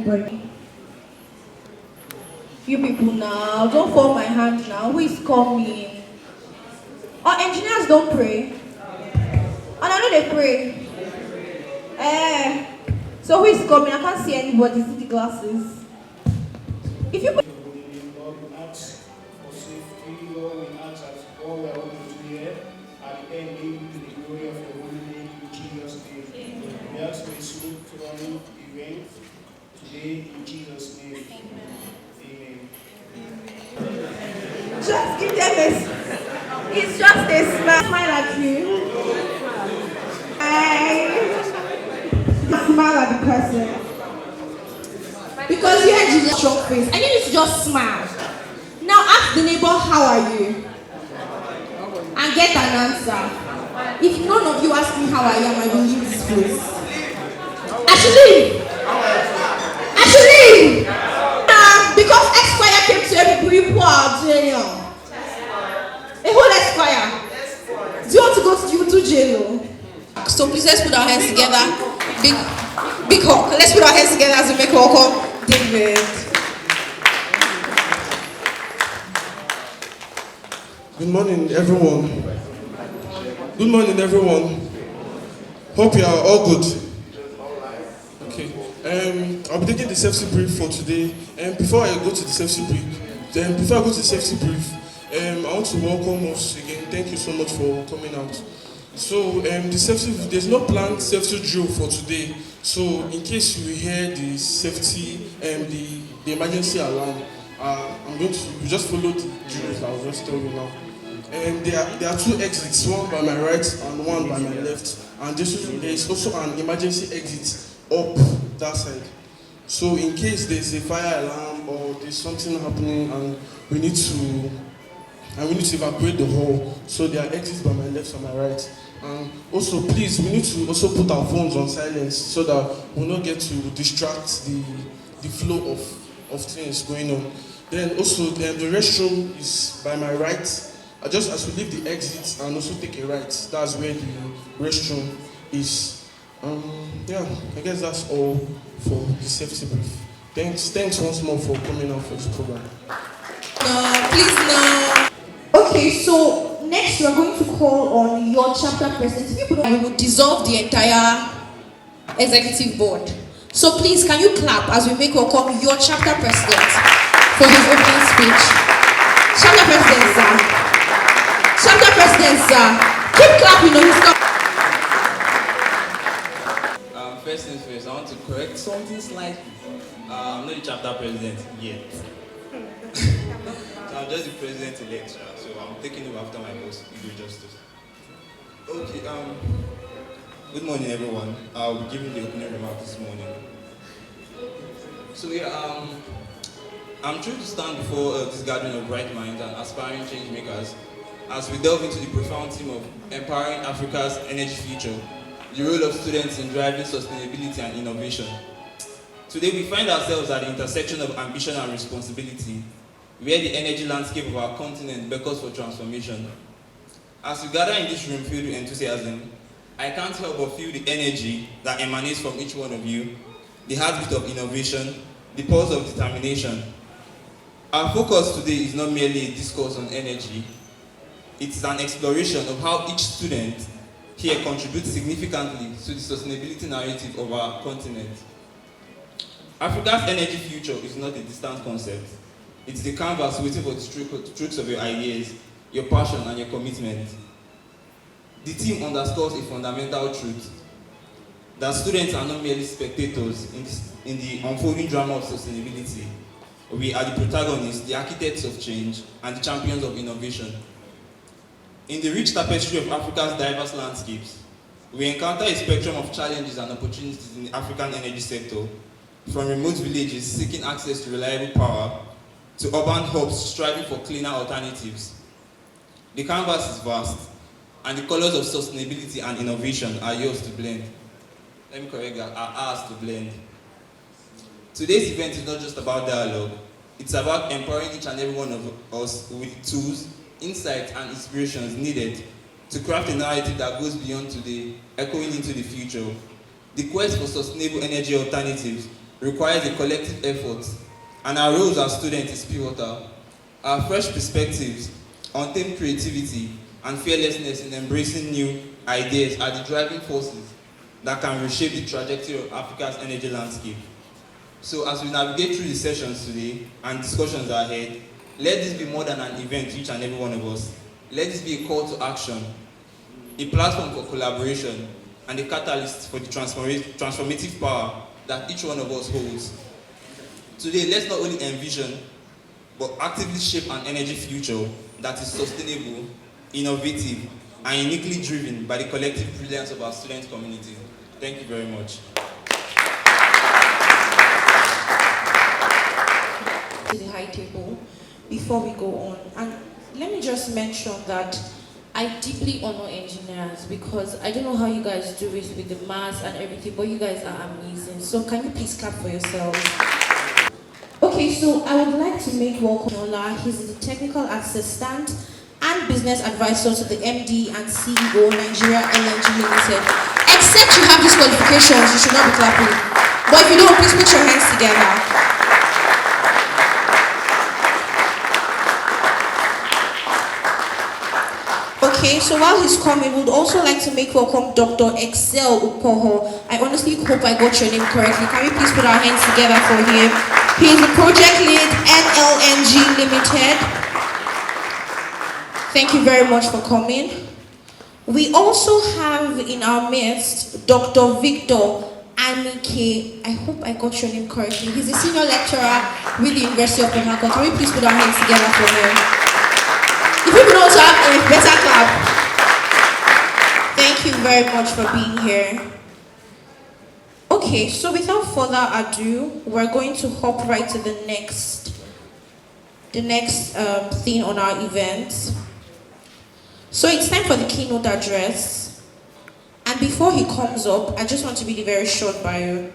everybody. You people now, don't fall my hand now. Who is coming? Our engineers don't pray. And I know they pray. So who is coming? I can't see anybody. See the glasses. If you Lord, we ask for safety. Lord, we ask that all we are going to do here at the end may be to the glory of your holy name in Jesus' name. We ask for a smooth running event today in Jesus' name. Amen. just give them a. It's just a smile at you. Smile at the person. Because you had Jesus' strong face. I need you to just smile. Now ask the neighbor, how are you? And get an answer. If none of you ask me how I am, I will leave this place. Actually, because X-Fire came to every people are jail. A whole X-Fire. Do you want to go to jail? So please let's put our hands together. Big hug. Let's put our hands together as we make welcome David. Good morning, everyone. Good morning, everyone. Hope you are all good. Okay. I'll be taking the safety brief for today. And before I go to the safety brief, I want to welcome us again. Thank you so much for coming out. So there's no planned safety drill for today. So in case you hear the safety the emergency alarm, I'm going to just follow the drills I was just telling you now. There are two exits, one by my right and one by my left. And there is also an emergency exit up that side. So in case there's a fire alarm or there's something happening and we need to evacuate the hall, so there are exits by my left and my right. And also, please, we need to also put our phones on silence so that we'll not get to distract the flow of things going on. Then also, the restroom is by my right. Just as we leave the exit and also take a right, that's where the restroom is. Yeah, I guess that's all for the safety brief. Thanks once more for coming out for this program. No, please no. Okay, so next we are going to call on your chapter president. We will dissolve the entire executive board. So please, can you clap as we make welcome your chapter president for his opening speech? Chapter president, sir. Chapter president, sir. Keep clapping on his. First things first, I want to correct something slightly. I'm not the chapter president yet. So I'm just the president-elect, so I'm taking over after my boss, to do justice. Okay, good morning, everyone. I'll be giving the opening remark this morning. So yeah, I'm thrilled to stand before this gathering of bright minds and aspiring change makers as we delve into the profound theme of empowering Africa's energy future, the role of students in driving sustainability and innovation. Today we find ourselves at the intersection of ambition and responsibility, where the energy landscape of our continent beckons for transformation. As we gather in this room filled with enthusiasm, I can't help but feel the energy that emanates from each one of you, the heartbeat of innovation, the pulse of determination. Our focus today is not merely a discourse on energy, it's an exploration of how each student here contributes significantly to the sustainability narrative of our continent. Africa's energy future is not a distant concept. It's the canvas waiting for the strokes of your ideas, your passion, and your commitment. The theme underscores a fundamental truth, that students are not merely spectators in the unfolding drama of sustainability. We are the protagonists, the architects of change, and the champions of innovation. In the rich tapestry of Africa's diverse landscapes, we encounter a spectrum of challenges and opportunities in the African energy sector, from remote villages seeking access to reliable power, to urban hubs striving for cleaner alternatives. The canvas is vast, and the colors of sustainability and innovation are yours to blend. Let me correct that, are ours to blend. Today's event is not just about dialogue, it's about empowering each and every one of us with tools, insights, and inspirations needed to craft a narrative that goes beyond today, echoing into the future. The quest for sustainable energy alternatives requires a collective effort, and our roles as students is pivotal. Our fresh perspectives, untamed creativity, and fearlessness in embracing new ideas are the driving forces that can reshape the trajectory of Africa's energy landscape. So as we navigate through the sessions today and discussions ahead, let this be more than an event to each and every one of us. Let this be a call to action, a platform for collaboration, and a catalyst for the transformative power that each one of us holds. Today, let's not only envision, but actively shape an energy future that is sustainable, innovative, and uniquely driven by the collective brilliance of our student community. Thank you very much. To the high table before we go on. And let me just mention that I deeply honor engineers because I don't know how you guys do it with the maths and everything, but you guys are amazing. So can you please clap for yourselves? Okay, so I would like to make welcome Ola. He's the technical assistant and business advisor to the MD and CEO Nigeria LNG Limited. Except you have these qualifications, you should not be clapping. But if you don't, please put your hands together. Okay, so while he's coming, we would also like to make welcome Dr. Excel Upoho. I honestly hope I got your name correctly. Can we please put our hands together for him? He is the project lead NLNG Limited. Thank you very much for coming. We also have in our midst Dr. Victor Anike. I hope I got your name correctly. He's a senior lecturer with the University of Port Harcourt. Can we please put our hands together for him? If people also have a better clap. Thank you very much for being here. Okay, so without further ado, we're going to hop right to the next thing on our event. So it's time for the keynote address. And before he comes up, I just want to read a very short bio.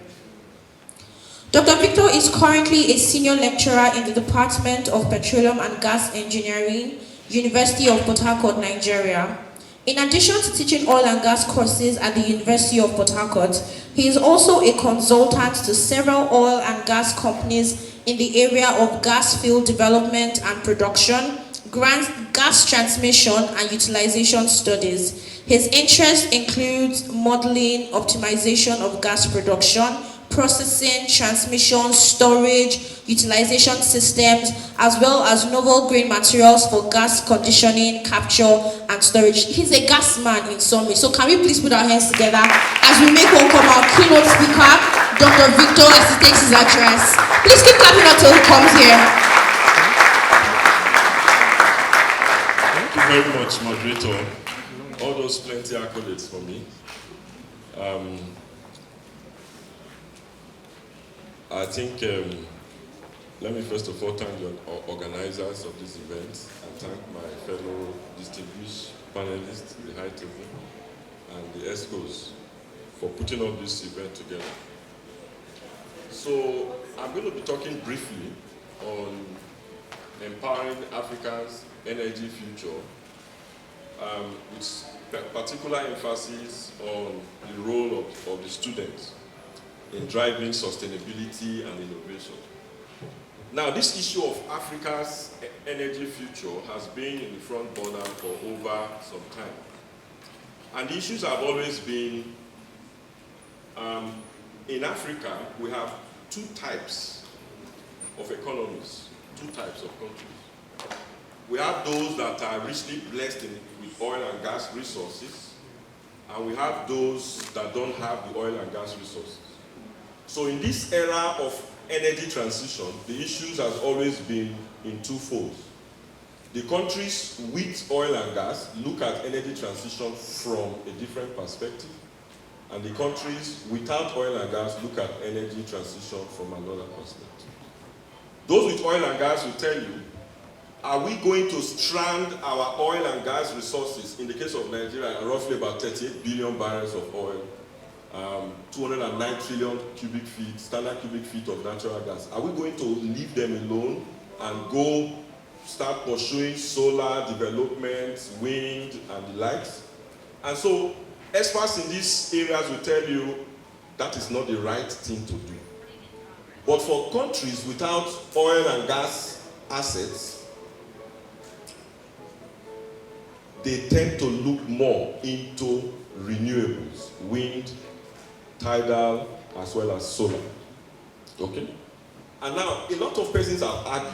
Dr. Victor is currently a senior lecturer in the Department of Petroleum and Gas Engineering, University of Port Harcourt, Nigeria. In addition to teaching oil and gas courses at the University of Port Harcourt, he is also a consultant to several oil and gas companies in the area of gas field development and production, gas transmission and utilization studies. His interests include modeling, optimization of gas production, processing, transmission, storage, utilization systems, as well as novel green materials for gas conditioning, capture, and storage. He's a gas man in summary. So can we please put our hands together as we make welcome our keynote speaker, Dr. Victor, as he takes his address. Please keep clapping until he comes here. Thank you very much, moderator. All those plenty accolades for me. I think, let me first of all thank the organizers of this event and thank my fellow distinguished panelists, the high table, and the ESCOs for putting up this event together. So I'm going to be talking briefly on empowering Africa's energy future, with particular emphasis on the role of the students in driving sustainability and innovation. Now, this issue of Africa's energy future has been in the front burner for over some time. And the issues have always been, in Africa, we have two types of economies, two types of countries. We have those that are richly blessed with oil and gas resources, and we have those that don't have the oil and gas resources. So in this era of energy transition, the issues has always been in two folds. The countries with oil and gas look at energy transition from a different perspective, and the countries without oil and gas look at energy transition from another perspective. Those with oil and gas will tell you, are we going to strand our oil and gas resources, in the case of Nigeria, roughly about 38 billion barrels of oil, 209 trillion cubic feet, standard cubic feet of natural gas. Are we going to leave them alone and go start pursuing solar development, wind, and the likes? And so, experts in these areas will tell you that is not the right thing to do. But for countries without oil and gas assets, they tend to look more into renewables, wind, tidal, as well as solar. Okay? And now, a lot of persons have argued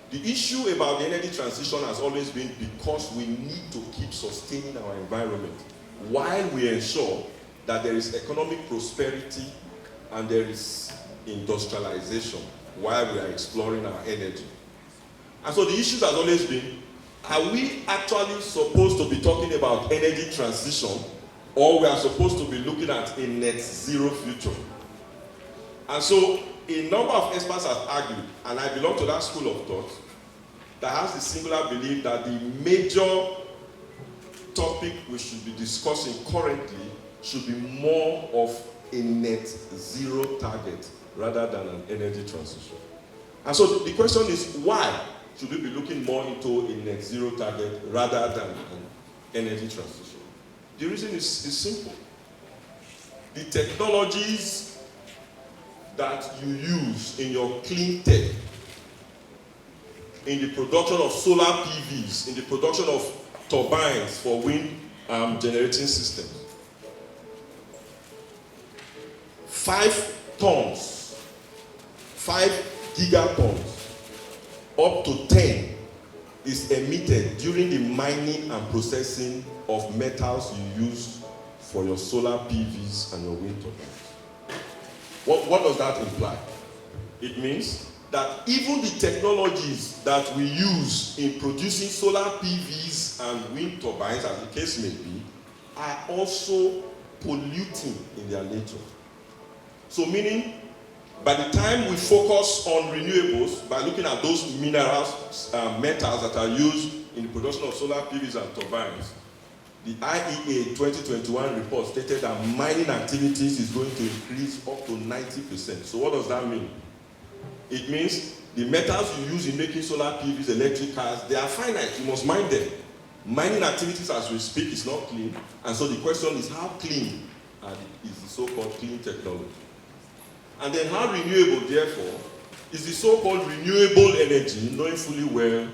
the issue about the energy transition has always been because we need to keep sustaining our environment while we ensure that there is economic prosperity and there is industrialization while we are exploring our energy. And so the issue has always been, are we actually supposed to be talking about energy transition, or we are supposed to be looking at a net zero future? And so a number of experts have argued, and I belong to that school of thought, that has the singular belief that the major topic we should be discussing currently should be more of a net zero target rather than an energy transition. And so the question is, why should we be looking more into a net zero target rather than an energy transition? The reason is simple. The technologies that you use in your clean tech, in the production of solar PVs, in the production of turbines for wind generating systems, 5 tons, 5 gigatons, up to 10 is emitted during the mining and processing of metals you use for your solar PVs and your wind turbines. What does that imply? It means that even the technologies that we use in producing solar PVs and wind turbines, as the case may be, are also polluting in their nature. So meaning, by the time we focus on renewables, by looking at those minerals, metals that are used in the production of solar PVs and turbines, the IEA 2021 report stated that mining activities is going to increase up to 90%. So what does that mean? It means the metals you use in making solar PVs, electric cars, they are finite. You must mine them. Mining activities as we speak is not clean. And so the question is, how clean is the so-called clean technology? And then how renewable, therefore, is the so-called renewable energy, knowing fully well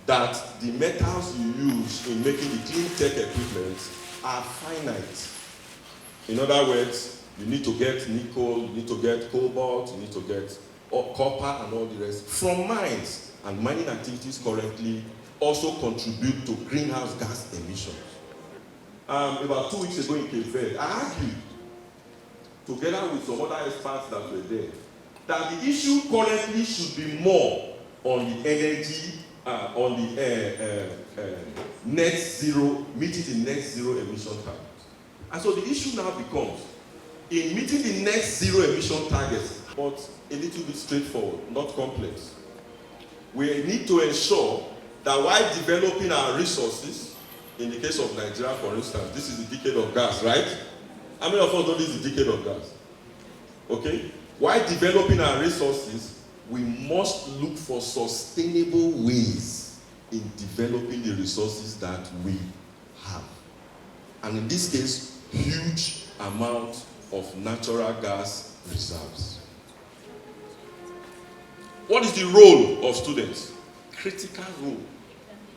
that the metals you use in making the clean tech equipment are finite. In other words, you need to get nickel, you need to get cobalt, you need to get copper and all the rest from mines. And mining activities currently also contribute to greenhouse gas emissions. About 2 weeks ago in Cape Verde, I argued, together with some other experts that were there, that the issue currently should be more on the energy, on the net zero, meeting the net zero emission targets. And so the issue now becomes, in meeting the net zero emission targets, but a little bit straightforward, not complex, we need to ensure that while developing our resources, in the case of Nigeria, for instance, this is the decade of gas, right? How many of us know this is the decade of gas? Okay? While developing our resources, we must look for sustainable ways in developing the resources that we have. And in this case, huge amount of natural gas reserves. What is the role of students? Critical role.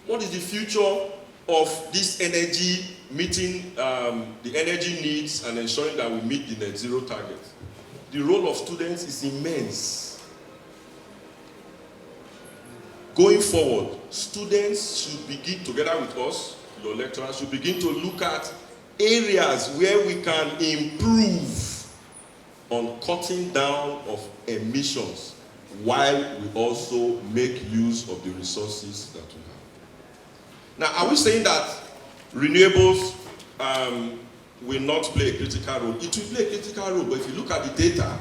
What is the future of this energy, meeting the energy needs and ensuring that we meet the net zero target? The role of students is immense. Going forward, students should begin, together with us, your lecturers, should begin to look at areas where we can improve on cutting down of emissions while we also make use of the resources that we have. Now, are we saying that renewables will not play a critical role? It will play a critical role, but if you look at the data,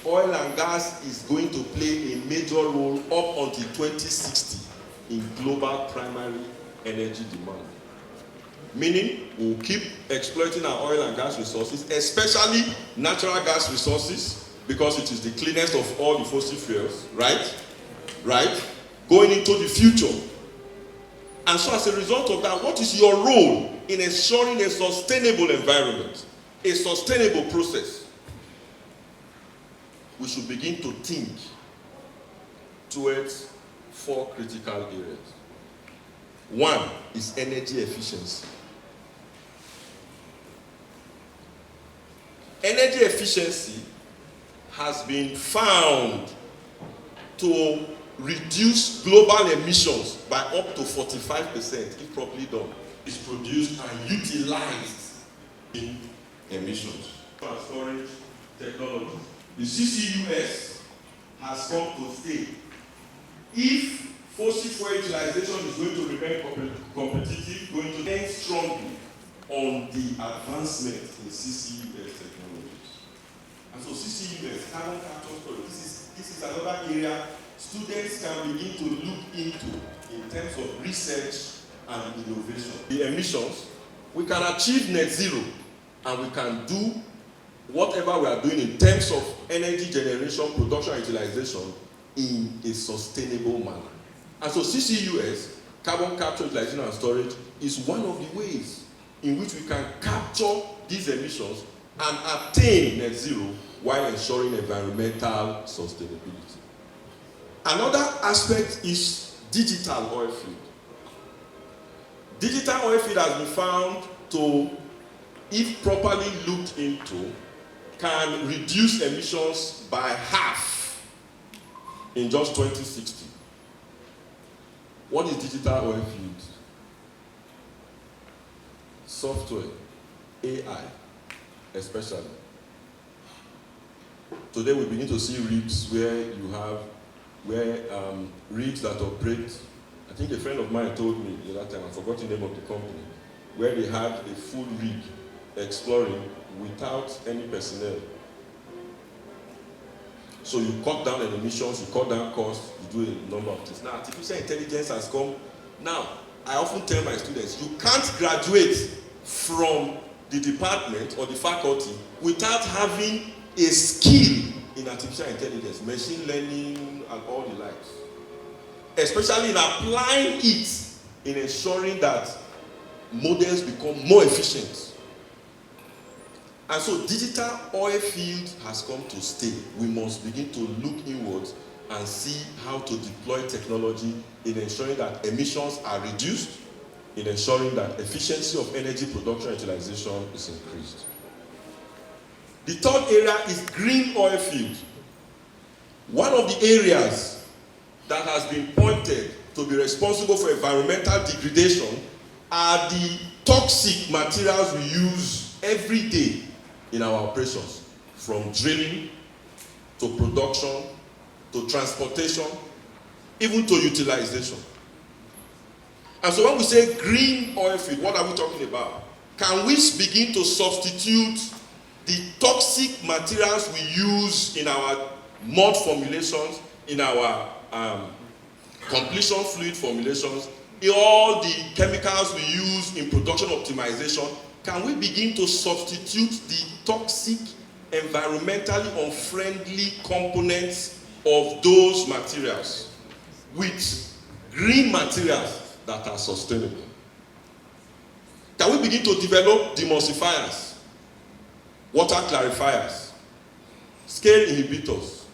oil and gas is going to play a major role up until 2060 in global primary energy demand. Meaning, we'll keep exploiting our oil and gas resources, especially natural gas resources, because it is the cleanest of all the fossil fuels, right? Right? Going into the future. And so as a result of that, what is your role in ensuring a sustainable environment, a sustainable process? we should begin to think towards 4 critical areas. One is energy efficiency. Energy efficiency has been found to reduce global emissions by up to 45% if properly done. It's produced and utilized in emissions. Storage technology. The CCUS has come to stay. If fossil fuel utilization is going to remain competitive, going to depend strongly on the advancement in CCUS technologies. And so CCUS, carbon capture storage, this is another area students can begin to look into in terms of research and innovation. The emissions, we can achieve net zero and we can do whatever we are doing in terms of energy generation, production, and utilization in a sustainable manner. And so CCUS, carbon capture, utilization, and storage, is one of the ways in which we can capture these emissions and attain net zero while ensuring environmental sustainability. Another aspect is digital oil field. Digital oil field has been found to, if properly looked into, can reduce emissions by half in just 2060. What is digital oil field? Software, AI, especially. Today we begin to see rigs rigs that operate. I think a friend of mine told me the other time, I forgot the name of the company, where they had a full rig exploring without any personnel. So you cut down on emissions, you cut down costs, you do a number of things. Now, artificial intelligence has come. Now, I often tell my students, you can't graduate from the department or the faculty without having a skill in artificial intelligence, machine learning, and all the likes. Especially in applying it in ensuring that models become more efficient. And so digital oil field has come to stay. We must begin to look inwards and see how to deploy technology in ensuring that emissions are reduced, in ensuring that efficiency of energy production and utilization is increased. The third area is green oil field. One of the areas that has been pointed to be responsible for environmental degradation are the toxic materials we use every day in our operations, from drilling to production to transportation, even to utilization. And so when we say green oil field, what are we talking about? Can we begin to substitute the toxic materials we use in our mud formulations, in our completion fluid formulations, in all the chemicals we use in production optimization? Can we begin to substitute the toxic, environmentally unfriendly components of those materials with green materials that are sustainable? Can we begin to develop demulsifiers, water clarifiers, scale inhibitors,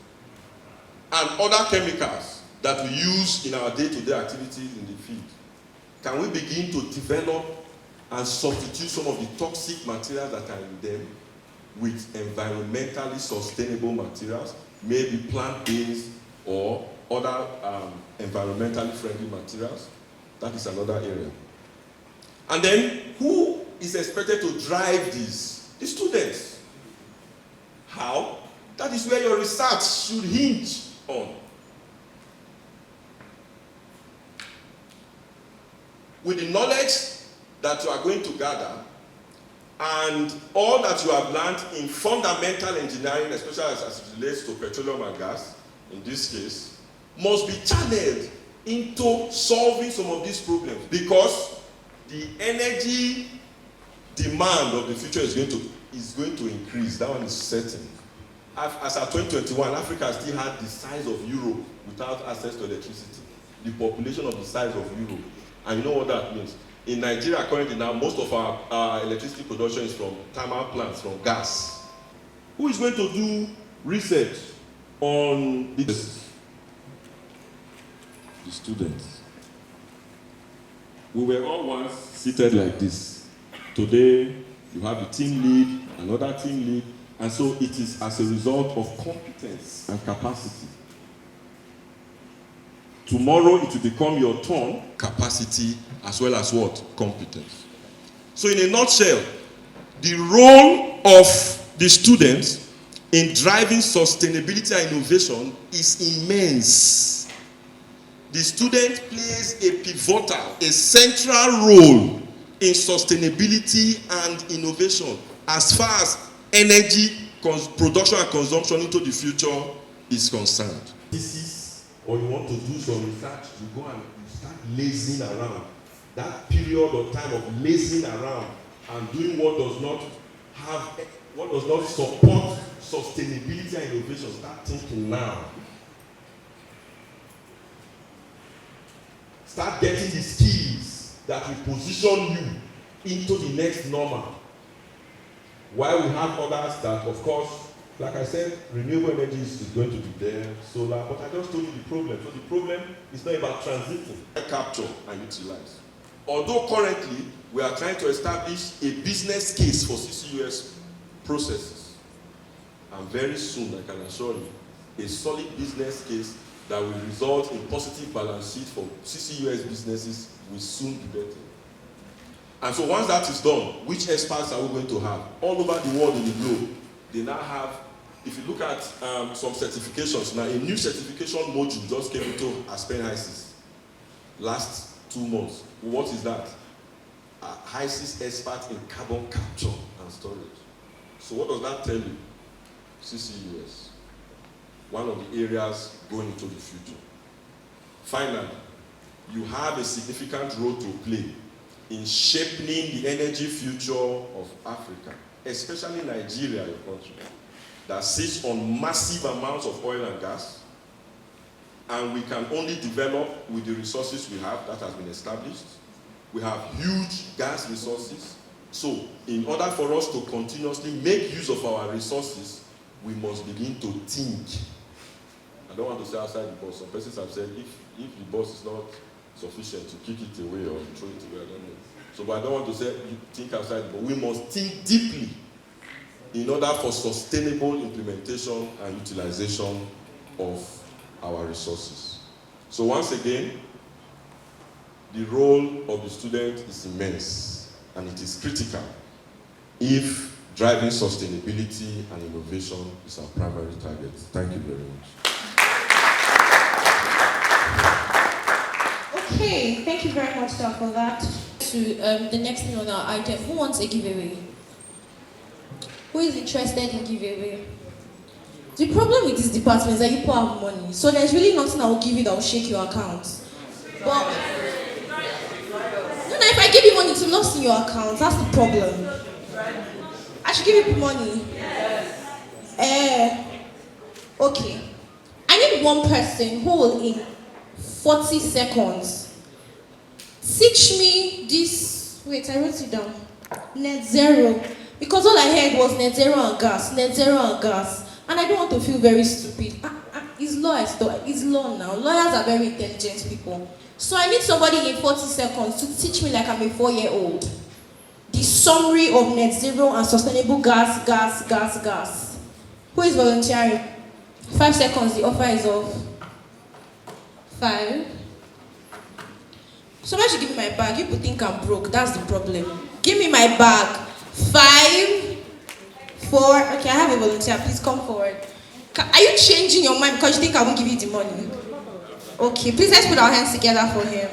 and other chemicals that we use in our day-to-day activities in the field? Can we begin to develop and substitute some of the toxic materials that are in them with environmentally sustainable materials, maybe plant-based or other environmentally friendly materials? That is another area. And then, who is expected to drive this? The students. How? That is where your research should hinge on. With the knowledge that you are going to gather and all that you have learned in fundamental engineering, especially as it relates to petroleum and gas, in this case, must be channeled into solving some of these problems, because the energy demand of the future is going to increase. That one is certain. As at 2021, Africa still had the size of Europe without access to electricity. The population of the size of Europe. And you know what that means? In Nigeria currently now, most of our electricity production is from thermal plants, from gas. Who is going to do research on the students. We were all once seated like this. Today, you have a team lead, another team lead, and so it is as a result of competence and capacity. Tomorrow, it will become your turn, capacity, as well as what? Competence. So in a nutshell, the role of the students in driving sustainability and innovation is immense. The student plays a pivotal, a central role in sustainability and innovation as far as energy production and consumption into the future is concerned. Or you want to do some research, you go and you start lazing around. That period of time of lazing around and doing what does not support sustainability and innovation, start thinking now. Start getting the skills that will position you into the next normal. While we have others that, of course, like I said, renewable energy is going to be there, solar, but I just told you the problem. So the problem is not about transiting, capture and utilize. Although currently, we are trying to establish a business case for CCUS processes. And very soon, I can assure you, a solid business case that will result in positive balance sheet for CCUS businesses will soon be better. And so once that is done, which experts are we going to have? All over the world in the globe, they now have, if you look at some certifications, now a new certification module just came into AESE last 2 months. What is that? AESE expert in carbon capture and storage. So what does that tell you? CCUS, one of the areas going into the future. Finally, you have a significant role to play in shaping the energy future of Africa, especially Nigeria, your country, that sits on massive amounts of oil and gas, and we can only develop with the resources we have. That has been established. We have huge gas resources. So in order for us to continuously make use of our resources, we must begin to think. I don't want to say outside the box. Some persons have said if the box is not sufficient to kick it away or throw it away, I don't know. So but I don't want to say you think outside the box. We must think deeply in order for sustainable implementation and utilization of our resources. So once again, the role of the student is immense, and it is critical if driving sustainability and innovation is our primary target. Thank you very much. Okay, thank you very much, sir, for that. To the next thing on our item, who wants a giveaway? Who is interested in giveaway? The problem with this department is that you people have money, so there's really nothing I will give you that will shake your account. But no, if I give you money, it will not see your account. That's the problem. I should give you money. Okay. I need one person who will, in 40 seconds, teach me this. Wait, I wrote it down. Net zero. Because all I heard was net zero and gas, net zero and gas. And I don't want to feel very stupid. It's law, it's law now. Lawyers are very intelligent people. So I need somebody in 40 seconds to teach me like I'm a 4-year-old. The summary of net zero and sustainable gas. Who is volunteering? 5 seconds, the offer is off. 5. Somebody should give me my bag. You people think I'm broke, that's the problem. Give me my bag. 5, 4, okay, I have a volunteer, please come forward. Are you changing your mind because you think I won't give you the money? Okay, please let's put our hands together for him.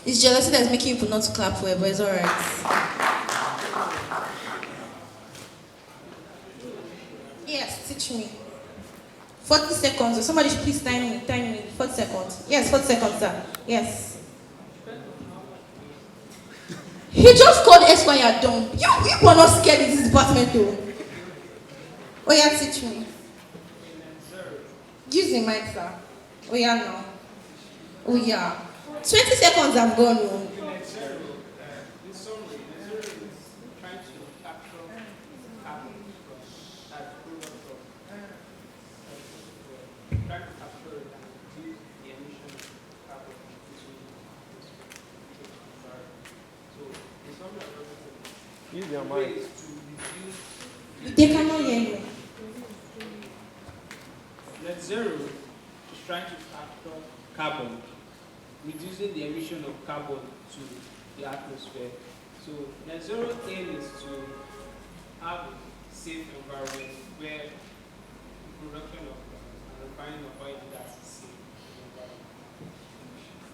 It's jealousy that's making people not to clap for it, but it's alright. Yes, teach me. 40 seconds, somebody should please time me, 40 seconds. Yes, 40 seconds, sir. Yes. He just called Esquire dumb. You were not scared in this department though. Oh yeah, teach me. Use the mic, sir. Oh yeah, now. Oh yeah. 20 seconds have gone. Oh. ways to reduce. They cannot hear you. Net zero is trying to capture carbon, reducing the emission of carbon to the atmosphere. So net zero aim is to have a safe environment where the production of and refining of oil and gas is safe in the environment.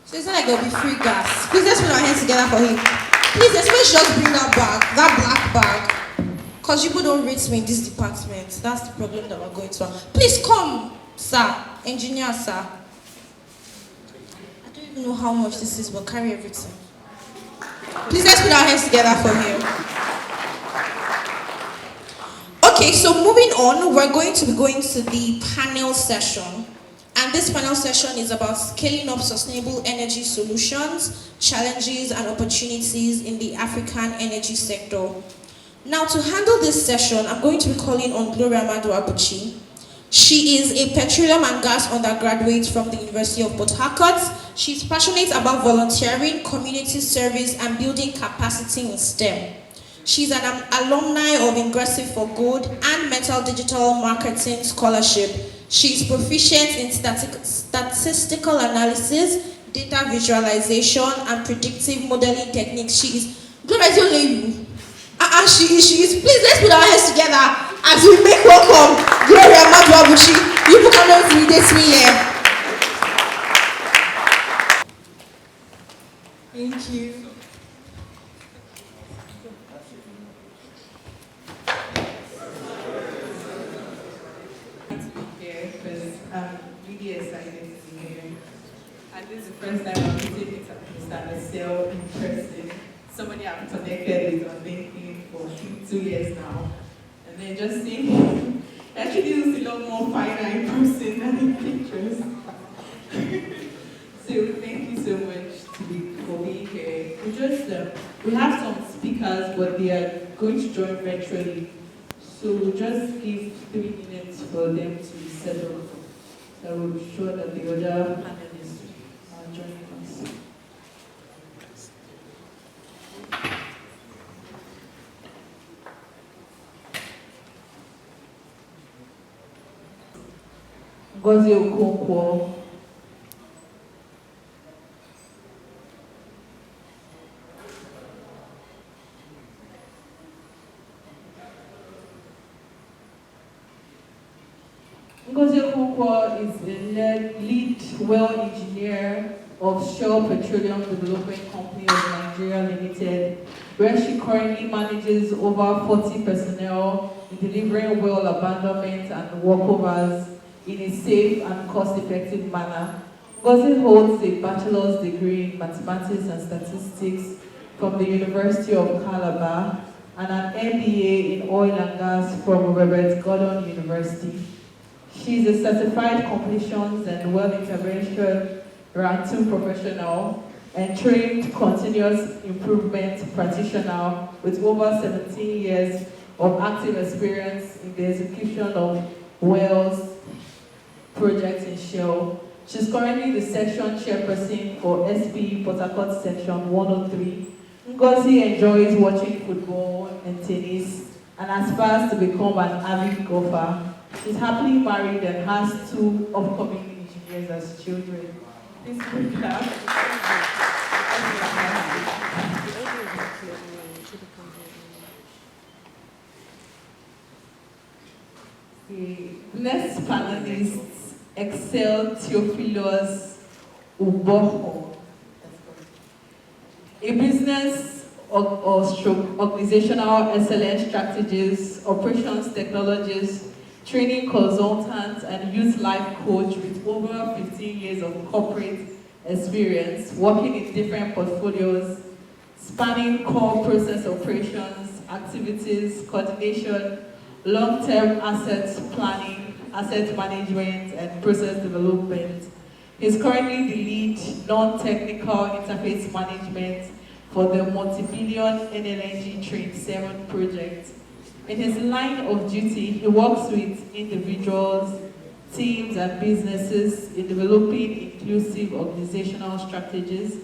So it's not like there'll be free gas. Please let's put our hands together for him. Please let's just bring that bag, that black bag. Because people don't rate me in this department. That's the problem that we're going to have. Please come, sir. Engineer, sir. I don't even know how much this is, but carry everything. Please let's put our hands together for him. Okay, so moving on, we're going to be going to the panel session. And this panel session is about scaling up sustainable energy solutions, challenges and opportunities in the African energy sector. Now, to handle this session, I'm going to be calling on Gloria Madu Abuchi. She is a petroleum and gas undergraduate from the University of Port Harcourt. She's passionate about volunteering, community service, and building capacity in STEM. She's an alumni of Ingressive for Good and Metal Digital Marketing Scholarship. She's proficient in statistical analysis, data visualization, and predictive modeling techniques. She is Gloria, is only you. She is. Please, let's put our hands together as we make welcome Gloria Madu Abuchi. You people cannot intimidate me here. Thank you. Here because I'm really excited to be here. And this is the first time I'm meeting Mr. Marcel in person. Somebody I've connected with on LinkedIn for 2 years now. And then just seeing him, actually looks a lot more finer in person than in pictures. So thank you so much for being here. We have some speakers, but they are going to join virtually. So we'll just give 3 minutes for them to settle. So we'll be sure that the other panelists are joining us. Ngozi Okonkwo. Ngozi Okonkwo is the lead well engineer of Shell Petroleum Development Company of Nigeria Limited, where she currently manages over 40 personnel in delivering well abandonment and workovers in a safe and cost-effective manner. Ngozi holds a bachelor's degree in mathematics and statistics from the University of Calabar and an MBA in oil and gas from Robert Gordon University. She is a certified completions and well intervention Round 2 professional and trained continuous improvement practitioner with over 17 years of active experience in the execution of wells projects in Shell. She's currently the section chairperson for SPE Port Harcourt Section 103. Ngozi enjoys watching football and tennis and aspires to become an avid golfer. She's happily married and has 2 upcoming engineers as children. Please quick clap. The next panelists Excel Theophilus Uboho, a business or stroke organizational excellence strategist, operations technologist, training consultant, and youth life coach with over 15 years of corporate experience, working in different portfolios, spanning core process operations, activities, coordination, long-term assets planning, asset management, and process development. He's currently the lead non-technical interface management for the multi-billion NLNG Train 7 project. In his line of duty, he works with individuals, teams, and businesses in developing inclusive organizational strategies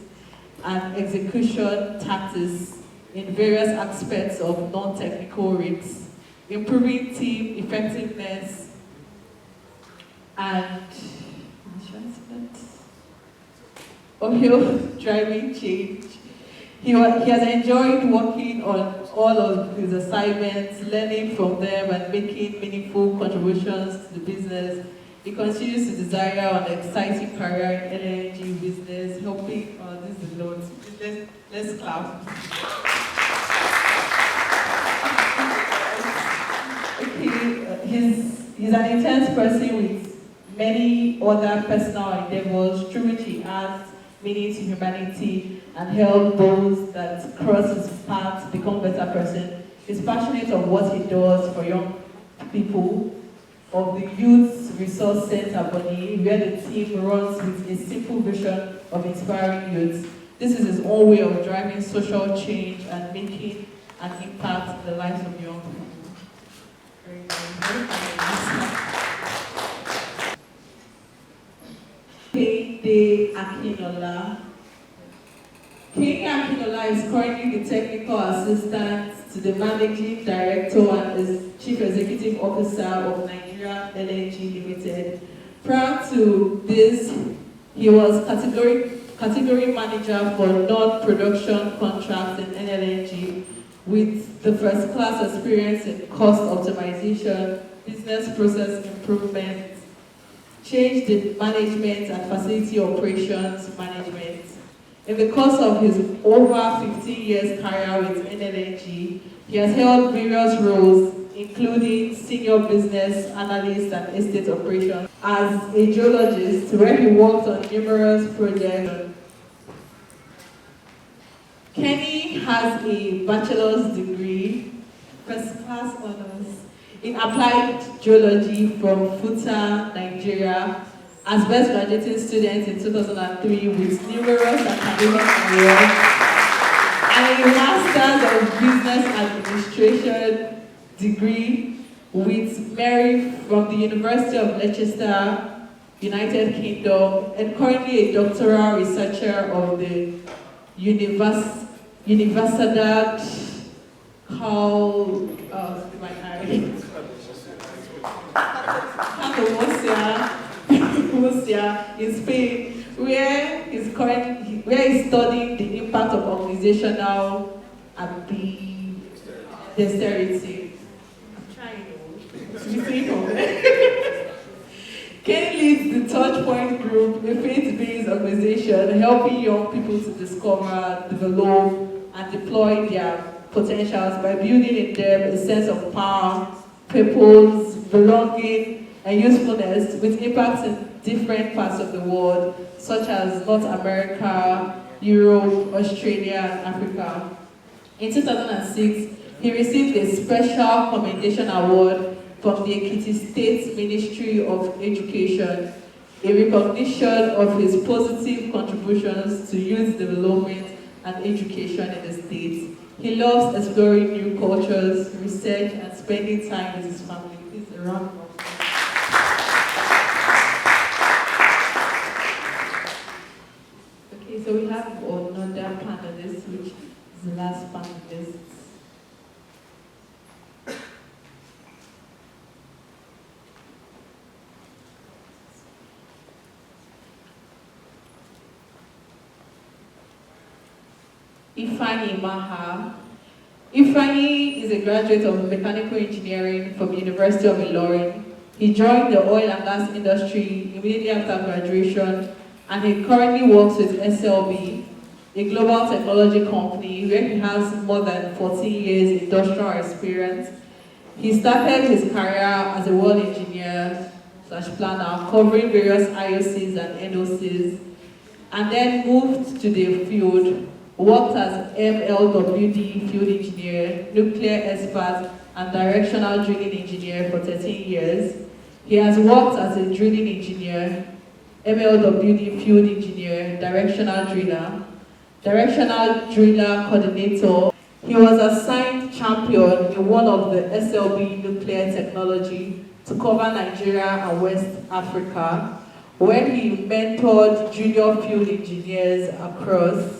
and execution tactics in various aspects of non-technical risks, improving team effectiveness and uphill driving change. He has enjoyed working on all of his assignments, learning from them and making meaningful contributions to the business. He continues to desire an exciting career in energy business, helping, this is a lot. Let's clap. Okay, he's an intense person with many other personal endeavors through which he adds meaning to humanity and help those that cross his path become better person. He's passionate of what he does for young people, of the Youth Resource Center body, where the team runs with a simple vision of inspiring youth. This is his own way of driving social change and making an impact in the lives of young people. Kehinde Akinola. Kehinde Akinola is currently the technical assistant to the managing director and is chief executive officer of Nigeria LNG Limited. Prior to this, he was category manager for non-production contracts in NLNG with the first-class experience in cost optimization, business process improvement, change management and facility operations management. In the course of his over 15 years career with NLNG, he has held various roles, including senior business analyst and estate operations. As a geologist, where he worked on numerous projects. Kenny has a bachelor's degree, first-class honors, in applied geology from Futa, Nigeria, as best graduating student in 2003 with numerous academic awards, and a Master's of Business Administration degree with Mary from the University of Leicester, United Kingdom, and currently a doctoral researcher of the Universidad in Spain, where he's studying the impact of organizational and the dexterity. I'm trying to see from there. Kenny leads the Touchpoint Group, a faith-based organization helping young people to discover, develop, and deploy their potentials by building in them a sense of power, purpose, belonging, and usefulness with impacts in different parts of the world, such as North America, Europe, Australia, and Africa. In 2006, he received a special commendation award from the Ekiti State Ministry of Education, a recognition of his positive contributions to youth development and education in the state. He loves exploring new cultures, research, and spending time with his family. Please, a round of applause. Okay, so we have another panelist, which is the last panelist. Ifeanyi Maha. Ifeanyi is a graduate of mechanical engineering from the University of Ilorin. He joined the oil and gas industry immediately after graduation, and he currently works with SLB, a global technology company where he has more than 14 years industrial experience. He started his career as a well engineer/planner, covering various IOCs and NOCs, and then moved to the field. Worked as MLWD field engineer, nuclear expert, and directional drilling engineer for 13 years. He has worked as a drilling engineer, MLWD field engineer, directional driller coordinator. He was assigned champion in one of the SLB nuclear technology to cover Nigeria and West Africa, where he mentored junior field engineers across.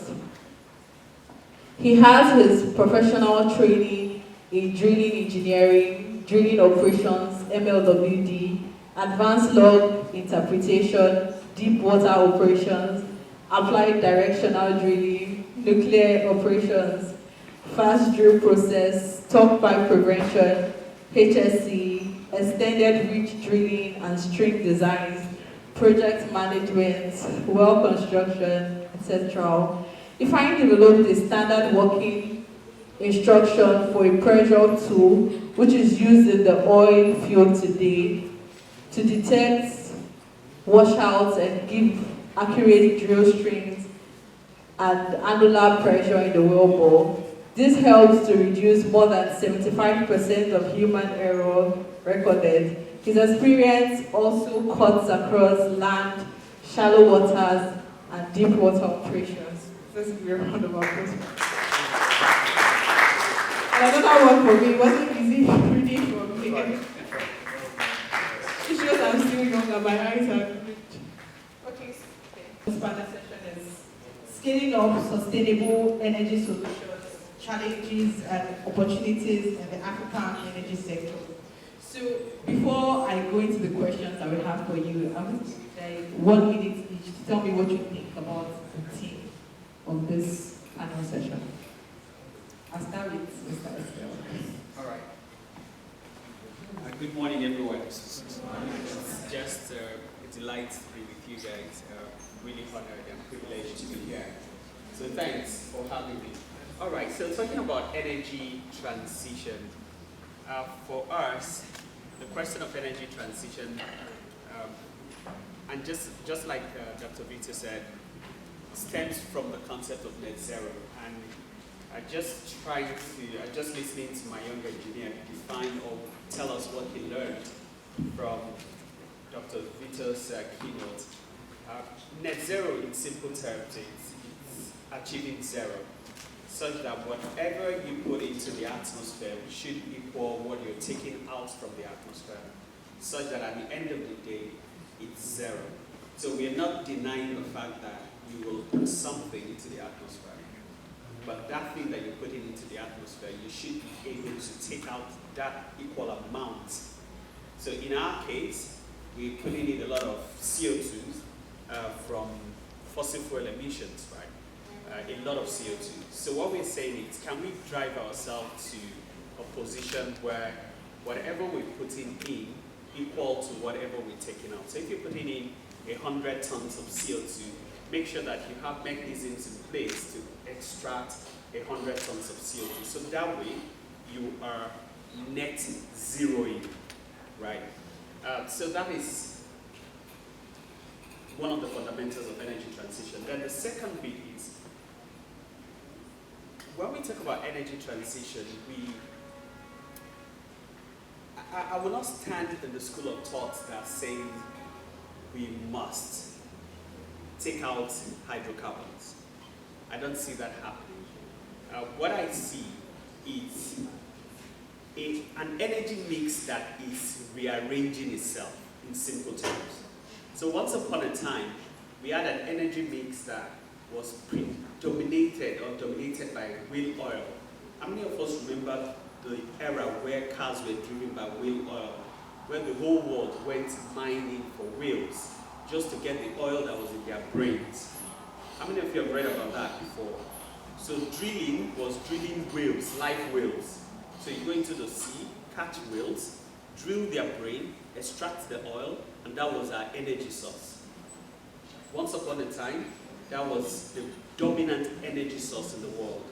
He has his professional training in drilling engineering, drilling operations, MLWD, advanced log interpretation, deep water operations, applied directional drilling, nuclear operations, fast drill process, top pipe prevention, HSC, extended reach drilling and string designs, project management, well construction, etc. He finally developed a standard working instruction for a pressure tool which is used in the oil field today to detect washouts and give accurate drill strings and annular pressure in the well bore. This helps to reduce more than 75% of human error recorded. His experience also cuts across land, shallow waters, and deep water operations. Let's give you a round of applause. And another one for me, it wasn't easy reading for me. It shows I'm still young and my eyes are rich. Okay, this panel session is scaling up sustainable energy solutions, challenges and opportunities in the African energy sector. So before I go into the questions I will have for you, I'm going to take 1 minute each to tell me what you think about the theme of this panel session. I'll start with Mr. Estelle. All right. Good morning, everyone. It's just a delight to be with you guys. Really honored and privileged to be here. So thanks for having me. All right, so talking about energy transition. For us, the question of energy transition, and just like Dr. Vita said, stems from the concept of net zero. And I just listening to my younger engineer define or tell us what he learned from Dr. Vita's keynote. Net zero, in simple terms, is achieving zero, such that whatever you put into the atmosphere should equal what you're taking out from the atmosphere, such that at the end of the day, it's zero. So we're not denying the fact that you will put something into the atmosphere, but that thing that you're putting into the atmosphere, you should be able to take out that equal amount. So in our case, we're putting in a lot of CO2 from fossil fuel emissions, right? A lot of CO2. So what we're saying is, can we drive ourselves to a position where whatever we're putting in equal to whatever we're taking out? So if you're putting in 100 tons of CO2, make sure that you have mechanisms in place to extract 100 tons of CO2. So that way, you are net zeroing, right? So that is one of the fundamentals of energy transition. Then the second bit is, when we talk about energy transition, I will not stand in the school of thought that says we must take out hydrocarbons. I don't see that happening. What I see is an energy mix that is rearranging itself in simple terms. So once upon a time, we had an energy mix that was dominated by wheel oil. How many of us remember the era where cars were driven by wheel oil, where the whole world went mining for wheels just to get the oil that was in their brains? How many of you have read about that before? So drilling was drilling whales, live whales. So you go into the sea, catch whales, drill their brain, extract the oil, and that was our energy source. Once upon a time, that was the dominant energy source in the world.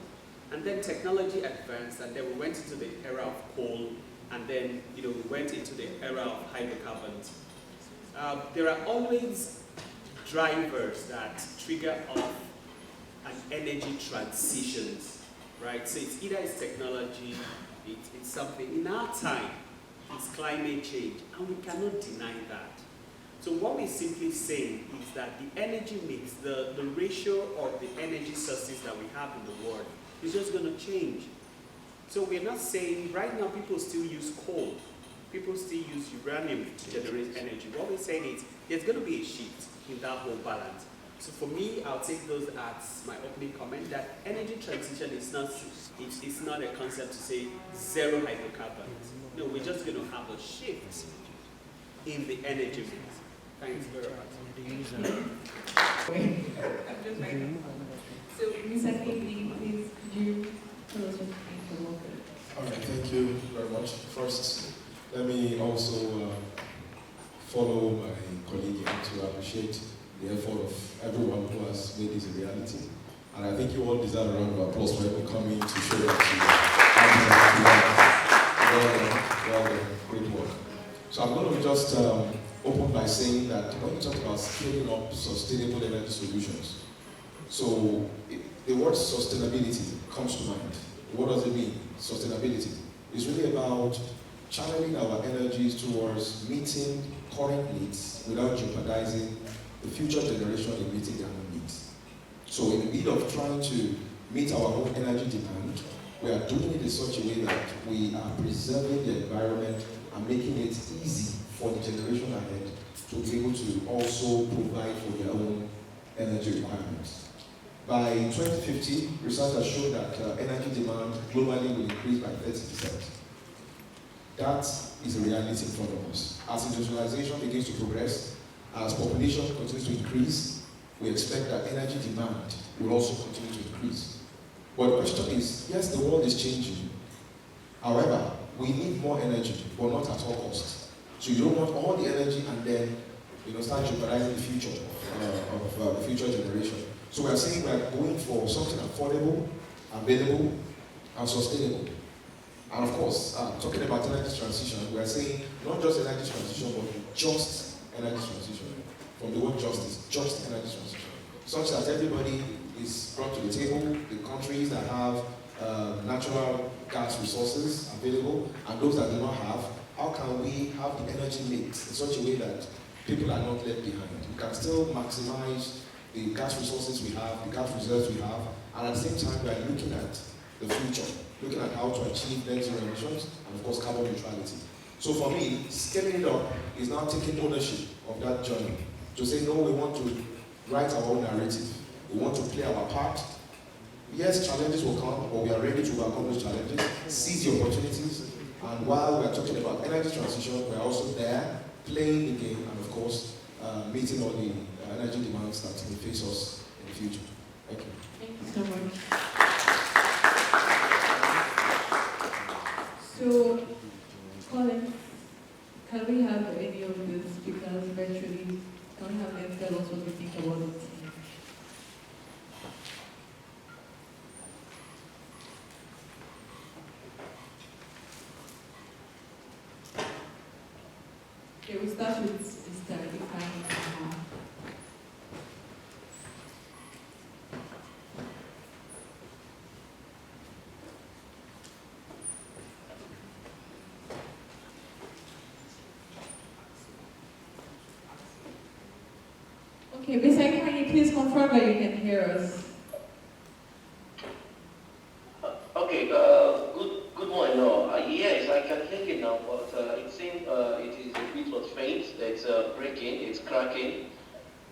And then technology advanced, and then we went into the era of coal, and then we went into the era of hydrocarbons. There are always drivers that trigger off an energy transitions, right? So it's either technology, it's something. In our time, it's climate change, and we cannot deny that. So what we're simply saying is that the energy mix, the ratio of the energy sources that we have in the world is just going to change. So we're not saying, right now people still use coal, people still use uranium to generate energy. What we're saying is there's going to be a shift in that whole balance. So for me, I'll take those as my opening comment that energy transition is not it's not a concept to say zero hydrocarbons. No, we're just going to have a shift in the energy mix. Thanks very much. So, Mr. Kingsley, please, could you tell us what you think about it? All right, thank you very much. First, let me also follow my colleague to appreciate the effort of everyone who has made this a reality. And I think you all deserve a round of applause for everyone coming to show that you well done, great work. So I'm going to just open by saying that when you talk about scaling up sustainable energy solutions, so the word sustainability comes to mind. What does it mean, sustainability? It's really about channeling our energies towards meeting current needs without jeopardizing the future generation in meeting their own needs. So in the bid of trying to meet our own energy demand, we are doing it in such a way that we are preserving the environment and making it easy for the generation ahead to be able to also provide for their own energy requirements. By 2050, research has shown that energy demand globally will increase by 30%. That is a reality in front of us. As industrialization begins to progress, as population continues to increase, we expect that energy demand will also continue to increase. But the question is, yes, the world is changing. However, we need more energy, but not at all costs. So you don't want all the energy and then start jeopardizing the future of the future generation. So we are saying we are going for something affordable, available, and sustainable. And of course, talking about energy transition, we are saying not just energy transition, but just energy transition. From the word justice, just energy transition. Such that everybody is brought to the table, the countries that have natural gas resources available, and those that do not have, how can we have the energy mix in such a way that people are not left behind? We can still maximize the gas resources we have, the gas reserves we have, and at the same time we are looking at the future, looking at how to achieve net zero emissions, and of course carbon neutrality. So for me, scaling it up is now taking ownership of that journey. To say, no, we want to write our own narrative. We want to play our part. Yes, challenges will come, but we are ready to overcome those challenges, seize the opportunities, and while we are talking about energy transition, we are also there, playing the game, and of course, meeting all the energy demands that will face us in the future. Thank you. Thank you so much. So, Colin, can we have any of the speakers virtually? Can we have them tell us what we think about it? Okay, we start with Mr. Ifeanyi. Okay, Mr. Ifeanyi, please confirm that you can hear us. Okay, good morning. No, yes, I can hear you now, but it seems it is a bit of faint. It's breaking, it's cracking.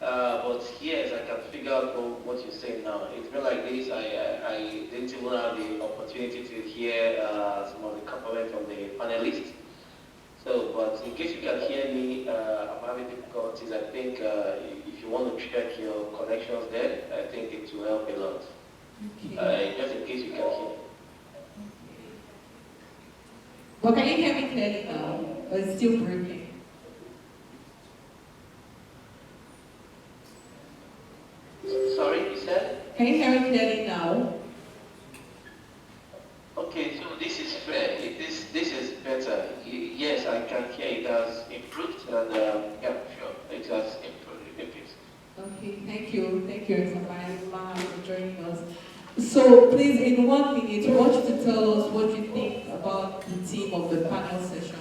But yes, I can figure out what you're saying now. It's been like this. I didn't even have the opportunity to hear some of the comments from the panelists. So, but in case you can hear me, I'm having difficulties. I think if you want to check your connections there, I think it will help a lot. Okay. Just in case you can hear. But can you hear me clearly now? Or it's still breaking? Sorry, you said? Can you hear me clearly now? Okay, so this is fair. This is better. Yes, I can hear it has improved, and yeah, sure, it has improved. Okay, thank you. Thank you, Examine, for joining us. So please, in 1 minute, I want you to tell us what you think about the theme of the panel session.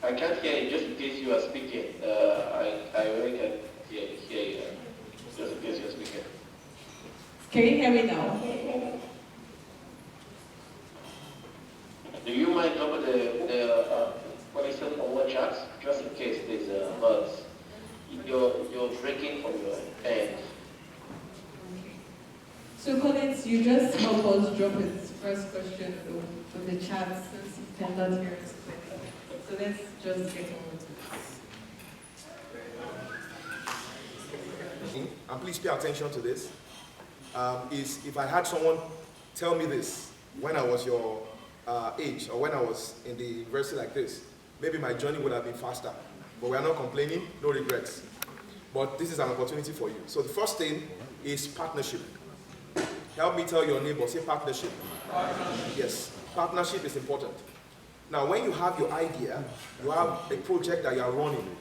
I can't hear you just in case you are speaking. I really can hear you just in case you are speaking. Can you hear me now? Do you mind dropping the question on what chat just in case there's a buzz? So Collins, you just help us drop his first question with the chat since he tendered here. So let's just get on with it. And please pay attention to this, is if I had someone tell me this when I was your age or when I was in the university like this, maybe my journey would have been faster. But we are not complaining, no regrets. But this is an opportunity for you. So the first thing is partnership. Help me tell your neighbor, say partnership. Yes, partnership is important. Now when you have your idea, you have a project that you are running,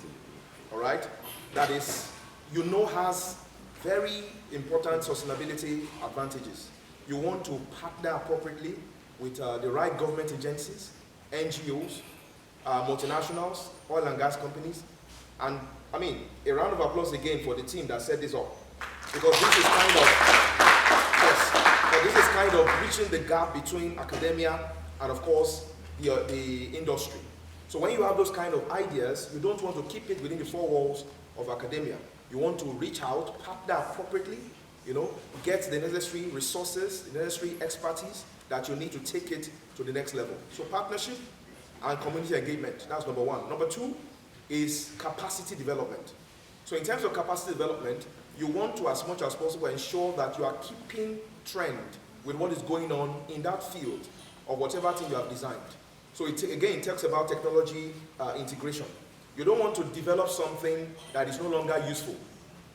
all right, that is, you know, has very important sustainability advantages. You want to partner appropriately with the right government agencies, NGOs, multinationals, oil and gas companies. And I mean, a round of applause again for the team that set this up. Because this is kind of, yes, but this is kind of bridging the gap between academia and of course the industry. So when you have those kind of ideas, you don't want to keep it within the four walls of academia. You want to reach out, partner appropriately, you know, get the necessary resources, the necessary expertise that you need to take it to the next level. So partnership and community engagement, that's number one. Number two is capacity development. So in terms of capacity development, you want to, as much as possible, ensure that you are keeping trend with what is going on in that field of whatever thing you have designed. So again, it talks about technology integration. You don't want to develop something that is no longer useful.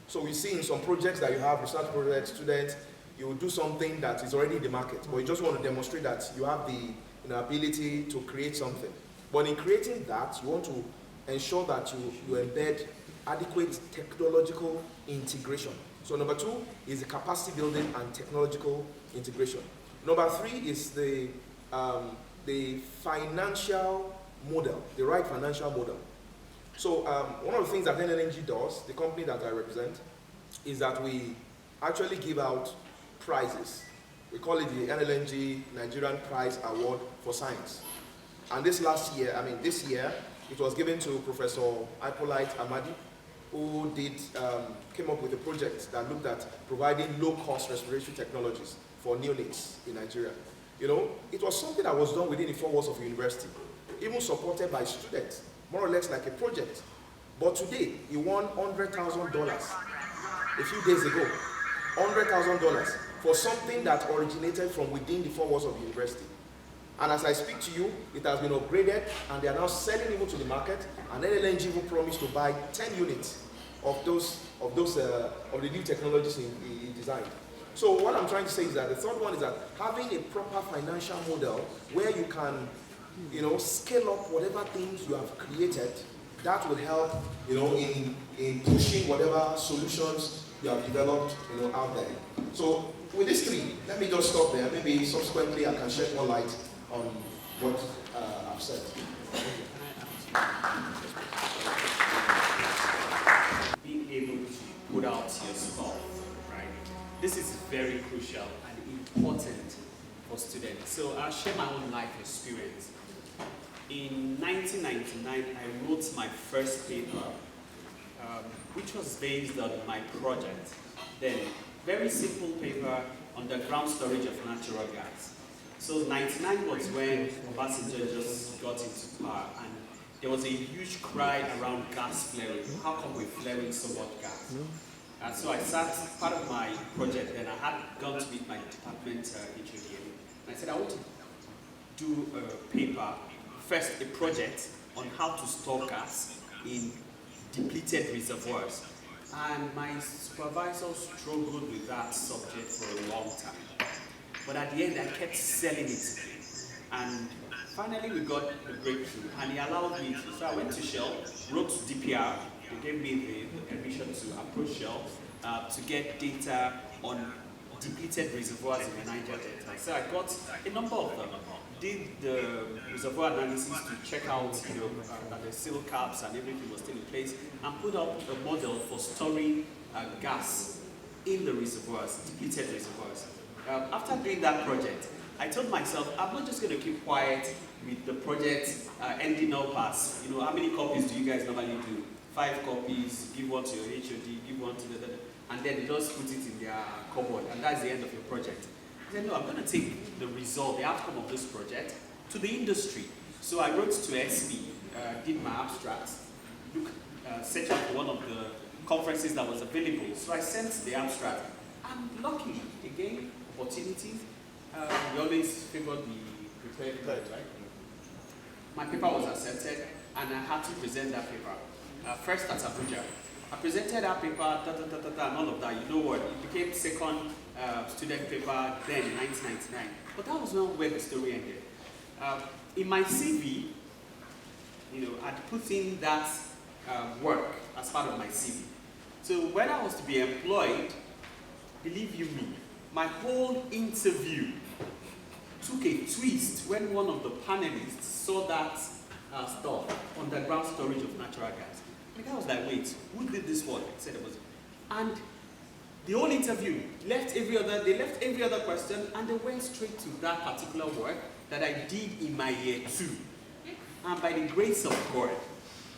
So we see in some projects that you have, research projects, students, you will do something that is already in the market, but you just want to demonstrate that you have the ability to create something. But in creating that, you want to ensure that you embed adequate technological integration. So number two is the capacity building and technological integration. Number three is the financial model, the right financial model. So one of the things that NLNG does, the company that I represent, is that we actually give out prizes. We call it the NLNG Nigerian Prize Award for Science. And this year, it was given to Professor Ipolite Amadi, who came up with a project that looked at providing low-cost respiratory technologies for neonates in Nigeria. You know, it was something that was done within the four walls of the university, even supported by students, more or less like a project. But today, he won $100,000 a few days ago. $100,000 for something that originated from within the four walls of the university. And as I speak to you, it has been upgraded and they are now selling even to the market. And NLNG even promised to buy 10 units of the new technologies he designed. So what I'm trying to say is that the third one is that having a proper financial model where you can, you know, scale up whatever things you have created, that will help, you know, in pushing whatever solutions you have developed, you know, out there. So with these three, let me just stop there. Maybe subsequently I can shed more light on what I've said. Being able to put out your stuff, right? This is very crucial and important for students. So I'll share my own life experience. In 1999, I wrote my first paper, which was based on my project. Then, very simple paper on the ground storage of natural gas. So 99 was when Obasanjo just got into power, and there was a huge cry around gas flaring. How come we're flaring so much gas? And so I sat, part of my project, and I had gone to meet my department HOD, and I said I want to do a paper, first a project on how to store gas in depleted reservoirs. And my supervisor struggled with that subject for a long time. But at the end, I kept selling it. And finally, we got a breakthrough, and he allowed me to. So I went to Shell, wrote to DPR, they gave me the permission to approach Shell to get data on depleted reservoirs in the Niger Delta. So I got a number of them. Did the reservoir analysis to check out, you know, that the seal caps and everything was still in place, and put up a model for storing gas in the reservoirs, depleted reservoirs. After doing that project, I told myself, I'm not just going to keep quiet with the project ending up as, you know, how many copies do you guys normally do? 5 copies, give one to your HOD, give one to the... and then they just put it in their cupboard, and that's the end of your project. I said, no, I'm going to take the result, the outcome of this project, to the industry. So I wrote to SPE, did my abstracts, set up one of the conferences that was available. So I sent the abstract, and luckily, again, opportunities, we always favor the prepared right? My paper was accepted, and I had to present that paper. First at Abuja. I presented that paper, and all of that. You know what? It became second student paper then in 1999. But that was not where the story ended. In my CV, I'd put in that work as part of my CV. So when I was to be employed, believe you me, my whole interview took a twist when one of the panelists saw that stuff, underground storage of natural gas. The guy was like, wait, who did this one? I said it was. And the whole interview they left every other question, and they went straight to that particular work that I did in my year 2. And by the grace of God,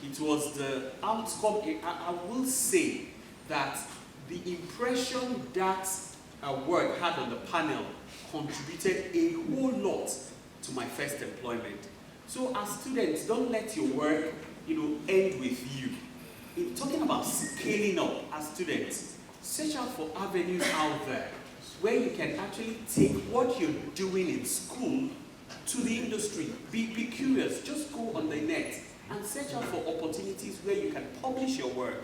it was the outcome. I will say that the impression that work had on the panel contributed a whole lot to my first employment. So as students, don't let your work end with you. In talking about scaling up as students, search out for avenues out there where you can actually take what you're doing in school to the industry. Be curious, just go on the net and search out for opportunities where you can publish your work.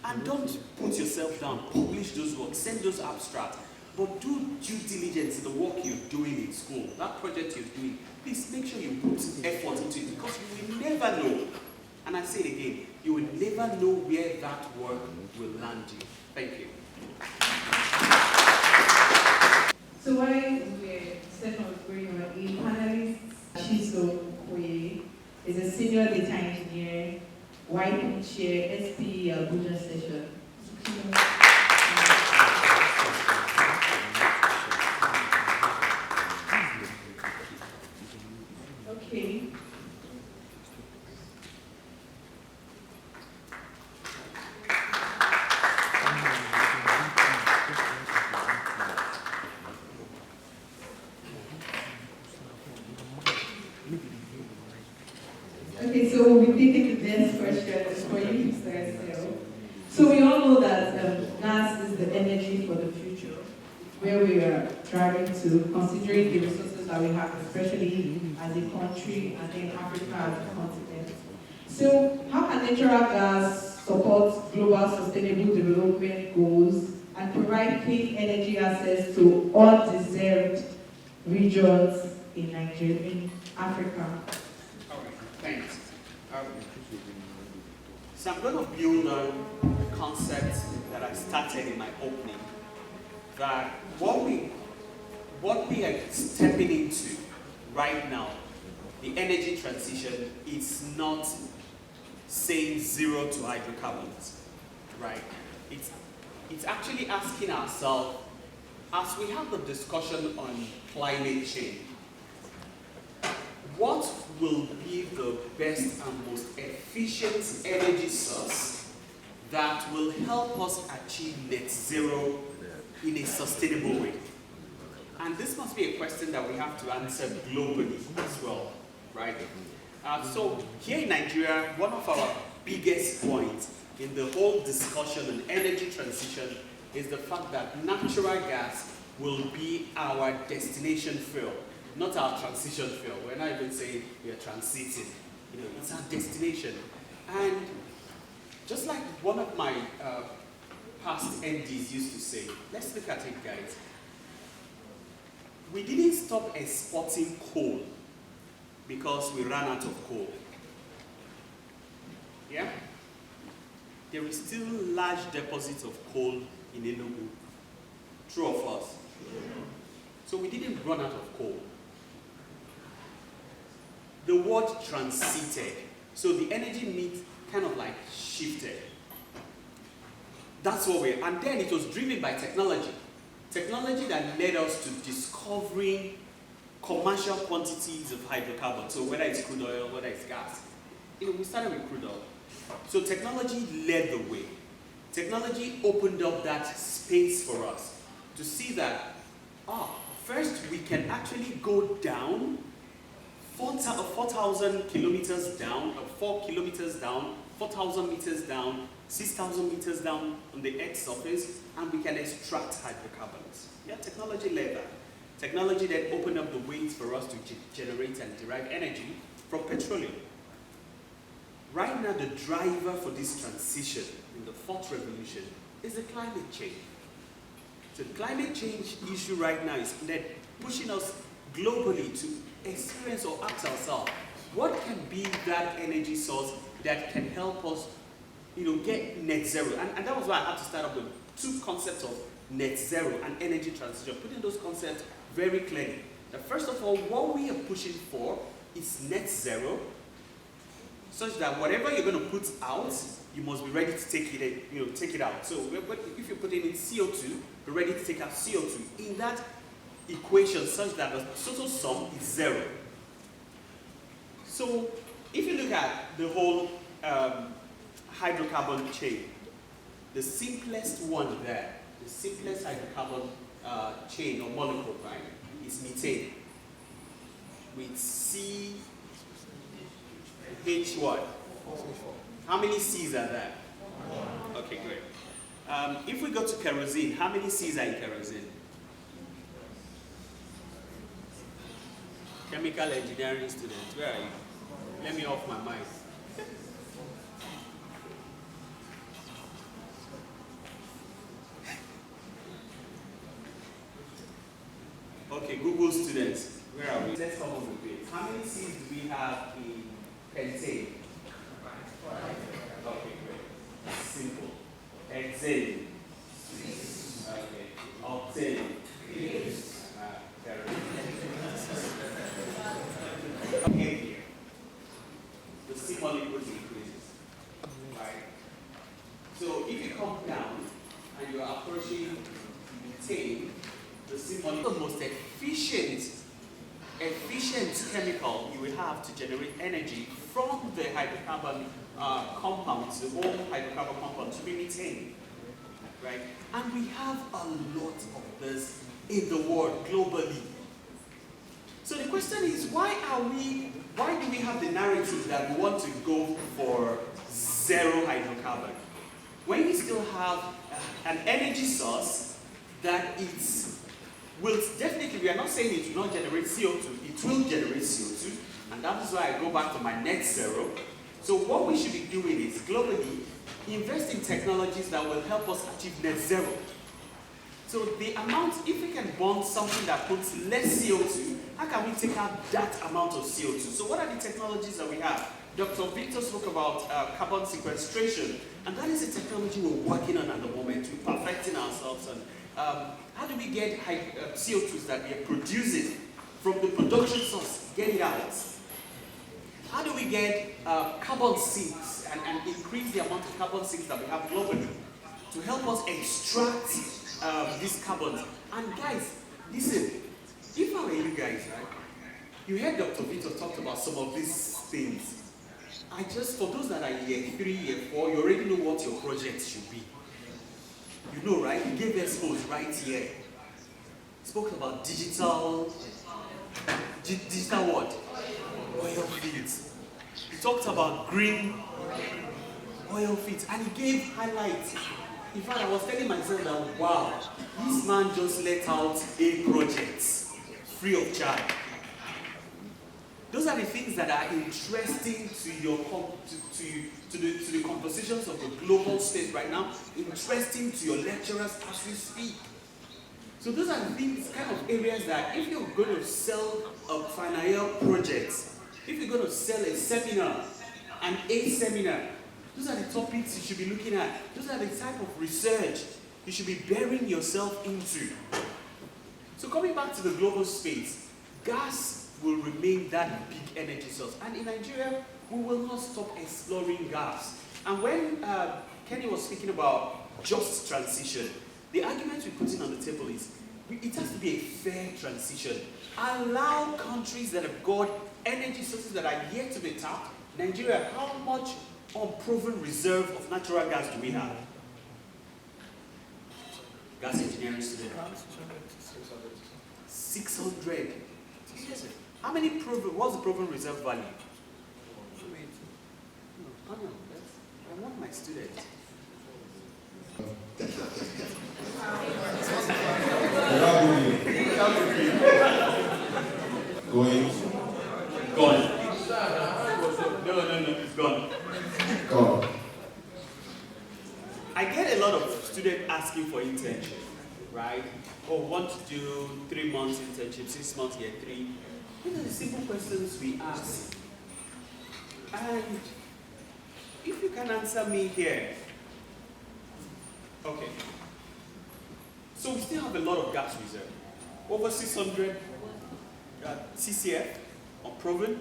And don't put yourself down, publish those works, send those abstracts, but do due diligence in the work you're doing in school, that project you're doing. Please make sure you put effort into it, because you will never know. And I say it again, you will never know where that work will land you. Thank you. So while the session was going on, a panelist, Chiso Okoye, is a senior data engineer, YP chair, SPE Abuja session. Okay. Okay, so we'll be taking the next question for you, Mr. So we all know that gas is the energy for the future, where we are driving to, considering the resources that we have, especially as a country and then Africa as a continent. So how can natural gas support global sustainable development goals and provide clean energy access to undeserved regions in Nigeria, in Africa? Thanks. So I'm going to build on the concept that I started in my opening, that what we are stepping into right now, the energy transition, is not saying zero to hydrocarbons, right? It's actually asking ourselves, as we have the discussion on climate change, what will be the best and most efficient energy source that will help us achieve net zero in a sustainable way? And this must be a question that we have to answer globally as well, right? So here in Nigeria, one of our biggest points in the whole discussion on energy transition is the fact that natural gas will be our destination fuel. Not our transition fuel. We're not even saying we are transiting. It's our destination. And just like one of my past MDs used to say, let's look at it, guys. We didn't stop exporting coal because we ran out of coal. Yeah? There is still large deposits of coal in Enugu. True or false? So we didn't run out of coal. The word transited. So the energy mix kind of like shifted. That's what and then it was driven by technology. Technology that led us to discovering commercial quantities of hydrocarbons. So whether it's crude oil, whether it's gas. We started with crude oil. So technology led the way. Technology opened up that space for us to see that, first we can actually go down 4,000 kilometers down, 4 kilometers down, 4,000 meters down, 6,000 meters down on the Earth's surface, and we can extract hydrocarbons. Yeah, technology led that. Technology that opened up the ways for us to generate and derive energy from petroleum. Right now, the driver for this transition in the fourth revolution is the climate change. So the climate change issue right now is that pushing us globally to experience or ask ourselves, what can be that energy source that can help us, get net zero? And that was why I had to start up with two concepts of net zero and energy transition, putting those concepts very clearly. That first of all, what we are pushing for is net zero, such that whatever you're going to put out, you must be ready to take it out. So if you're putting in CO2, be ready to take out CO2 in that equation, such that the total sum is zero. So if you look at the whole hydrocarbon chain, the simplest one there, the simplest hydrocarbon chain or molecule, right, is methane with CH what? How many C's are there? Okay, great. If we go to kerosene, how many C's are in kerosene? Chemical engineering students, where are you? Let me off my mic. Okay, Google students, where are we? Let's come up with it. How many C's do we have in pentane? Okay, great. Simple. Hexane. Okay. Octane. Here, the C molecule increases. Right? So if you come down and you are approaching methane, the C molecule, the most efficient chemical you will have to generate energy from the hydrocarbon compounds, the whole hydrocarbon compound, to be methane. Right? And we have a lot of this in the world globally. So the question is, why do we have the narrative that we want to go for zero hydrocarbon, when we still have an energy source that will definitely, we are not saying it will not generate CO2, it will generate CO2, and that is why I go back to my net zero. So what we should be doing is globally invest in technologies that will help us achieve net zero. So the amount, if we can burn something that puts less CO2, how can we take out that amount of CO2? So what are the technologies that we have? Dr. Victor spoke about carbon sequestration, and that is a technology we're working on at the moment. We're perfecting ourselves on how do we get CO2s that we are producing from the production source, get it out? How do we get carbon sinks and increase the amount of carbon sinks that we have globally to help us extract these carbons? And guys, listen, if I were you guys, right, you heard Dr. Vito talked about some of these things. For those that are year 3, year 4, you already know what your project should be. You know, right? You gave expos right here. Spoke about digital what? Oil fields. He talked about green oil fields, and he gave highlights. In fact, I was telling myself that, wow, this man just let out a project free of charge. Those are the things that are interesting to the compositions of the global space right now, interesting to your lecturers as we speak. So those are the things, kind of areas that if you're going to sell a final year project, if you're going to sell a seminar, an AESE seminar, those are the topics you should be looking at. Those are the type of research you should be burying yourself into. So coming back to the global space, gas will remain that big energy source. And in Nigeria, we will not stop exploring gas. And when Kenny was speaking about just transition, the argument we're putting on the table is, it has to be a fair transition. Allow countries that have got energy sources that are yet to be tapped. Nigeria, how much unproven reserve of natural gas do we have? gas engineering student? 600. How many proven, what's the proven reserve value? No, I want my students. Going. Gone. No, it's gone. Gone. I get a lot of students asking for internship, right? Or want to do 3 months internship, 6 months, year 3. These are the simple questions we ask. And if you can answer me here. Okay. So we still have a lot of gas reserve. Over 600 CCF unproven,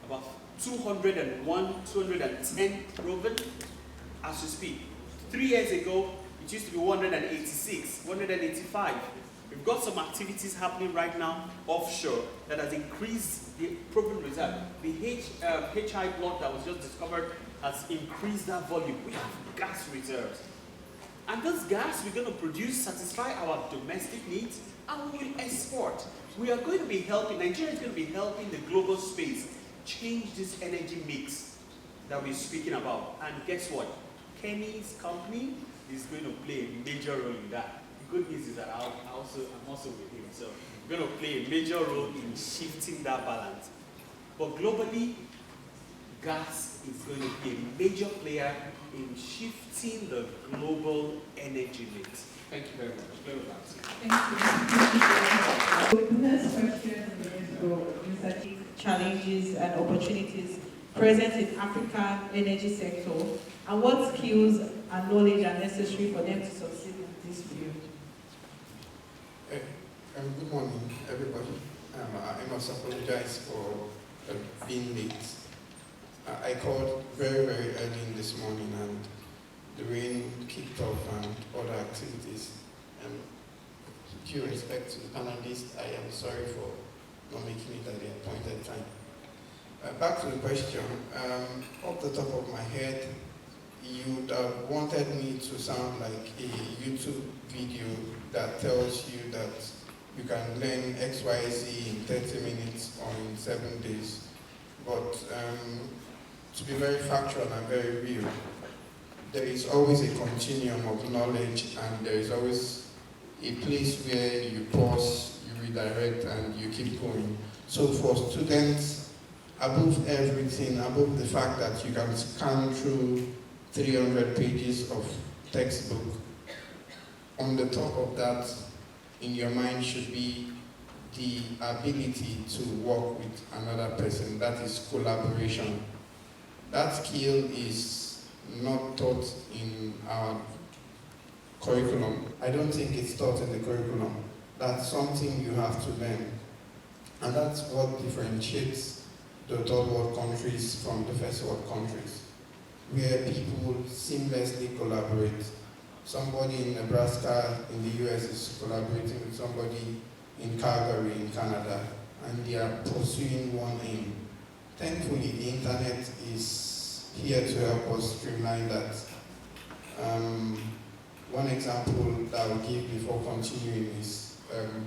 about 201, 210 proven as we speak. 3 years ago, it used to be 186, 185. We've got some activities happening right now offshore that has increased the proven reserve. The HI block that was just discovered has increased that volume. We have gas reserves. And this gas we're going to produce satisfy our domestic needs and we will export. We are going to be helping, Nigeria is going to be helping the global space change this energy mix that we're speaking about. And guess what? Kenny's company is going to play a major role in that. The good news is that I'm also with him. So we're going to play a major role in shifting that balance. But globally, gas is going to be a major player in shifting the global energy mix. Thank you very much. Very Thank you. The next question is for researching challenges and opportunities present in African energy sector, and what skills and knowledge are necessary for them to succeed in this field. Good morning, everybody. I must apologize for being late. I called very, very early in this morning and the rain kicked off and other activities. Due respect to the panelists, I am sorry for not making it at the appointed time. Back to the question, off the top of my head, you would have wanted me to sound like a YouTube video that tells you that you can learn XYZ in 30 minutes or in 7 days. But to be very factual and very real, there is always a continuum of knowledge and there is always a place where you pause, you redirect, and you keep going. So for students, above everything, above the fact that you can scan through 300 pages of textbook, on the top of that, in your mind should be the ability to work with another person. That is collaboration. That skill is not taught in our curriculum. I don't think it's taught in the curriculum. That's something you have to learn. And that's what differentiates the third world countries from the first world countries, where people seamlessly collaborate. Somebody in Nebraska in the US is collaborating with somebody in Calgary in Canada, and they are pursuing one aim. Thankfully, the internet is here to help us streamline that. One example that I'll give before continuing is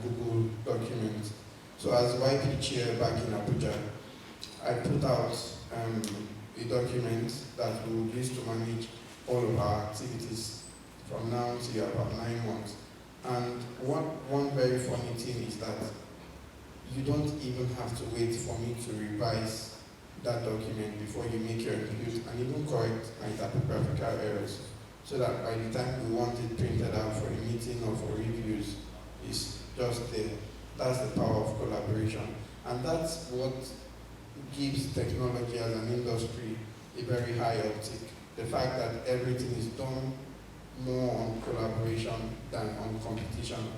Google Documents. So as YP chair back in Abuja, I put out a document that we will use to manage all of our activities from now to about 9 months. And one very funny thing is that you don't even have to wait for me to revise that document before you make your input and even correct my typographical errors, so that by the time we want it printed out for a meeting or for reviews, it's just there. That's the power of collaboration. And that's what gives technology as an industry a very high uptick. The fact that everything is done more on collaboration than on competition,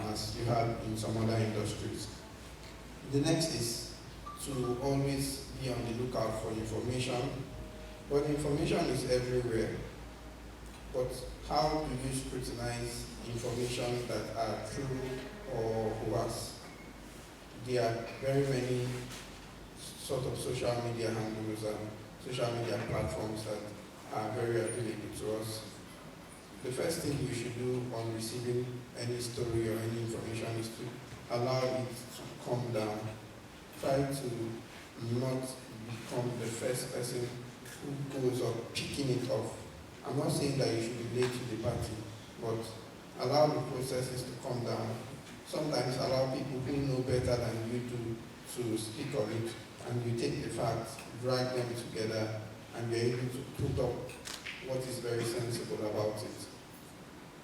as you have in some other industries. The next is to always be on the lookout for information, but information is everywhere. But how do you scrutinize information that are true or worse? There are very many sort of social media handles and social media platforms that are very available to us. the first thing you should do on receiving any story or any information is to allow it to calm down. Try to not become the first person who goes up picking it off. I'm not saying that you should be late to the party, but allow the processes to calm down. Sometimes allow people who know better than you do to speak on it, and you take the facts, drag them together, and you're able to put up what is very sensible about it.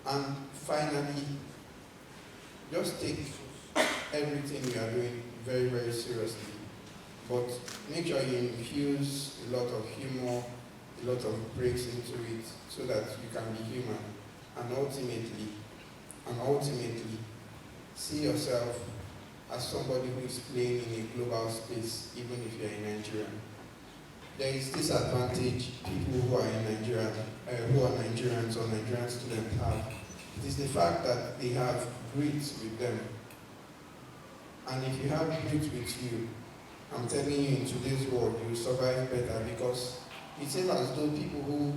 And finally, just take everything you are doing very, very seriously. But make sure you infuse a lot of humor, a lot of breaks into it, so that you can be human. And ultimately, see yourself as somebody who is playing in a global space, even if you're in Nigeria. There is this advantage people who are in Nigeria, who are Nigerians or Nigerian students have. It is the fact that they have grit with them. And if you have grit with you, I'm telling you, in today's world, you will survive better, because it seems as though people who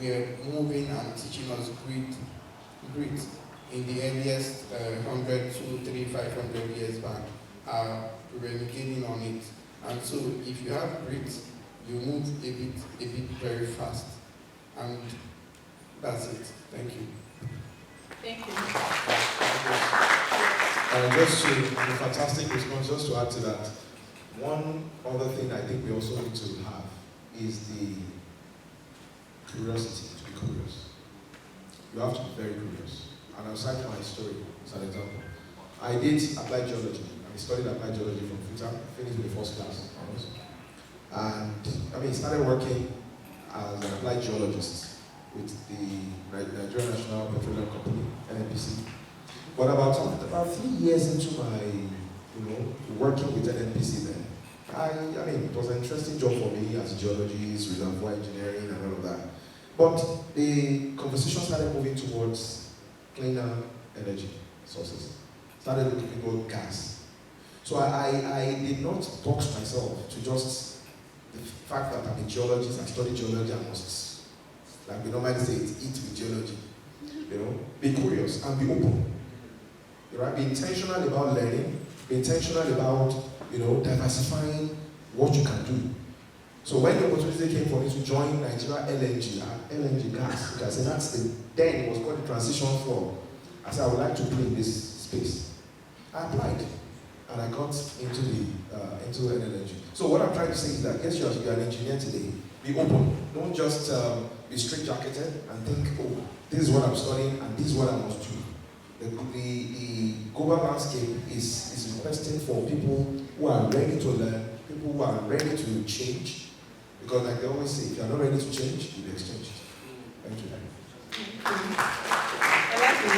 were moving and teaching us grit in the earliest 100, 200, 300, 500 years back are renegading on it. And so if you have grit, you move a bit very fast. And that's it. Thank you. Thank you. Just to a fantastic response, just to add to that, one other thing I think we also need to have is the curiosity, to be curious. You have to be very curious. And I'll cite my story as an example. I did applied geology. I studied applied geology from Futa, finished with the first class. And started working as an applied geologist with the Nigerian National Petroleum Company, NNPC. But about 3 years into my, working with NNPC then, it was an interesting job for me as a geologist, reservoir engineering, and all of that. But the conversation started moving towards cleaner energy sources. Started looking at gas. So I did not box myself to just the fact that I'm a geologist, I study geology, I must, like we normally say, eat with geology. Be curious and be open. Be intentional about learning, be intentional about, diversifying what you can do. So when the opportunity came for me to join Nigeria LNG gas, because I said then it was called the transition floor. I said I would like to play in this space. I applied, and I got into energy. So what I'm trying to say is that yes, you're an engineer today. Be open. Don't just be straight-jacketed and think, oh, this is what I'm studying and this is what I must do. The global landscape is requesting for people who are ready to learn, people who are ready to change. Because like they always say, if you're not ready to change, you'll be exchanged. Thank you. I like the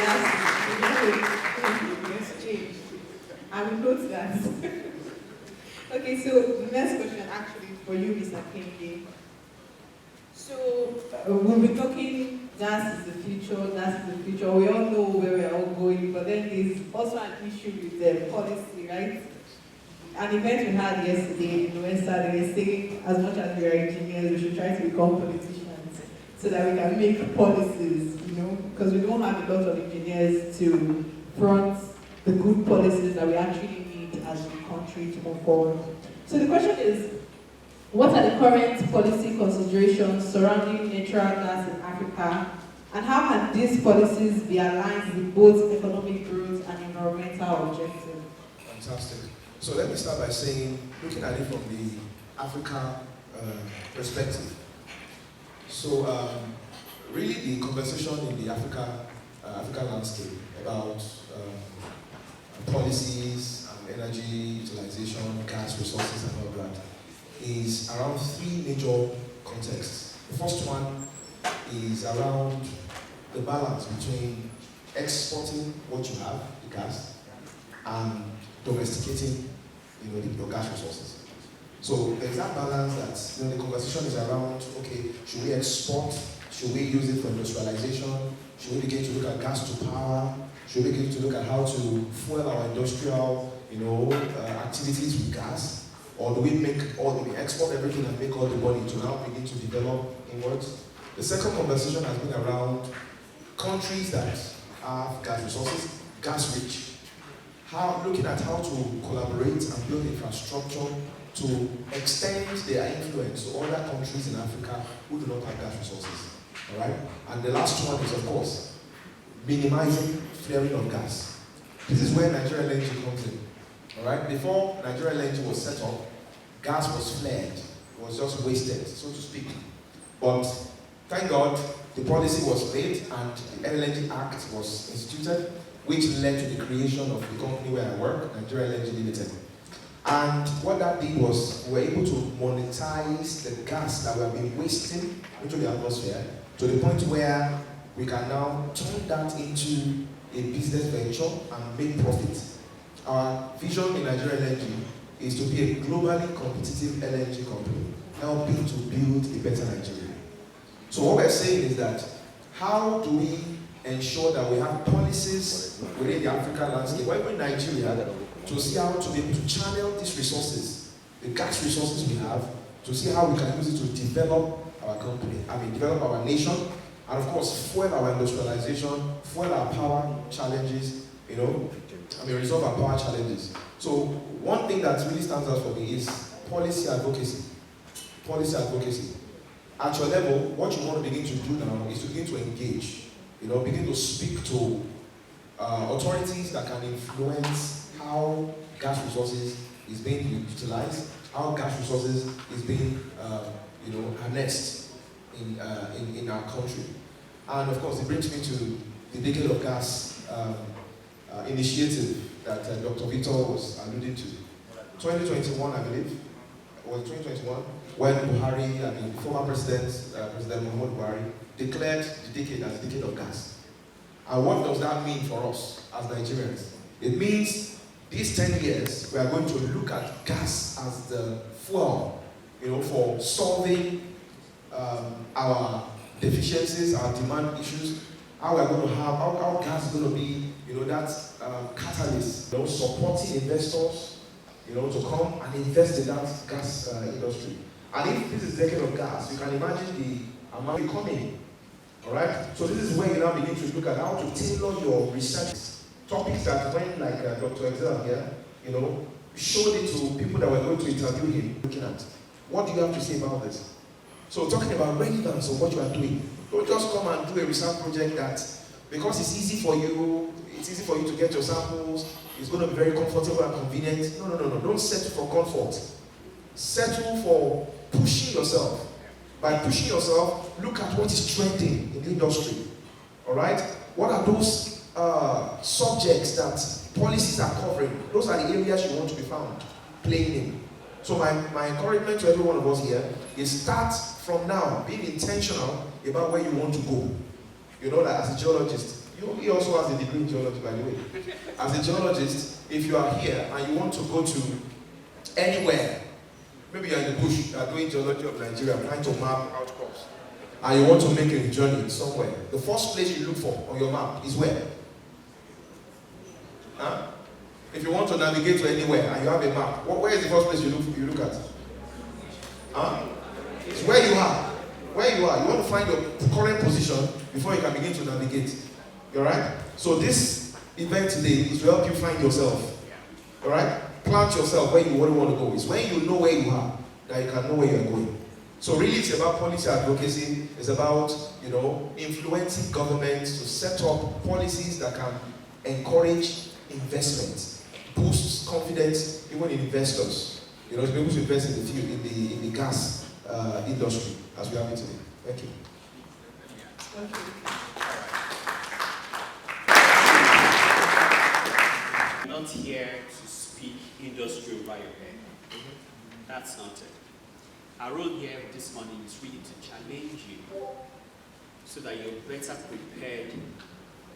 last exchange. I will note that. Okay, so the next question actually for you, Mr. Kenge. So we'll be talking gas is the future. We all know where we're all going, but then there's also an issue with the policy, right? An event we had yesterday in Western, they were saying as much as we are engineers, we should try to become politicians so that we can make policies, because we don't have a lot of engineers to front the good policies that we actually need as a country to move forward. So the question is, what are the current policy considerations surrounding natural gas in Africa, and how can these policies be aligned with both economic growth and environmental objectives? Fantastic. So let me start by saying, looking at it from the Africa perspective. So really the conversation in the African landscape about policies, energy utilization, gas resources and all that is around 3 major contexts. The first one is around the balance between exporting what you have, the gas, and domesticating your gas resources. So there's that balance that the conversation is around, okay, should we export? Should we use it for industrialization? Should we begin to look at gas to power? Should we begin to look at how to fuel our industrial activities with gas? Or do we export everything and make all the money to now begin to develop inwards? The second conversation has been around countries that have gas resources, gas rich, looking at how to collaborate and build infrastructure to extend their influence to other countries in Africa who do not have gas resources. All right? And the last one is, of course, minimizing flaring of gas. This is where Nigeria LNG comes in. All right? Before Nigeria LNG was set up, gas was flared. It was just wasted, so to speak. But thank God, the policy was made and the LNG Act was instituted, which led to the creation of the company where I work, Nigeria LNG Limited. And what that did was we were able to monetize the gas that we have been wasting into the atmosphere to the point where we can now turn that into a business venture and make profit. Our vision in Nigeria LNG is to be a globally competitive LNG company, helping to build a better Nigeria. So what we're saying is that how do we ensure that we have policies within the African landscape, or even Nigeria, to see how to be able to channel these resources, the gas resources we have, to see how we can use it to develop our company, develop our nation, and of course, fuel our industrialization, fuel our power challenges, resolve our power challenges. So one thing that really stands out for me is policy advocacy. Policy advocacy. At your level, what you want to begin to do now is to begin to engage, begin to speak to authorities that can influence how gas resources is being utilized, how gas resources is being, harnessed in our country. And of course, it brings me to the Decade of Gas initiative that Dr. Victor was alluding to. 2021, I believe, was 2021, when Buhari, the former President Muhammadu Buhari, declared the decade as the Decade of Gas. And what does that mean for us as Nigerians? It means these 10 years, we are going to look at gas as the fuel, for solving our deficiencies, our demand issues, how we are going to have, how gas is going to be, that catalyst, supporting investors, to come and invest in that gas industry. And if this is Decade of Gas, you can imagine the amount coming. All right? So this is where you now begin to look at how to tailor your research. Topics that when, like Dr. Excel here, showed it to people that were going to interview him, looking at, what do you have to say about this? So talking about relevance of what you are doing. Don't just come and do a research project that, because it's easy for you to get your samples, it's going to be very comfortable and convenient. No. Don't settle for comfort. Settle for pushing yourself. By pushing yourself, look at what is trending in the industry. All right? What are those subjects that policies are covering? Those are the areas you want to be found playing in. So my encouragement to every one of us here is start from now, being intentional about where you want to go. Like as a geologist, he also has a degree in geology, by the way. As a geologist, if you are here and you want to go to anywhere, maybe you're in the bush, you are doing geology of Nigeria, trying to map outcrops, and you want to make a journey somewhere, the first place you look for on your map is where? If you want to navigate to anywhere and you have a map, where is the first place you look at? It's where you are. Where you are. You want to find your current position before you can begin to navigate. Alright? So this event today is to help you find yourself. Alright? Plant yourself where you want to go. It's when you know where you are that you can know where you are going. So really it's about policy advocacy. It's about, influencing governments to set up policies that can encourage investment, boost confidence even in investors. To be able to invest in the gas industry as we have it today. Thank you. I'm not here to speak industry over your head. That's not it. Our role here this morning is really to challenge you so that you're better prepared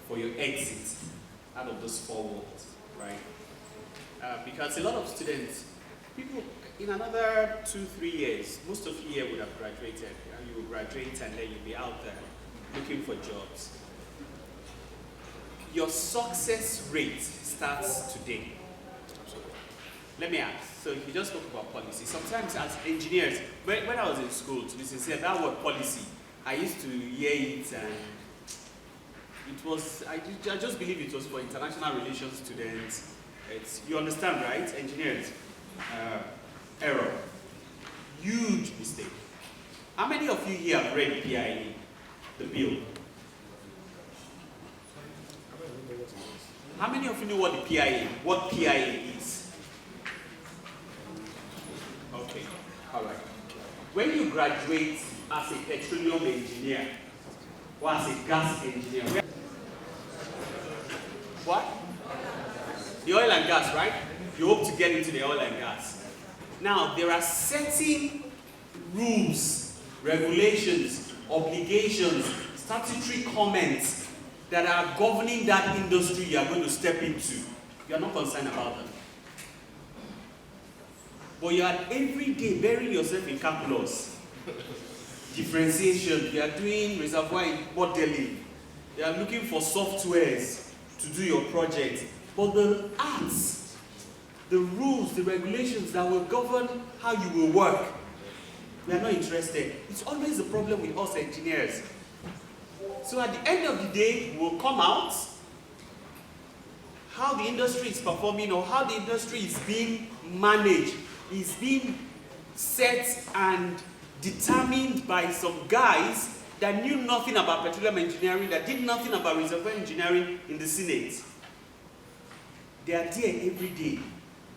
for your exit out of those four walls, right? Because a lot of students, people in another 2-3 years, most of you here would have graduated. You will graduate and then you'll be out there looking for jobs. Your success rate starts today. Let me ask, so if you just talk about policy, sometimes as engineers, when I was in school, to be sincere, that word policy, I used to hear it and I just believe it was for international relations students. You understand, right? Engineers. Error. Huge mistake. How many of you here have read PIA, the bill? How many of you know what PIA is? Okay, all right. When you graduate as a petroleum engineer or as a gas engineer, what? The oil and gas, right? You hope to get into the oil and gas. Now, there are certain rules, regulations, obligations, statutory comments that are governing that industry you are going to step into. You are not concerned about them. But you are every day burying yourself in calculus, differentiation. You are doing reservoir modeling. You are looking for softwares to do your project. But the arts, the rules, the regulations that will govern how you will work, we are not interested. It's always the problem with us engineers. So at the end of the day, we'll come out, how the industry is performing or how the industry is being managed, is being set and determined by some guys that knew nothing about petroleum engineering, that did nothing about reservoir engineering in the Senate. They are there every day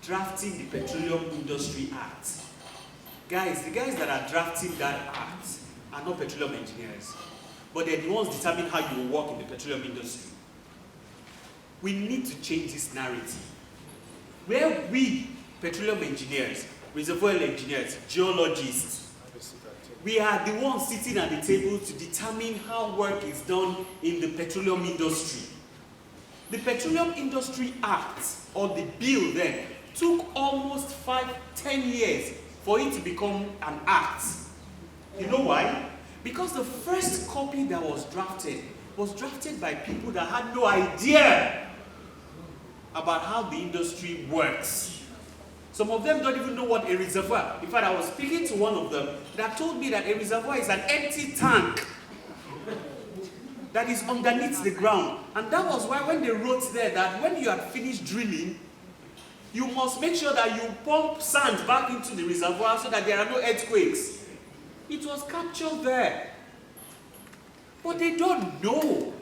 drafting the Petroleum Industry Act. Guys, the guys that are drafting that act are not petroleum engineers, but they're the ones determining how you will work in the petroleum industry. We need to change this narrative. Where we, petroleum engineers, reservoir engineers, geologists, we are the ones sitting at the table to determine how work is done in the petroleum industry. The Petroleum Industry Act, or the bill then, took almost 10 years for it to become an act. You know why? Because the first copy that was drafted by people that had no idea about how the industry works. Some of them don't even know what a reservoir. In fact, I was speaking to one of them that told me that a reservoir is an empty tank that is underneath the ground. And that was why when they wrote there that when you had finished drilling, you must make sure that you pump sand back into the reservoir so that there are no earthquakes. It was captured there. But they don't know.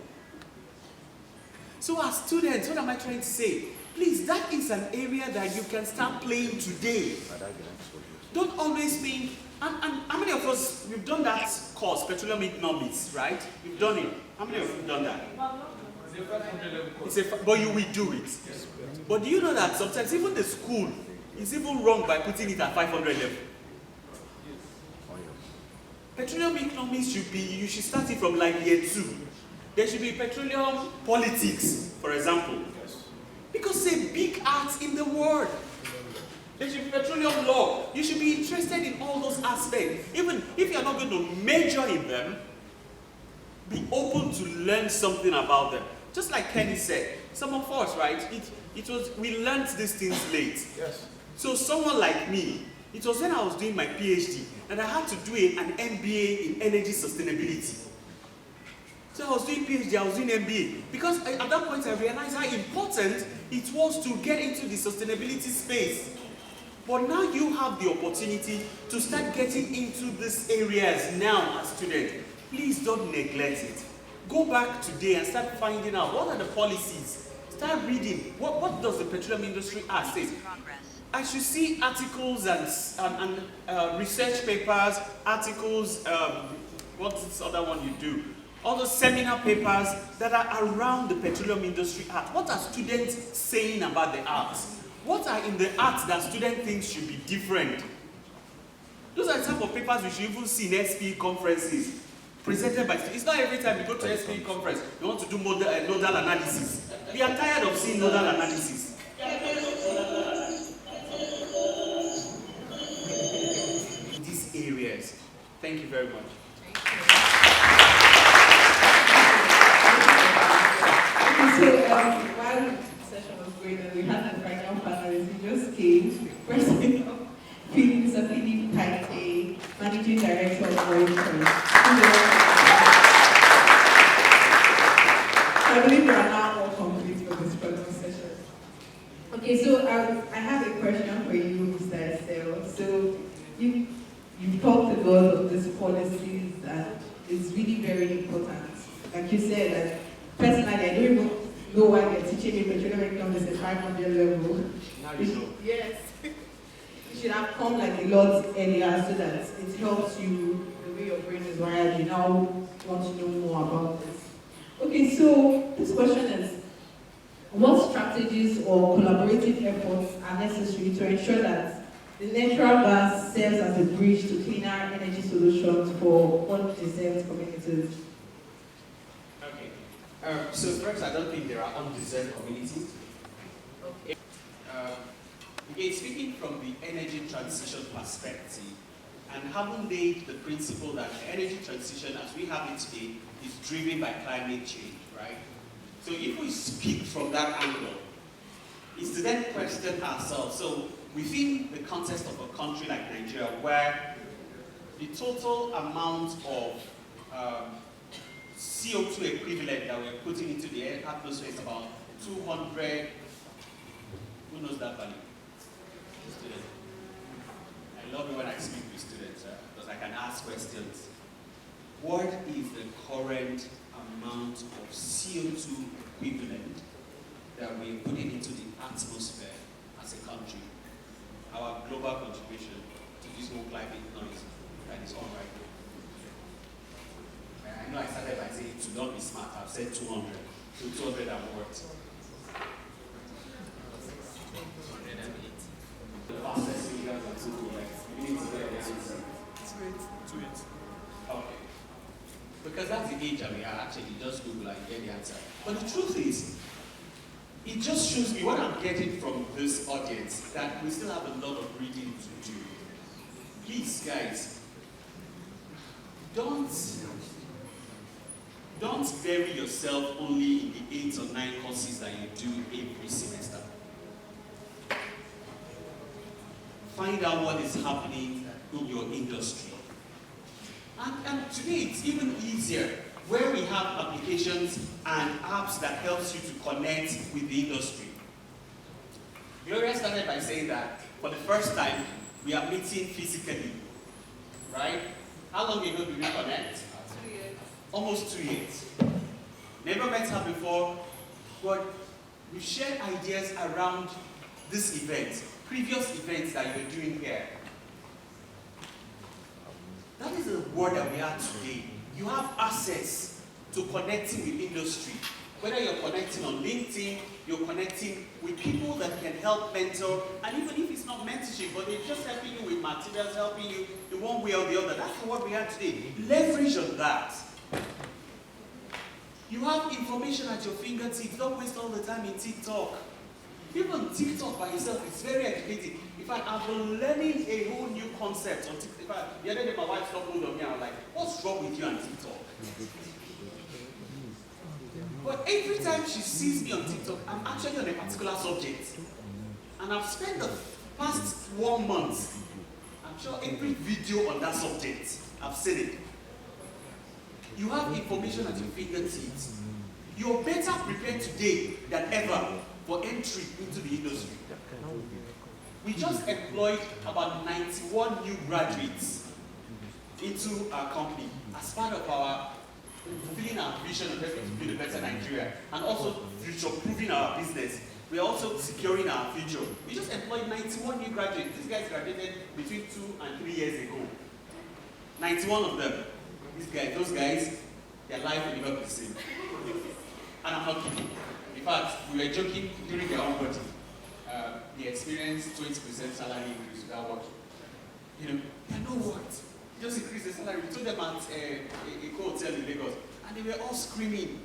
So as students, what am I trying to say? Please, that is an area that you can start playing today. Don't always think, and how many of us, we've done that course, Petroleum Economics, right? You've done it. How many of you have done that? But you will do it. But do you know that sometimes even the school is even wrong by putting it at 500 level? Petroleum economics you should start it from like year 2. There should be petroleum politics, for example. Because it's a big art in the world. There should be petroleum law. You should be interested in all those aspects. Even if you're not going to major in them, be open to learn something about them. Just like Kenny said, some of us, right, we learned these things late. Yes. So someone like me, it was when I was doing my PhD that I had to do an MBA in energy sustainability. So I was doing PhD, I was doing MBA. Because at that point I realized how important it was to get into the sustainability space. But now you have the opportunity to start getting into these areas now as students. Please don't neglect it. Go back today and start finding out what are the policies. Start reading. What does the Petroleum Industry Act say? I should see articles and research papers, articles, what's this other one you do? All the seminar papers that are around the Petroleum Industry Act. What are students saying about the arts? What are in the arts that students think should be different? Those are the type of papers we should even see in SPE conferences. Presented by students. It's not every time you go to SPE conference, you want to do nodal analysis. We are tired of seeing nodal analysis. These areas. Thank you very much. So while the session was going on, we had the final panelists who just came. First up, Philip Taite, Managing Director of Operations. I believe we are now all complete for this present session. Okay, so I have a question for you, Mr. Estelle. So you've talked a lot of these policies and it's really very important. Like you said, that personally, I don't even know why they're teaching me petroleum economics at 500 level. Now you know. Yes. You should have come like a lot earlier so that it helps you, the way your brain is wired, you now want to know more about this. Okay, so this question is, what strategies or collaborative efforts are necessary to ensure that the natural gas serves as a bridge to cleaner energy solutions for undeserved communities? Okay. So first, I don't think there are undeserved communities. Okay. Again, speaking from the energy transition perspective, and haven't laid the principle that the energy transition as we have it today is driven by climate change, right? So if we speak from that angle, is to then question ourselves. So within the context of a country like Nigeria, where the total amount of CO2 equivalent that we're putting into the atmosphere is about 200, who knows that value? Students. I love it when I speak with students because I can ask questions. What is the current amount of CO2 equivalent that we're putting into the atmosphere as a country? Our global contribution to this whole climate noise that is on right now. I know I started by saying to not be smart. I've said 200. So 200 and what? 208. The fastest figure for 208. You need to get the answer. 208. Okay. Because that's the age that we are actually, just Google and get the answer. But the truth is, it just shows me what I'm getting from this audience, that we still have a lot of reading to do. Please, guys, don't bury yourself only in the 8 or 9 courses that you do every semester. Find out what is happening in your industry. And today it's even easier where we have applications and apps that helps you to connect with the industry. Gloria started by saying that for the first time we are meeting physically, right? How long ago did we connect? 2 years. Almost 2 years. Never met her before, but we shared ideas around this event, previous events that you're doing here. That is the world that we are today. You have access to connecting with industry. Whether you're connecting on LinkedIn, you're connecting with people that can help mentor, and even if it's not mentorship, but they're just helping you with materials, helping you in one way or the other. That's the world we are today. Leverage on that. You have information at your fingertips. Don't waste all the time in TikTok. Even TikTok by itself is very educating. In fact, I've been learning a whole new concept on TikTok. In fact, the other day my wife stopped hold on me. I was like, what's wrong with you and TikTok? But every time she sees me on TikTok, I'm actually on a particular subject. And I've spent the past 1 month, I'm sure every video on that subject, I've seen it. You have information at your fingertips. You're better prepared today than ever for entry into the industry. We just employed about 91 new graduates into our company as part of our fulfilling our vision of helping to build a better Nigeria and also future-proofing our business. We are also securing our future. We just employed 91 new graduates. These guys graduated between 2 and 3 years ago. 91 of them. These guys, those guys, their life will never be the same. And I'm not kidding. In fact, we were joking during their onboarding. They experienced 20% salary increase without working. You know, they know what? Just increase the salary. We told them at a hotel in Lagos, and they were all screaming.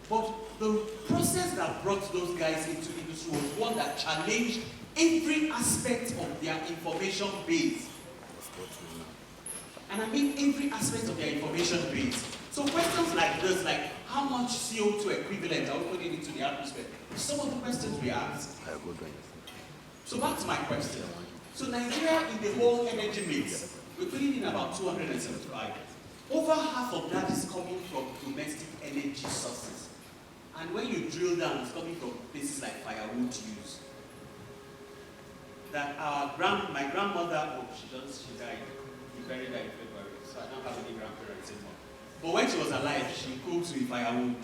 But the process that brought those guys into the industry was one that challenged every aspect of their information base. And I mean every aspect of their information base. So questions like this, like how much CO2 equivalent are we putting into the atmosphere? Some of the questions we ask. So back to my question. So Nigeria in the whole energy mix, we're putting in about 275. Over half of that is coming from domestic energy sources. And when you drill down, it's coming from places like firewood use. That my grandmother, she died. She buried her in February, so I don't have any grandparents anymore. But when she was alive, she cooked with firewood.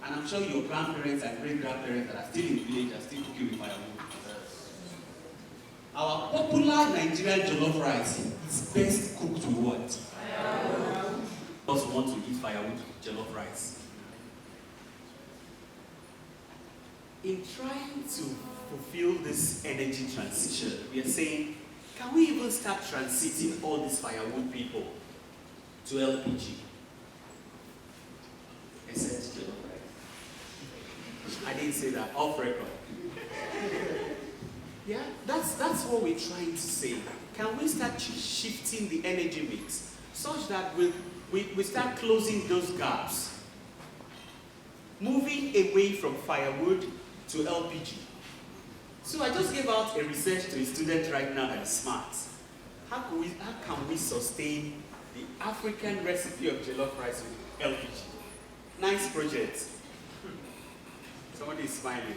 And I'm sure your grandparents and great-grandparents that are still in the village are still cooking with firewood. Our popular Nigerian jollof rice is best cooked with what? Firewood. Also want to eat firewood jollof rice. In trying to fulfill this energy transition, we are saying, can we even start transiting all these firewood people to LPG? Except jollof rice. I didn't say that, off record. Yeah, that's what we're trying to say. Can we start shifting the energy mix such that we start closing those gaps? Moving away from firewood to LPG. So I just gave out a research to a student right now that is smart. How can we sustain the African recipe of jollof rice with LPG? Nice project. Somebody is smiling.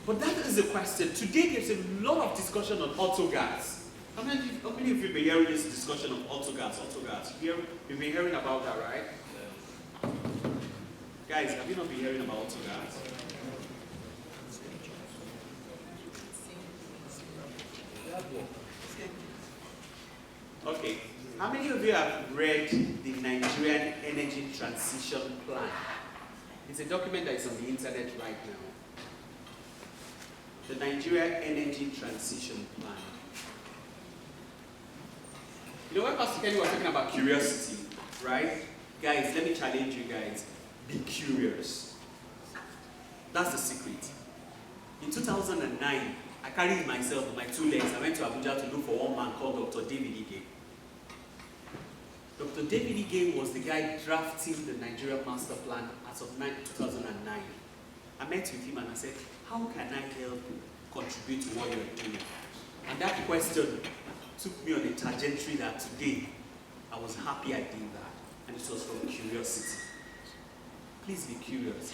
But that is the question. Today there's a lot of discussion on autogas. How many of you have been hearing this discussion of autogas? You've been hearing about that, right? Guys, have you not been hearing about autogas? Okay. How many of you have read the Nigerian Energy Transition Plan? It's a document that is on the internet right now. The Nigeria Energy Transition Plan. You know, when Pastor Kenny was talking about curiosity, right? Guys, let me challenge you guys. Be curious. That's the secret. In 2009, I carried myself on my 2 legs. I went to Abuja to look for one man called Dr. David Ige. Dr. David Ige was the guy drafting the Nigeria Master Plan as of 2009. I met with him and I said, how can I help contribute to what you're doing? And that question took me on a trajectory that today I was happy I did that. And it was from curiosity. Please be curious.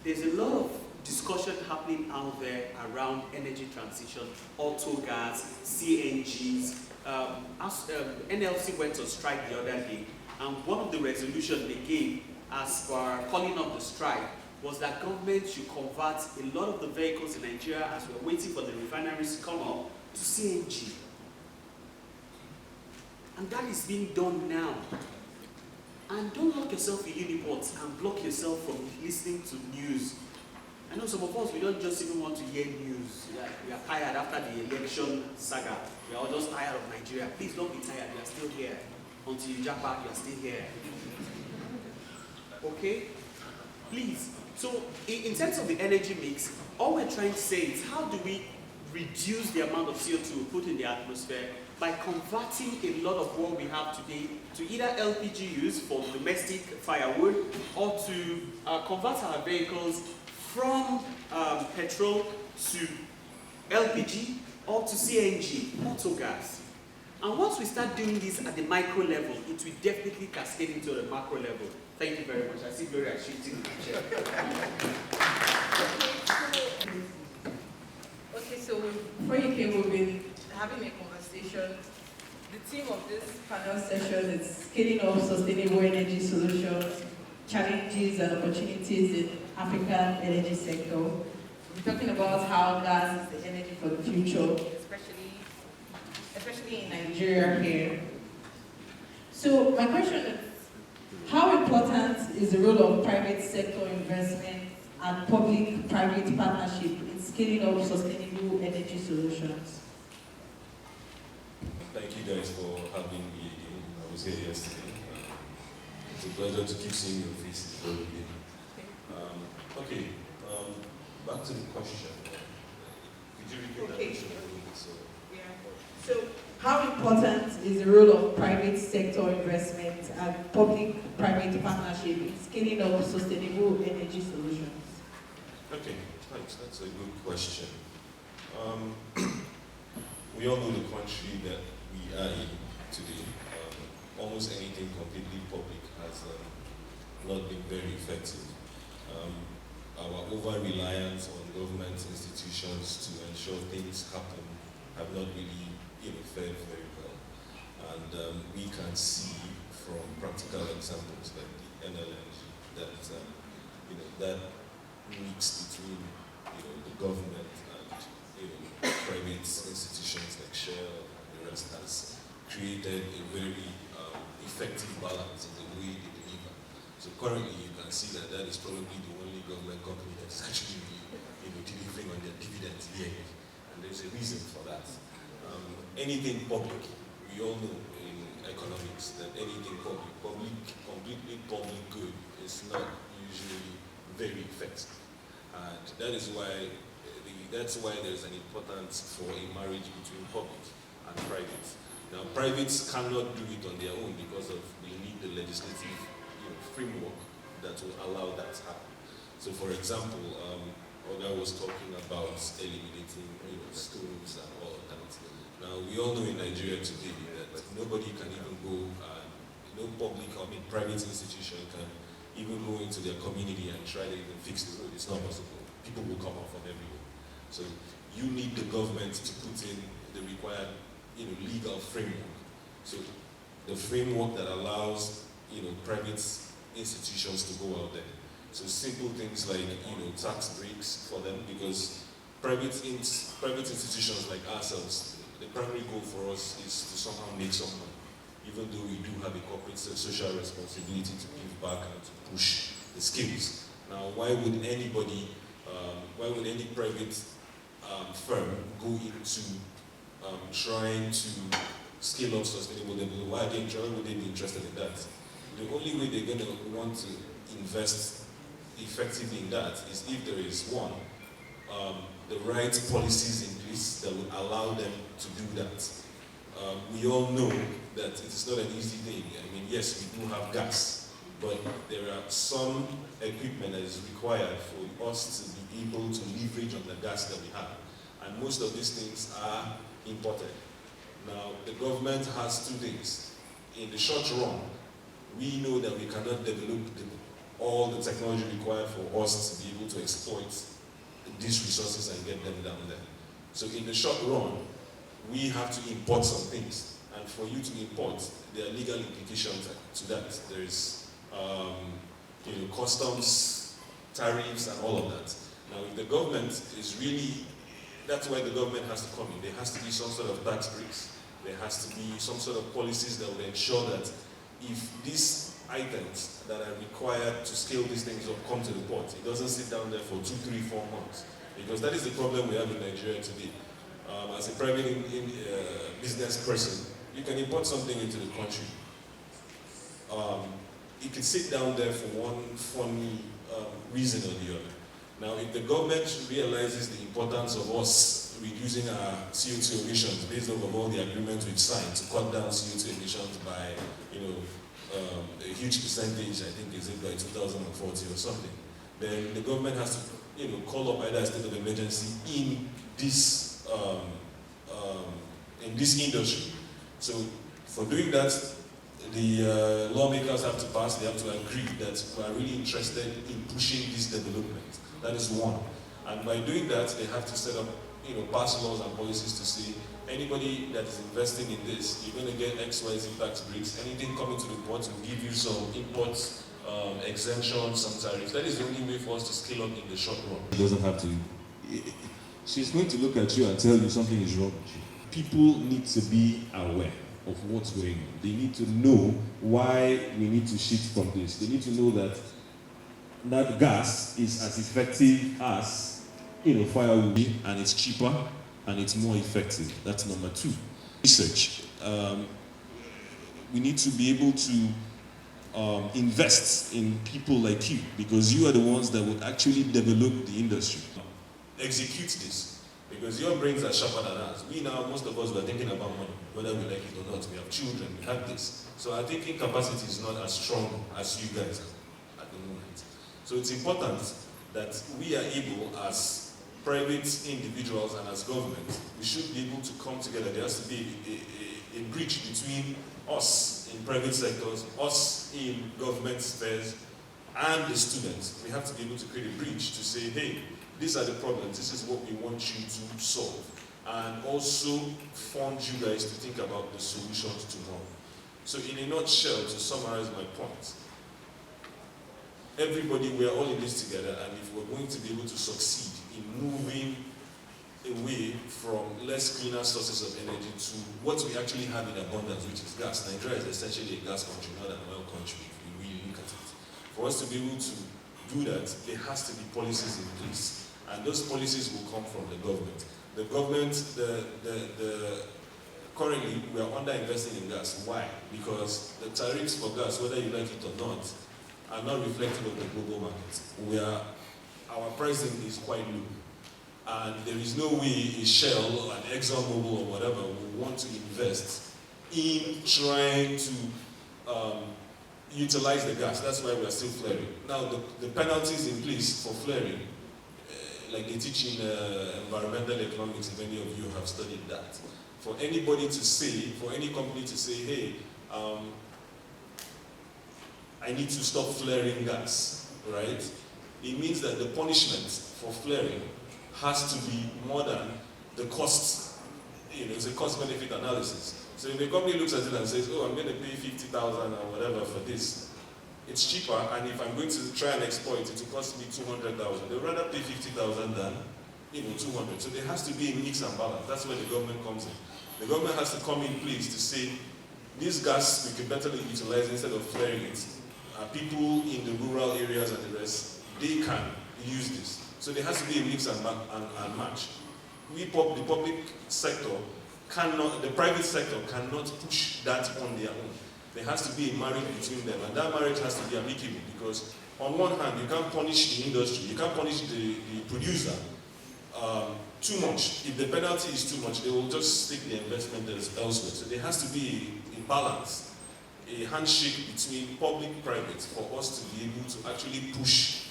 There's a lot of discussion happening out there around energy transition, auto gas, CNGs. NLC went on strike the other day, and one of the resolutions they gave as for calling up the strike was that government should convert a lot of the vehicles in Nigeria, as we're waiting for the refineries to come up, to CNG. And that is being done now. And don't lock yourself in Uniport and block yourself from listening to news. I know some of us, we don't just even want to hear news. We are tired after the election saga. We are all just tired of Nigeria. Please don't be tired, we are still here. Until you jump back, you are still here. Okay? Please. So, in terms of the energy mix, all we're trying to say is how do we reduce the amount of CO2 we put in the atmosphere by converting a lot of what we have today to either LPG use for domestic firewood or to convert our vehicles from petrol to LPG or to CNG, auto gas. And once we start doing this at the micro level, it will definitely cascade into the macro level. Thank you very much. I see Gloria shifting the chair. Okay, so before you came, we've been having a conversation. The theme of this panel session is scaling up sustainable energy solutions, challenges and opportunities in African energy sector. We're talking about how gas is the energy for the future, especially in Nigeria here. So my question is, how important is the role of private sector investment and public-private partnership in scaling up sustainable energy solutions? Thank you guys for having me again. I was here yesterday. It's a pleasure to keep seeing your faces again. Back to the question. Could you repeat that question a little bit? So, how important is the role of private sector investment and public-private partnership in scaling up sustainable energy solutions? Okay, thanks. That's a good question. We all know the country that we are in today. Almost anything completely public has not been very effective. Our over-reliance on government institutions to ensure things happen have not really fared very well. And we can see from practical examples like the NLNG that that mix between the government and private institutions like Shell and the rest has created a very effective balance in the way they deliver. So currently you can see that that is probably the only government company that is actually delivering on their dividends yearly. And there's a reason for that. Anything public, we all know in economics that anything completely public good is not usually very effective. And that is why there's an importance for a marriage between public and private. Now, privates cannot do it on their own because they need the legislative framework that will allow that to happen. So, for example, Oga was talking about eliminating stones and all of that. Now, we all know in Nigeria today that nobody can even go, private institution can even go into their community and try to even fix the road. It's not possible. People will come out from everywhere. So you need the government to put in the required legal framework. So the framework that allows private institutions to go out there. So simple things like tax breaks for them, because private institutions like ourselves, the primary goal for us is to somehow make some money, even though we do have a corporate social responsibility to give back and to push the skills. Now, why would any private firm go into trying to scale up sustainable development? Why would they be interested in that? The only way they're going to want to invest effectively in that is if there is one, the right policies in place that would allow them to do that. We all know that it is not an easy thing. I mean, yes, we do have gas, but there are some equipment that is required for us to be able to leverage on the gas that we have. And most of these things are imported. Now, the government has two things. In the short run, we know that we cannot develop all the technology required for us to be able to exploit these resources and get them down there. So in the short run, we have to import some things. And for you to import, there are legal implications to that. There is customs, tariffs, and all of that. Now, if the government is really, that's why the government has to come in. There has to be some sort of tax breaks. There has to be some sort of policies that will ensure that if these items that are required to scale these things up come to the port, it doesn't sit down there for 2, 3, 4 months. Because that is the problem we have in Nigeria today. As a private business person, you can import something into the country. It can sit down there for one funny reason or the other. Now, if the government realizes the importance of us reducing our CO2 emissions based off of all the agreements we've signed to cut down CO2 emissions by, a huge percentage, I think is it by 2040 or something, then the government has to, call up either a state of emergency in this industry. So for doing that, the lawmakers have to pass, they have to agree that we are really interested in pushing this development. That is one. And by doing that, they have to set up, pass laws and policies to say, anybody that is investing in this, you're going to get XYZ tax breaks. Anything coming to the port will give you some imports, exemptions, some tariffs. That is the only way for us to scale up in the short run. It doesn't have to. She's going to look at you and tell you something is wrong with you. People need to be aware of what's going on. They need to know why we need to shift from this. They need to know that that gas is as effective as firewood, and it's cheaper and it's more effective. That's number 2. Research. We need to be able to invest in people like you, because you are the ones that would actually develop the industry. Execute this, because your brains are sharper than ours. We now, most of us, were thinking about money, whether we like it or not. We have children, we have this. So our thinking capacity is not as strong as you guys are at the moment. So it's important that we are able, as private individuals and as government, we should be able to come together. There has to be a bridge between us in private sectors, us in government spheres, and the students, we have to be able to create a bridge to say, hey, these are the problems, this is what we want you to solve. And also fund you guys to think about the solutions tomorrow. So in a nutshell, to summarize my point, everybody, we are all in this together, and if we're going to be able to succeed in moving away from less cleaner sources of energy to what we actually have in abundance, which is gas. Nigeria is essentially a gas country, not an oil country, if we really look at it. For us to be able to do that, there has to be policies in place, and those policies will come from the government. The government, currently, we are under-investing in gas. Why? Because the tariffs for gas, whether you like it or not, are not reflective of the global market. Our pricing is quite low. And there is no way a Shell, an ExxonMobil or whatever will want to invest in trying to utilize the gas. That's why we are still flaring. Now, the penalties in place for flaring, like they teach in environmental economics, if any of you have studied that, for anybody to say, for any company to say, hey, I need to stop flaring gas, right? It means that the punishment for flaring has to be more than the cost. It's a cost-benefit analysis. So if a company looks at it and says, oh, I'm going to pay 50,000 or whatever for this, it's cheaper, and if I'm going to try and exploit it, it will cost me 200,000. They'd rather pay 50,000 than 200. So there has to be a mix and balance. That's where the government comes in. The government has to come in place to say, this gas we can better utilize instead of flaring it. People in the rural areas and the rest, they can use this. So there has to be a mix and match. The public sector cannot, the private sector cannot push that on their own. There has to be a marriage between them, and that marriage has to be amicable, because on one hand, you can't punish the industry, you can't punish the producer too much. If the penalty is too much, they will just take the investment elsewhere. So there has to be a balance, a handshake between public and private for us to be able to actually push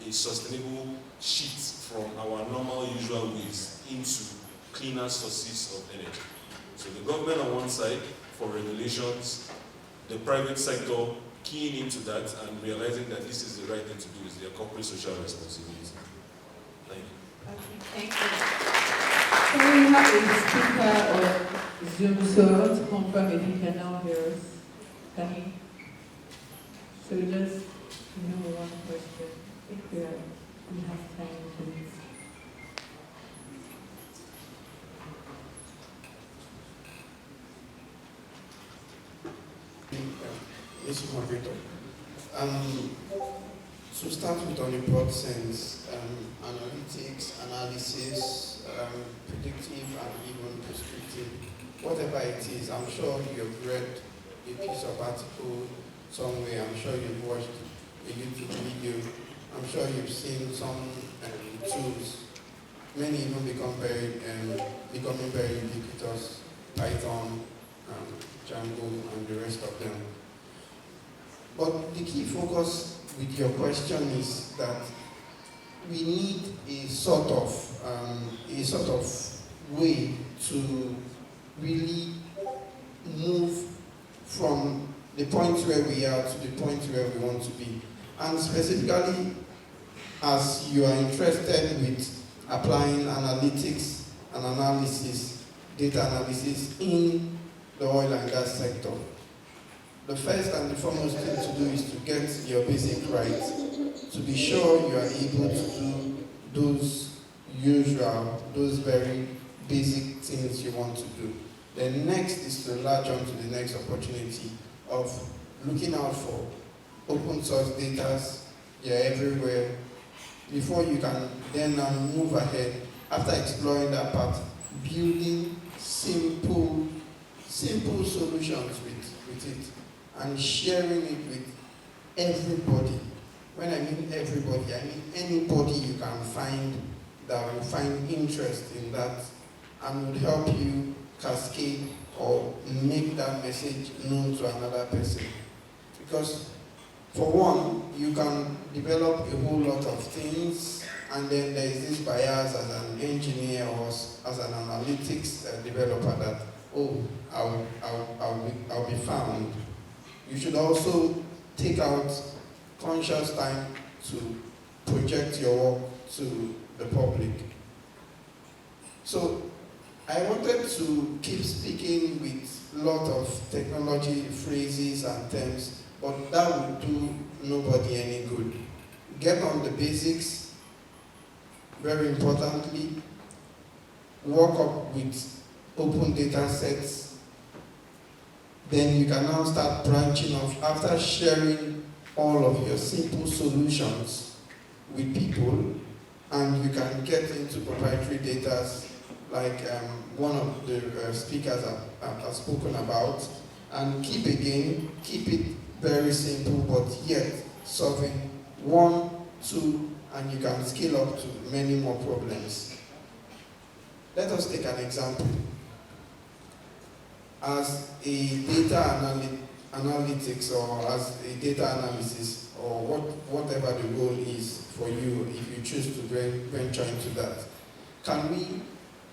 a sustainable shift from our normal usual ways into cleaner sources of energy. So the government on one side for regulations, the private sector keying into that and realizing that this is the right thing to do, is their corporate social responsibility. Thank you. Okay, thank you. So we have a speaker on Zoom, so I want to confirm if you can now hear us. Can you? So just one question. If we have time, please. Mr. Moderator, to start with on a broad sense, analytics, analysis, predictive and even prescriptive, whatever it is, I'm sure you've read a piece of article somewhere, I'm sure you've watched a YouTube video, I'm sure you've seen some tools, many even becoming very ubiquitous, Python, Django, and the rest of them. But the key focus with your question is that we need a sort of way to really move from the point where we are to the point where we want to be. And specifically, as you are interested with applying analytics and analysis, data analysis in the oil and gas sector, the first and the foremost thing to do is to get your basic rights, to be sure you are able to do those very basic things you want to do. Then next is to latch on to the next opportunity of looking out for open source data. They're everywhere. Before you can then move ahead, after exploring that part, building simple solutions with it, and sharing it with everybody. When I mean everybody, I mean anybody you can find that will find interest in that and would help you cascade or make that message known to another person. Because for one, you can develop a whole lot of things, and then there is this bias as an engineer or as an analytics developer that, oh, I'll be found. You should also take out conscious time to project your work to the public. So I wanted to keep speaking with a lot of technology phrases and terms, but that would do nobody any good. Get on the basics, very importantly, work up with open data sets, then you can now start branching off after sharing all of your simple solutions with people, and you can get into proprietary data like one of the speakers have spoken about, and keep it very simple, but yet solving 1, 2, and you can scale up to many more problems. Let us take an example. As a data analytics or as a data analysis or whatever the goal is for you, if you choose to venture into that, can we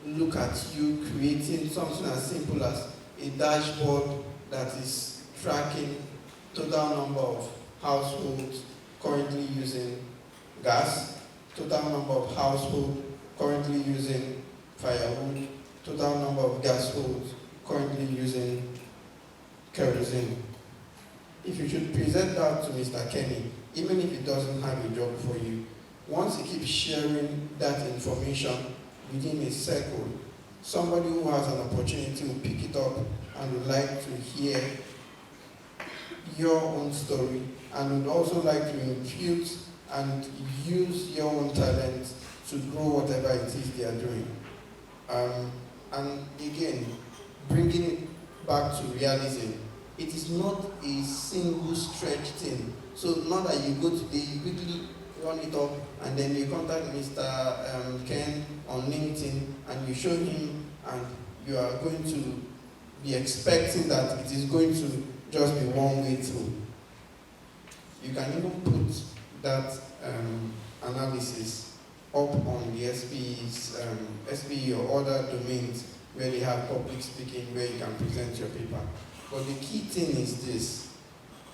look at you creating something as simple as a dashboard that is tracking total number of households currently using gas, total number of households currently using firewood, total number of households currently using kerosene. If you should present that to Mr. Kenny, even if he doesn't have a job for you, once he keeps sharing that information within a circle, somebody who has an opportunity will pick it up and would like to hear your own story and would also like to impute and use your own talent to grow whatever it is they are doing. And again, bringing it back to realism, it is not a single stretch thing. So not that you go today, you quickly run it up, and then you contact Mr. Ken on LinkedIn, and you show him, and you are going to be expecting that it is going to just be one way through. You can even put that analysis up on the SPE or other domains where they have public speaking, where you can present your paper. But the key thing is this: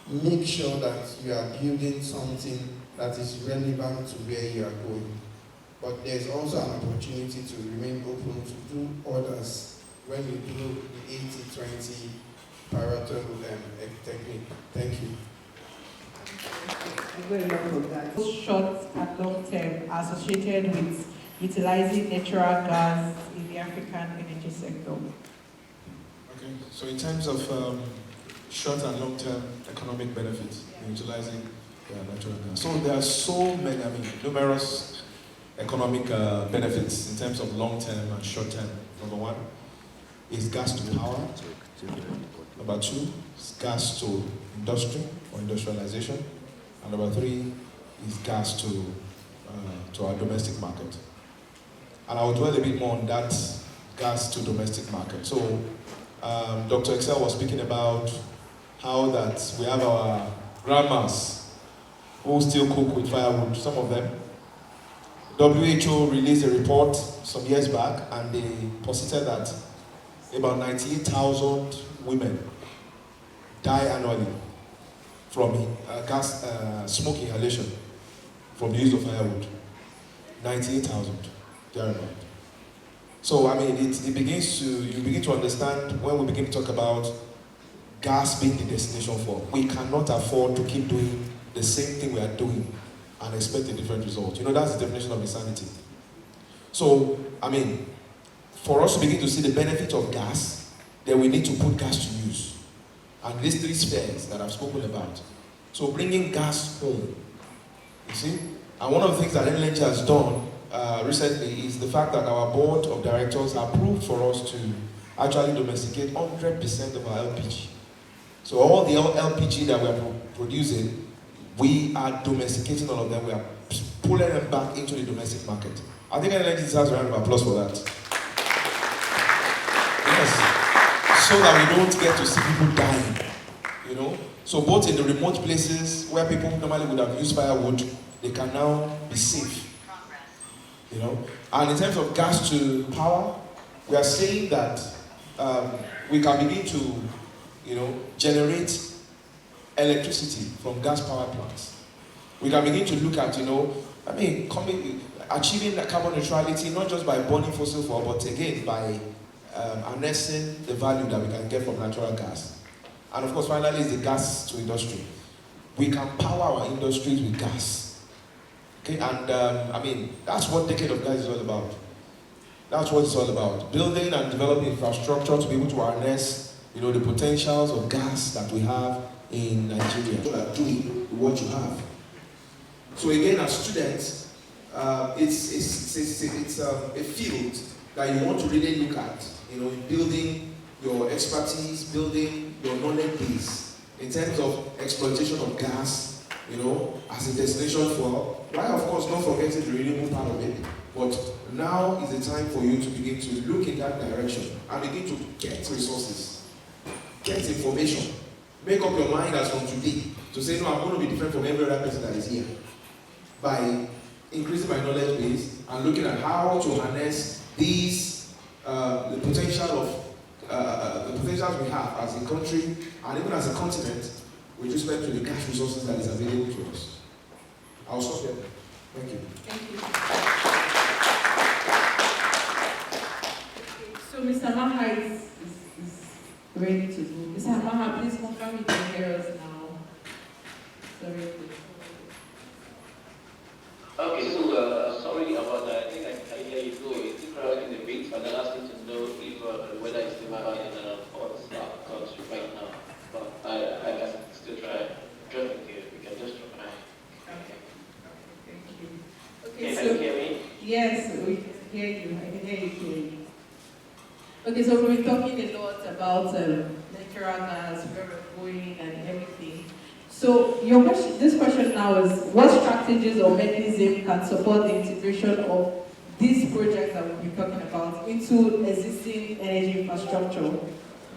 make sure that you are building something that is relevant to where you are going. But there's also an opportunity to remain open to do others when you do the 80-20 Pareto technique. Thank you. Very lot of that. Short and long term associated with utilizing natural gas in the African energy sector. Okay, so in terms of short and long term economic benefits in utilizing natural gas. So there are so many, numerous economic benefits in terms of long term and short term. Number one is gas to power. Number two is gas to industry or industrialization. And number three is gas to our domestic market. And I will dwell a bit more on that gas to domestic market. So Dr. Excel was speaking about how that we have our grandmas who still cook with firewood, some of them. WHO released a report some years back, and they posited that about 98,000 women die annually from gas smoke inhalation from the use of firewood. 98,000, thereabout. So it begins to, you begin to understand when we begin to talk about gas being the destination for. We cannot afford to keep doing the same thing we are doing and expect a different result. That's the definition of insanity. So, for us to begin to see the benefit of gas, then we need to put gas to use. And these three spheres that I've spoken about. So bringing gas home, you see? And one of the things that NLNG has done recently is the fact that our board of directors approved for us to actually domesticate 100% of our LPG. So all the LPG that we are producing, we are domesticating all of them. We are pulling them back into the domestic market. I think NLNG deserves a round of applause for that. Yes. So that we don't get to see people dying. So both in the remote places where people normally would have used firewood, they can now be safe. And in terms of gas to power, we are saying that we can begin to, generate electricity from gas power plants. We can begin to look at, achieving that carbon neutrality, not just by burning fossil fuel, but again, by harnessing the value that we can get from natural gas. And of course, finally, is the gas to industry. We can power our industries with gas. Okay, and that's what Decade of Gas is all about. That's what it's all about. Building and developing infrastructure to be able to harness, the potentials of gas that we have in Nigeria. Doing what you have. So again, as students, it's a field that you want to really look at. Building your expertise, building your knowledge base in terms of exploitation of gas, as a destination fuel. While of course not forgetting the renewable part of it, but now is the time for you to begin to look in that direction and begin to get resources, get information, make up your mind as from today to say, no, I'm going to be different from every other person that is here by increasing my knowledge base and looking at how to harness these the potentials we have as a country and even as a continent with respect to the gas resources that is available to us. I'll stop here. Thank you. Thank you. Okay, so Mr. Maha is ready to go. Mr. Maha, please confirm you can hear us now. Sorry. Okay, so sorry about that. I think I hear you go. It's crowding a bit, but I'm asking to know if whether it's still my in thoughts right now. But I can still try. Drop it here. We can just try. Okay. Thank you. Okay, Can so you hear me? yes, we can hear you. I can hear you clearly. Okay, so we're talking a lot about natural gas, where we're going, and everything. So this question now is, what strategies or mechanism can support the integration of these projects that we'll be talking about into existing energy infrastructure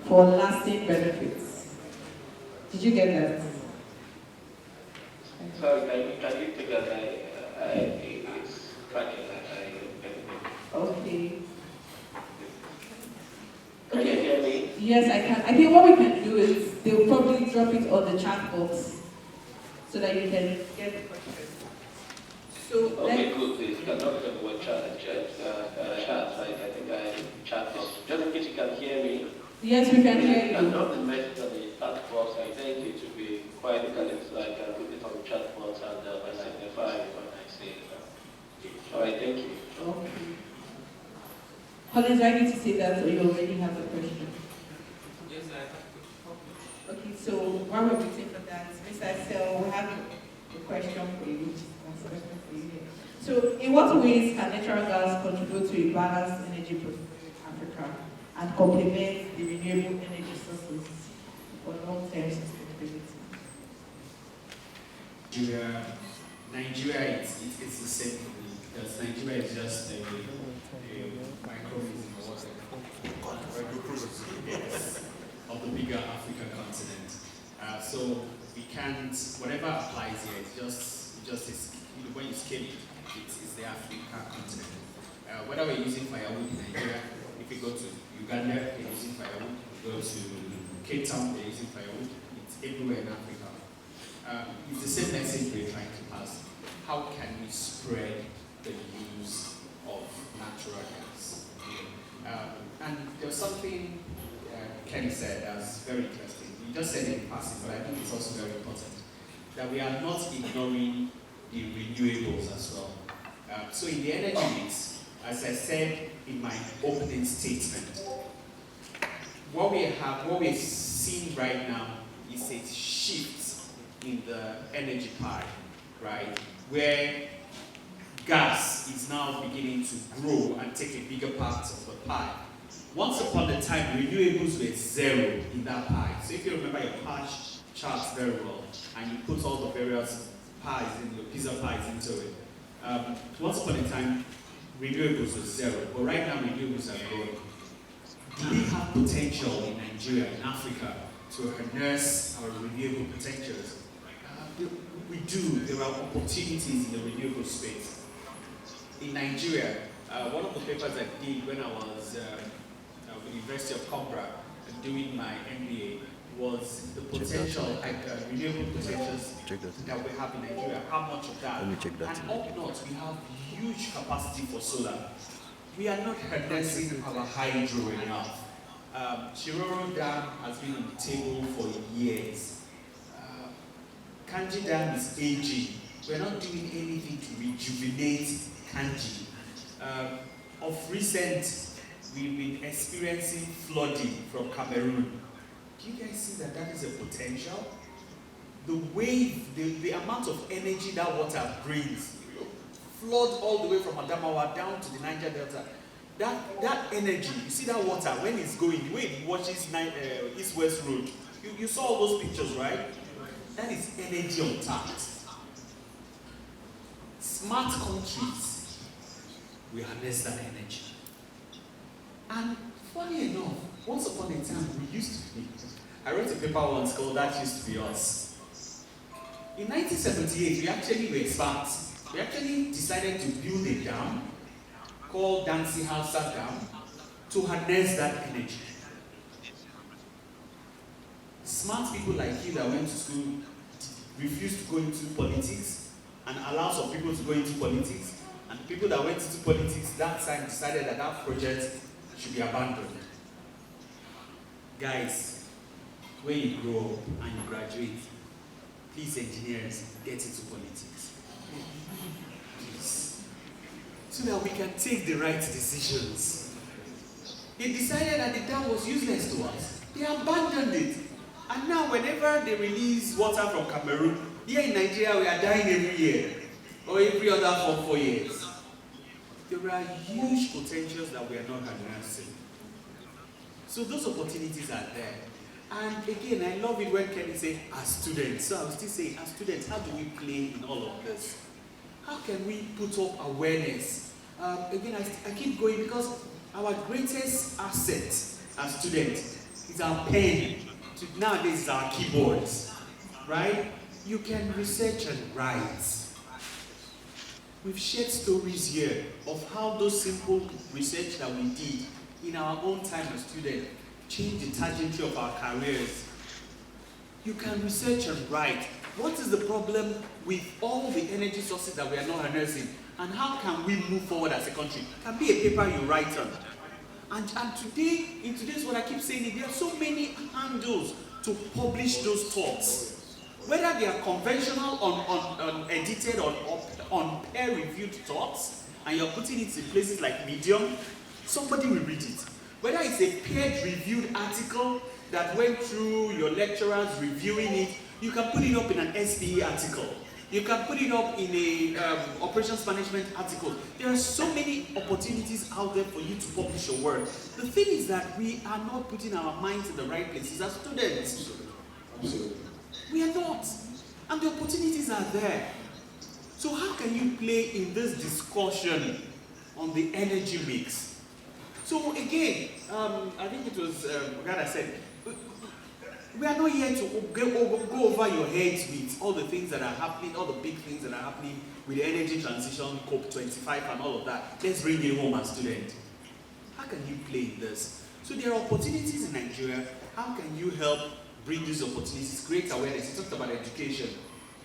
for lasting benefits? Did you get that? Sorry, can you take that? It's cracking. Okay. Can you hear me? Yes, I can. I think what we can do is they'll probably drop it on the chat box so that you can get the question. So okay, good. Please, you can talk about what chat, right? I think I chat box. Just in case you can hear me. Yes, we can hear You can you. drop the message on the chat box. I think it should be quite elegant, so I can put it on the chat box and I signify when I say it. All right, thank you. Okay. Collins, do I need to say that or you already have the question? Yes, I have. Okay, so while we're waiting for that, Mr. Sel, we have a question for you. So, in what ways can natural gas contribute to a balanced energy profile in Africa and complement the renewable energy sources for long-term sustainability? Nigeria, it's the same for me, because Nigeria is just a microcosm of the bigger African continent. So we can't, whatever applies here, it's just when you scale it, it's the African continent. Whether we're using firewood in Nigeria, if you go to Uganda, they're using firewood. If you go to Cape Town, they're using firewood. It's everywhere in Africa. It's the same message we're trying to pass. How can we spread the use of natural gas? And there's something Kenny said that's very interesting. You just said it in passing, but I think it's also very important that we are not ignoring the renewables as well. So in the energy mix, as I said in my opening statement, what we're seeing right now is a shift in the energy pie, right? Where gas is now beginning to grow and take a bigger part of the pie. Once upon a time, renewables were zero in that pie. So if you remember your pie charts very well, and you put all the various pies in your pizza pies into it, once upon a time, renewables was zero. But right now, renewables are growing. Do we have potential in Nigeria, in Africa, to harness our renewable potentials? We do. There are opportunities in the renewable space. In Nigeria, one of the papers I did when I was at the University of Cumbria doing my MBA was the potential, renewable potentials that we have in Nigeria, how much of that. And up north, we have huge capacity for solar. We are not harnessing our hydro enough. Chiroro Dam has been on the table for years. Kanji Dam is aging. We're not doing anything to rejuvenate Kanji. Of recent, we've been experiencing flooding from Cameroon. Do you guys see that that is a potential? The wave, the amount of energy that water brings, flood all the way from Adamawa down to the Niger Delta. That energy, you see that water, when it's going, the way it washes East-West Road, you saw all those pictures, right? That is energy on tap. Smart countries, we harness that energy. And funny enough, once upon a time, we used to be. I wrote a paper once called That Used to Be Us. In 1978, we actually were smart. We actually decided to build a dam called Dancy Hausa Dam to harness that energy. Smart people like you that went to school refused to go into politics and allow some people to go into politics. And the people that went into politics that time decided that that project should be abandoned. Guys, when you grow up and you graduate, please, engineers, get into politics. Please. So that we can take the right decisions. They decided that the dam was useless to us. They abandoned it. And now whenever they release water from Cameroon, here in Nigeria we are dying every year. Or every other 4 years. There are huge potentials that we are not harnessing. So those opportunities are there. And again, I love it when Kenny says, as students. So I was still saying, as students, how do we play in all of this? How can we put up awareness? Again, I keep going because our greatest asset as students is our pen. Nowadays, it's our keyboards, right? You can research and write. We've shared stories here of how those simple research that we did in our own time as students change the trajectory of our careers. You can research and write. What is the problem with all the energy sources that we are not harnessing? And how can we move forward as a country? It can be a paper you write on. And today, in today's what I keep saying, there are so many handles to publish those thoughts. Whether they are conventional, edited, on peer-reviewed thoughts, and you're putting it in places like Medium, somebody will read it. Whether it's a peer-reviewed article that went through your lecturers reviewing it, you can put it up in an SPE article. You can put it up in a operations management article. There are so many opportunities out there for you to publish your work. The thing is that we are not putting our minds in the right places as students. We are not. And the opportunities are there. So how can you play in this discussion on the energy mix? So again, I think it was Gada said, we are not here to go over your heads with all the things that are happening, all the big things that are happening with the energy transition, COP25 and all of that. Let's bring it home as students. How can you play in this? So there are opportunities in Nigeria. How can you help bring these opportunities, create awareness? You talked about education.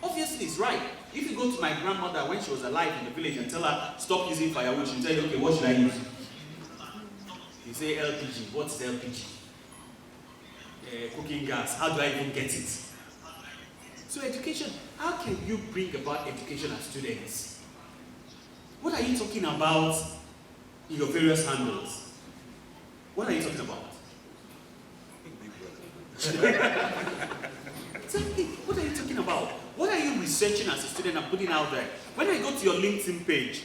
Obviously, it's right. If you go to my grandmother when she was alive in the village and tell her, stop using firewood, she'll tell you, okay, what should I use? You say LPG. What's LPG? Cooking gas. How do I even get it? So education, how can you bring about education as students? What are you talking about in your various handles? What are you talking about? Exactly. What are you talking about? What are you researching as a student and putting out there? When I go to your LinkedIn page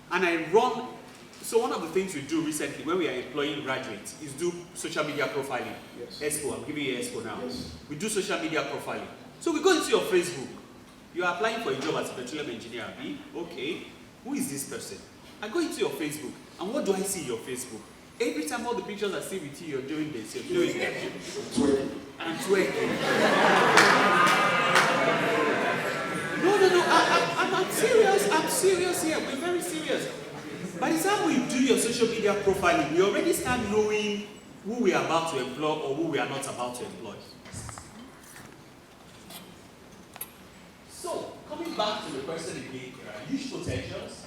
and I run, so one of the things we do recently when we are employing graduates is do social media profiling. Yes. ESPO, I'm giving you ESPO now. Yes. We do social media profiling. So we go into your Facebook. You are applying for a job as a petroleum engineer. Okay, who is this person? I go into your Facebook, and what do I see in your Facebook? Every time all the pictures I see with you, you're doing this, you're doing that. Twerking. I'm twerking. No, I'm serious. I'm serious here. We're very serious. By the time we do your social media profiling, we already start knowing who we are about to employ or who we are not about to employ. So, coming back to the question again, huge potentials.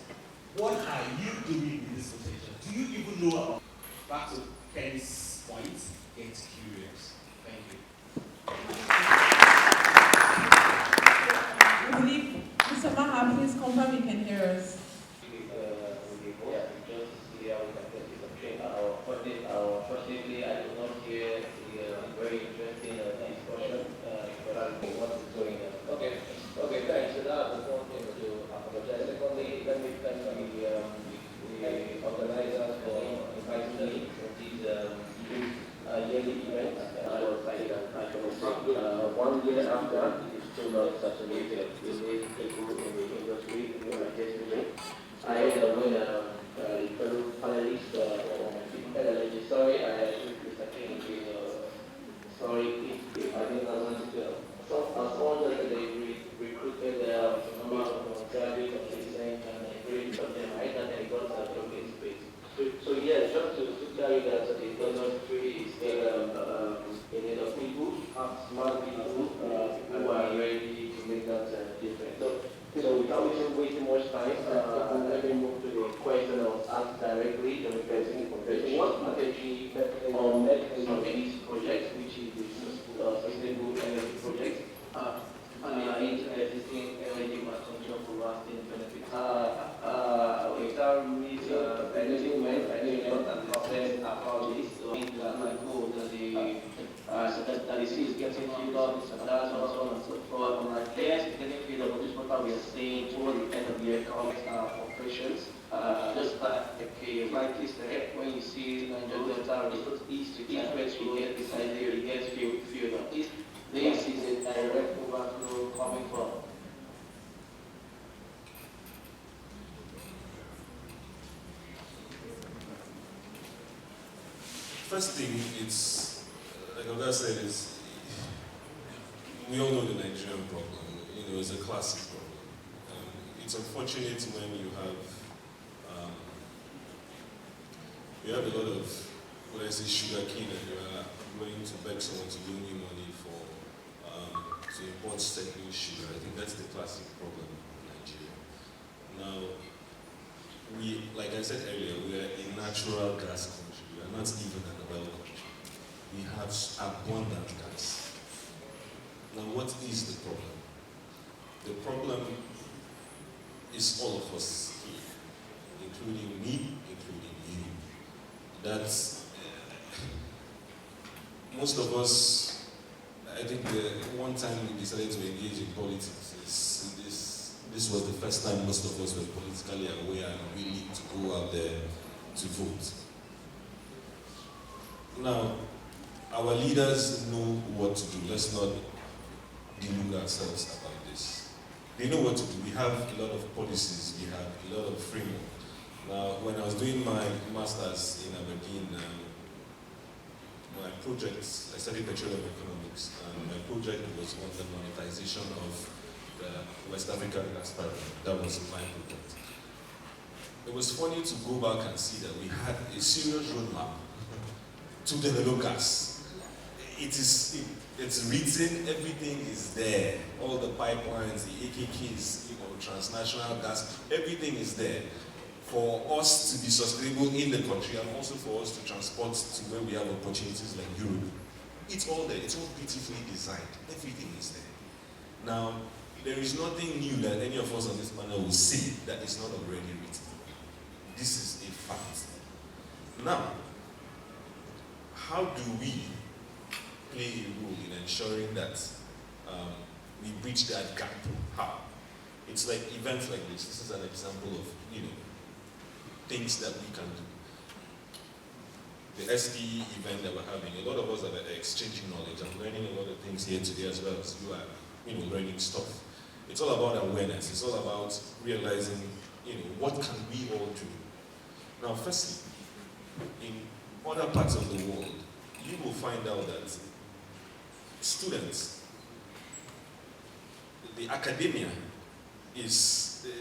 What are you doing with this potential? Do you even know about? Back to Ken's point, get curious. Thank you. I believe Mr. Maha, please confirm you can hear us. Unfortunately, I do not hear the very interesting discussion regarding what is going on. Okay, thanks. So that's the one thing to apologize. Secondly, let me thank the organizers for inviting me to this yearly event. I was like, 1 year after, it is still not saturated. We need people in the industry who are yesterday. I had a winner, fellow panelist, sorry, I think Mr. King, sorry if I didn't want to go. So, as someone that they recruited a number of graduates of citizens and agreed from them, I thought they got a job in space. So yeah, just to tell you that the industry is still in need of people, smart people who are ready to make that difference. So without wasting much time, let me move to the question I was asked directly in the person. What strategy on some of these projects, which is the sustainable energy projects, existing energy consumption for lasting benefits? Without anything meant, I think not process about this. So I think that my goal that the sea is getting filled up, and so on and so forth. I'm like, yes, it's getting filled up, but this is what we are seeing towards the end of the economic operations. Just like rightly said, when you see Nigeria Delta results east to east, where you get this idea, it gets filled up. This is a direct overflow coming from. First thing, it's, like Oga said, is we all know the Nigerian problem. You know, it's a classic problem. It's unfortunate when you have a lot of, what I say, sugar cane, and you are going to beg someone to loan you money for to import certain sugar. I think that's the classic problem in Nigeria. Now, like I said earlier, we are a natural gas country. We are not even an oil country. We have abundant gas. Now, what is the problem? The problem is all of us here, including me, including you. That's most of us. I think the one time we decided to engage in politics this was the first time most of us were politically aware and willing to go out there to vote. Now, our leaders know what to do. Let's not delude ourselves about this. They know what to do. We have a lot of policies. We have a lot of framework. Now, when I was doing my master's in Aberdeen, my project, I studied petroleum economics, and my project was on the monetization of the West African gas pipeline. That was my project. It was funny to go back and see that we had a serious roadmap to develop gas. It's written, everything is there. All the pipelines, the AKKs, transnational gas, everything is there for us to be sustainable in the country and also for us to transport to where we have opportunities like Europe. It's all there. It's all beautifully designed. Everything is there. Now, there is nothing new that any of us on this panel will see that is not already written. This is a fact. Now, how do we play a role in ensuring that we bridge that gap? How? It's like events like this. This is an example of, things that we can do. The SPE event that we're having, a lot of us are exchanging knowledge. I'm learning a lot of things here today as well as you are, learning stuff. It's all about awareness. It's all about realizing, what can we all do? Now, firstly, in other parts of the world, you will find out that students, the academia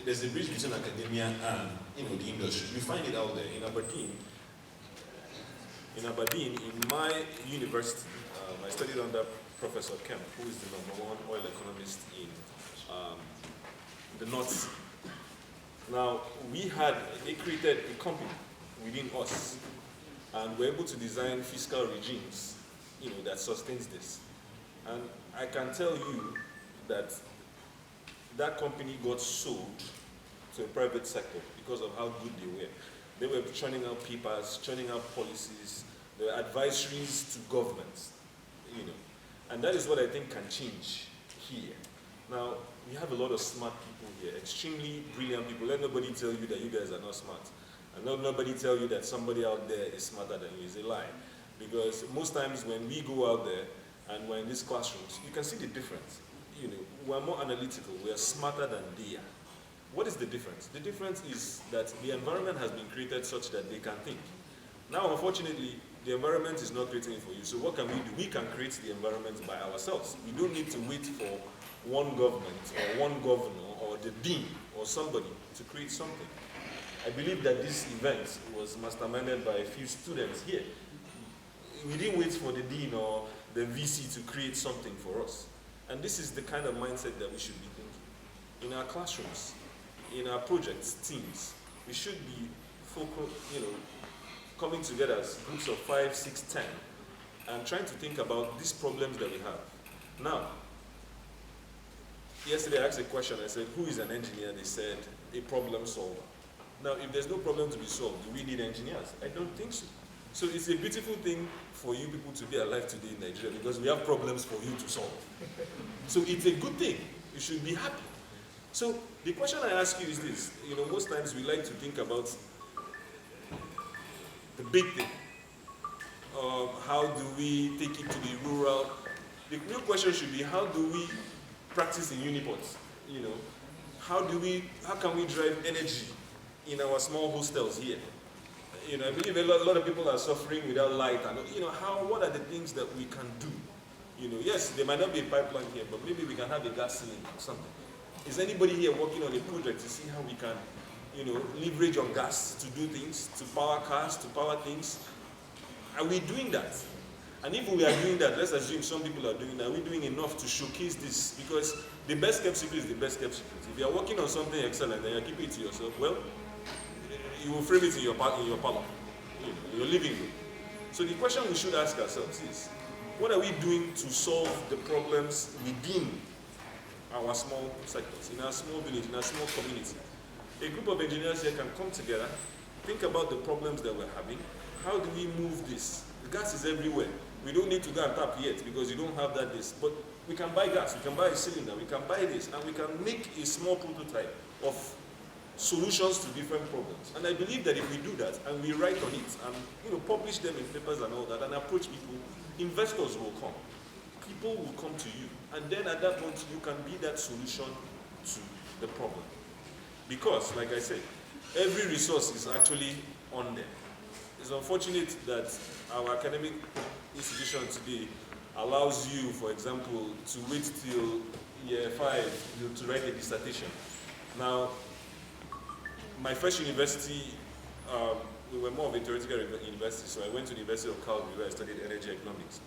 there's a bridge between academia and the industry. You find it out there in Aberdeen. In Aberdeen, in my university, I studied under Professor Kemp, who is the #1 oil economist in the North Sea. Now, they created a company within us, and we're able to design fiscal regimes, that sustains this. And I can tell you that that company got sold to a private sector because of how good they were. They were churning out papers, churning out policies, the advisories to governments, And that is what I think can change here. Now, we have a lot of smart people here, extremely brilliant people. Let nobody tell you that you guys are not smart. And let nobody tell you that somebody out there is smarter than you. It's a lie. Because most times when we go out there and we're in these classrooms, you can see the difference. We're more analytical, we're smarter than they are. What is the difference? The difference is that the environment has been created such that they can think. Now, unfortunately, the environment is not creating it for you. So what can we do? We can create the environment by ourselves. We don't need to wait for one government or one governor or the dean or somebody to create something. I believe that this event was masterminded by a few students here. We didn't wait for the dean or the VC to create something for us. And this is the kind of mindset that we should be thinking. In our classrooms, in our projects, teams, we should be coming together as groups of 5, 6, 10, and trying to think about these problems that we have. Now, yesterday I asked a question, I said, who is an engineer? They said, a problem solver. Now, if there's no problem to be solved, do we need engineers? I don't think so. So it's a beautiful thing for you people to be alive today in Nigeria because we have problems for you to solve. So it's a good thing. You should be happy. So the question I ask you is this. Most times we like to think about the big thing. How do we take it to the rural? The real question should be, how do we practice in Uniport? How can we drive energy in our small hostels here? I believe a lot of people are suffering without light, and what are the things that we can do? Yes, there might not be a pipeline here, but maybe we can have a gas cylinder or something. Is anybody here working on a project to see how we can, leverage on gas to do things, to power cars, to power things? Are we doing that? And if we are doing that, let's assume some people are doing that. Are we doing enough to showcase this? Because the best kept secret is the best kept secret. If you are working on something excellent and you're keeping it to yourself, well, you will frame it in your parlor, in your living room. So the question we should ask ourselves is, what are we doing to solve the problems within our small sectors, in our small village, in our small community? A group of engineers here can come together, think about the problems that we're having. How do we move this? The gas is everywhere. We don't need to go and tap yet because you don't have that this. But we can buy gas, we can buy a cylinder, we can buy this, and we can make a small prototype of solutions to different problems. And I believe that if we do that and we write on it and publish them in papers and all that and approach people, investors will come. People will come to you. And then at that point you can be that solution to the problem. Because, like I said, every resource is actually on there. It's unfortunate that our academic institution today allows you, for example, to wait till year 5 to write a dissertation. Now, my first university, we were more of a theoretical university, so I went to the University of Calgary where I studied energy economics.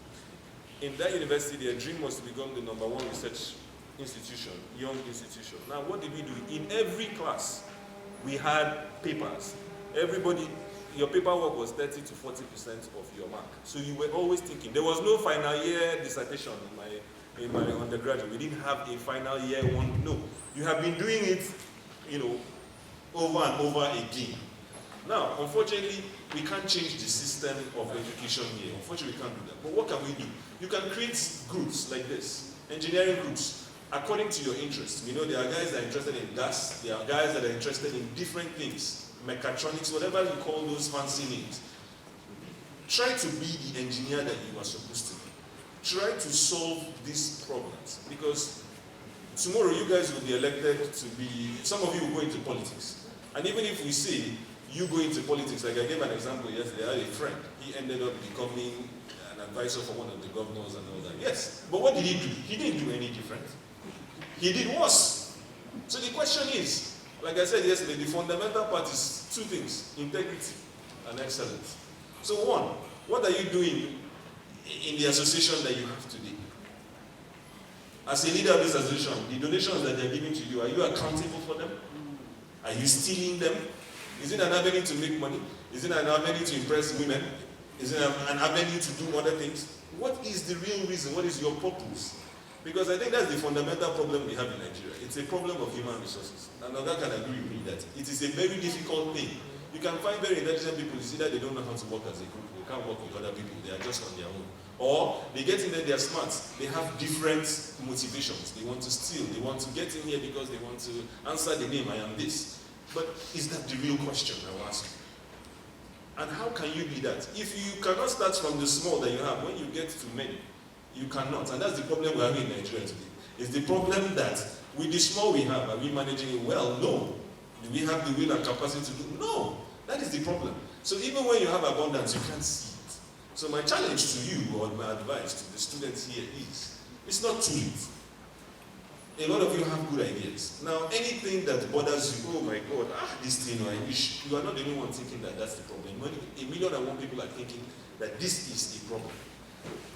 In that university, their dream was to become the #1 research institution, young institution. Now, what did we do? In every class, we had papers. Everybody, your paperwork was 30 to 40% of your mark. So you were always thinking. There was no final year dissertation in my undergraduate. We didn't have a final year one. No, you have been doing it, over and over again. Now, unfortunately, we can't change the system of education here. Unfortunately, we can't do that. But what can we do? You can create groups like this, engineering groups, according to your interests. There are guys that are interested in gas, there are guys that are interested in different things, mechatronics, whatever you call those fancy names. Try to be the engineer that you are supposed to be. Try to solve these problems, because tomorrow you guys will be elected to be, some of you will go into politics. And even if we say you go into politics, like I gave an example yesterday, I had a friend, he ended up becoming an advisor for one of the governors and all that. Yes, but what did he do? He didn't do any different. He did worse. So the question is, like I said yesterday, the fundamental part is two things, integrity and excellence. So one, What are you doing in the association that you have today? As a leader of this association, the donations that they're giving to you, are you accountable for them? Are you stealing them? Is it an avenue to make money? Is it an avenue to impress women? Is it an avenue to do other things? What is the real reason? What is your purpose? Because I think that's the fundamental problem we have in Nigeria. It's a problem of human resources. And Oga can agree with me that it is a very difficult thing. You can find very intelligent people, it's either they don't know how to work as a group, they can't work with other people, they are just on their own. Or they get in there, they're smart, they have different motivations. They want to steal, they want to get in here because they want to answer the name, I am this. But is that the real question I will ask you? And how can you be that? If you cannot start from the small that you have, when you get to many, you cannot. And that's the problem we have in Nigeria today. It's the problem that with the small we have, are we managing it well? No. Do we have the will and capacity to do? No. That is the problem. So even when you have abundance, you can't see it. So my challenge to you, or my advice to the students here is, it's not too late. A lot of you have good ideas. Now, anything that bothers you, oh my God, this thing, I wish, you are not the only one thinking that that's the problem. 1,000,001 people are thinking that this is the problem.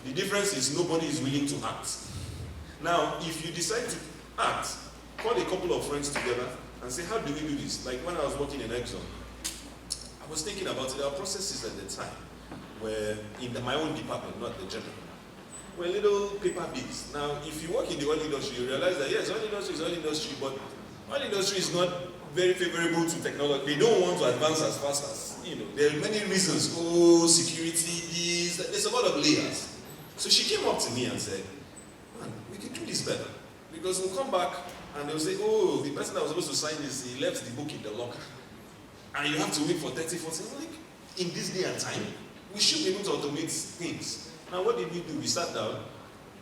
The difference is nobody is willing to act. Now, if you decide to act, call a couple of friends together and say, how do we do this? Like when I was working in Exxon, I was thinking about it. There are processes at the time where, in my own department, not the general, were little paper bids. Now, if you work in the oil industry, you realize that yes, oil industry is oil industry, but oil industry is not very favorable to technology. They don't want to advance as fast as, there are many reasons. Oh, security, there's a lot of layers. So she came up to me and said, man, we can do this better. Because we'll come back and they'll say, oh, the person that was supposed to sign this, he left the book in the locker. And you have to wait for 30, 40, like, in this day and time, we should be able to automate things. Now, what did we do? We sat down,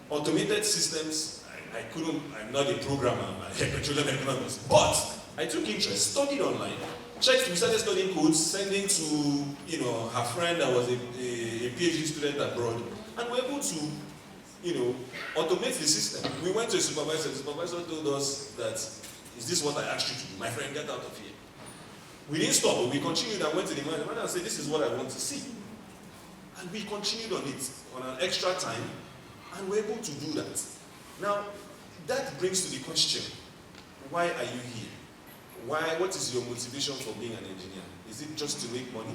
automated systems. I'm not a programmer, I'm a petroleum economist, but I took interest, studied online, checked, we started studying codes, sending to, her friend that was a PhD student abroad, and we were able to, automate the system. We went to a supervisor, the supervisor told us that, is this what I asked you to do? My friend, get out of here. We didn't stop, but we continued and went to the man and said, this is what I want to see. And we continued on it, on an extra time, and we're able to do that. Now, that brings to the question, why are you here? What is your motivation for being an engineer? Is it just to make money?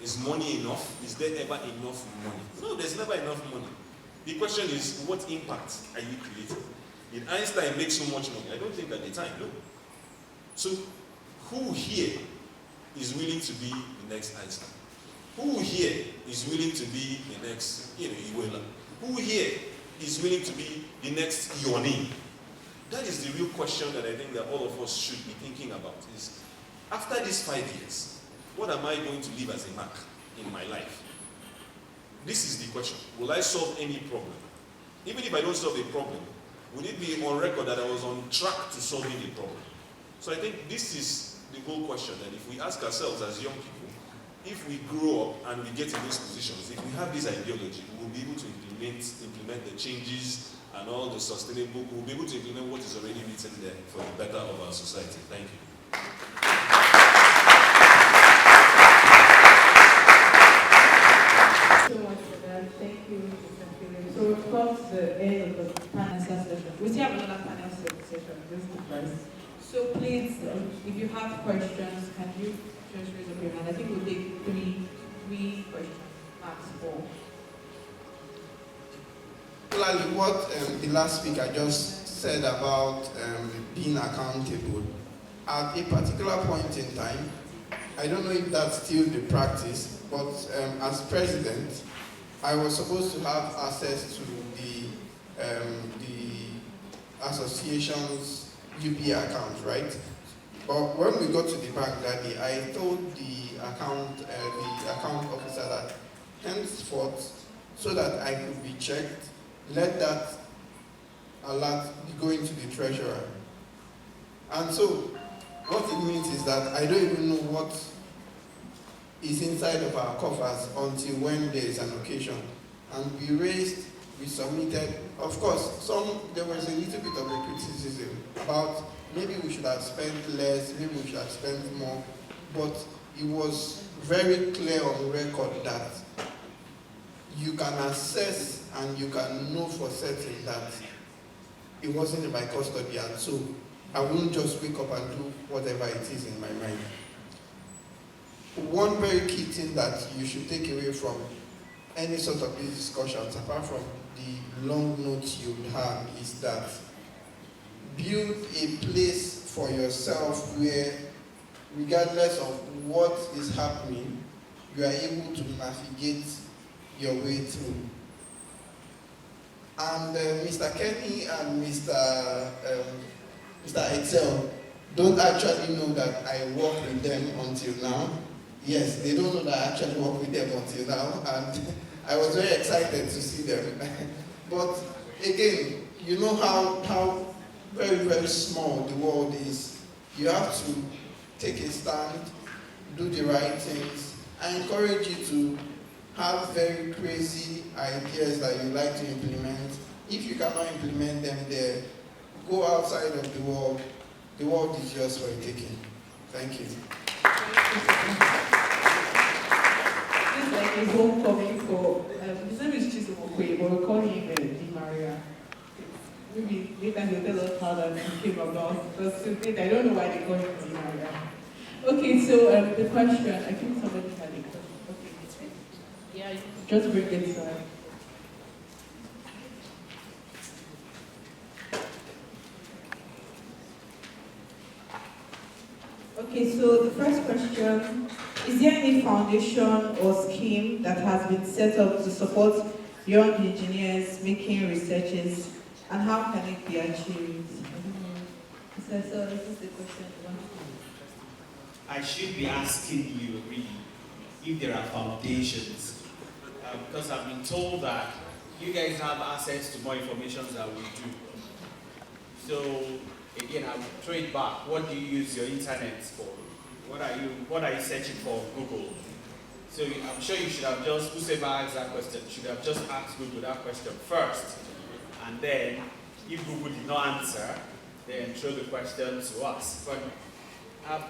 Is money enough? Is there ever enough money? No, there's never enough money. The question is, what impact are you creating? Did Einstein make so much money? I don't think at the time, no. So, who here is willing to be the next Einstein? Who here is willing to be the next, Iwela? Who here is willing to be the next Yoni? That is the real question that I think that all of us should be thinking about. Is after these 5 years, what am I going to leave as a mark in my life? This is the question. Will I solve any problem? Even if I don't solve a problem, would it be on record that I was on track to solving a problem? So I think this is the whole question, that if we ask ourselves as young people, if we grow up and we get in these positions, if we have this ideology, we will be able to implement the changes and all the sustainable, we'll be able to implement what is already written there for the better of our society. Thank you. So much for that. Thank you, Mr. Philip. So we've come to the end of the panel session. We still have another panel session, just the first. So please, if you have questions, can you just raise up your hand? I think we'll take three questions, max 4. Particularly what the last speaker just said about being accountable. At a particular point in time, I don't know if that's still the practice, but as president, I was supposed to have access to the association's UBA account, right? But when we got to the bank that day, I told the account officer that henceforth, so that I could be checked, let that alert be going to the treasurer. And so, what it means is that I don't even know what is inside of our coffers until when there is an occasion. And we submitted, of course, there was a little bit of a criticism about maybe we should have spent less, maybe we should have spent more, but it was very clear on record that you can assess and you can know for certain that it wasn't in my custody, and so I won't just wake up and do whatever it is in my mind. One very key thing that you should take away from any sort of these discussions, apart from the long notes you have, is that build a place for yourself where, regardless of what is happening, you are able to navigate your way through. And Mr. Kenny and Mr. Excel don't actually know that I work with them until now. Yes, they don't know that I actually work with them until now, and I was very excited to see them. But again, you know how very, very small the world is. You have to take a stand, do the right things. I encourage you to have very crazy ideas that you like to implement. If you cannot implement them there, go outside of the world. The world is yours for a taking. Thank you. It's like a homecoming for, his name is Chisimokwe, but we call him Di Maria. Maybe later he'll tell us how that came about. Because I don't know why they call him Di Maria. Okay, so the question, I think somebody had a question. Okay, yeah, just bring it to us. Okay, so the first question, is there any foundation or scheme that has been set up to support young engineers making researches, and how can it be achieved? So this is the question. I should be asking you really if there are foundations, because I've been told that you guys have access to more information than we do. So again, I'll throw it back. What do you use your internet for? What are you searching for on Google? So I'm sure you should have just, whoever asked that question, should have just asked Google that question first. And then, if Google did not answer, then throw the question to us. But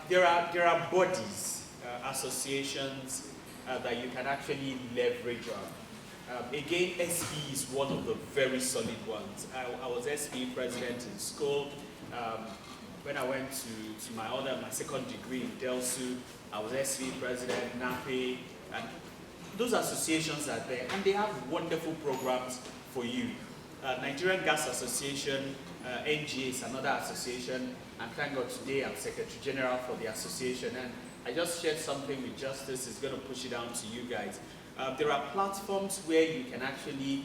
there are bodies, associations that you can actually leverage on. Again, SPE is one of the very solid ones. I was SPE president in school. When I went to my second degree in Delsu, I was SPE president, NAPE, and those associations are there, and they have wonderful programs for you. Nigerian Gas Association, NGA is another association, and thank God today I'm Secretary General for the association, and I just shared something with Justice, is going to push it down to you guys. There are platforms where you can actually,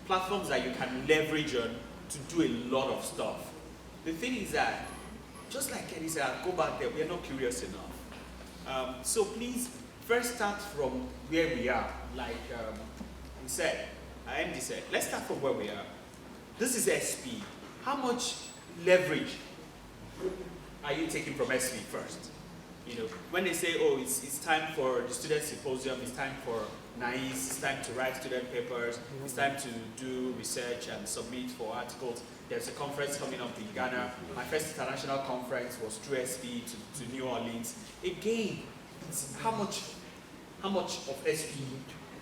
platforms that you can leverage on to do a lot of stuff. The thing is that, just like Kenny said, I'll go back there, we are not curious enough. So please, first start from where we are, like he said, MD said, let's start from where we are. This is SPE. How much leverage are you taking from SPE first? You know, when they say, oh, it's time for the student symposium, it's time for AESE, it's time to write student papers, it's time to do research and submit for articles. There's a conference coming up in Ghana. My first international conference was through SPE to New Orleans. Again, it's how much of SPE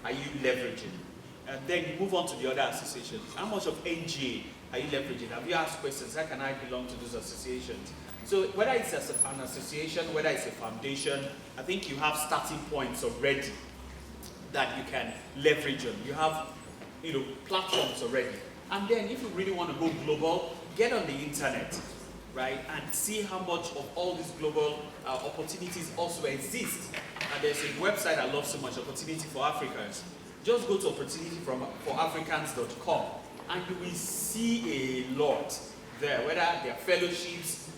are you leveraging? And then you move on to the other associations. How much of NGA are you leveraging? Have you asked questions? How can I belong to those associations? So whether it's an association, whether it's a foundation, I think you have starting points already that you can leverage on. You have, platforms already. And then if you really want to go global, get on the internet, right? And see how much of all these global opportunities also exist. And there's a website I love so much, Opportunity for Africans. Just go to opportunityforafricans.com and you will see a lot there, whether they're fellowships,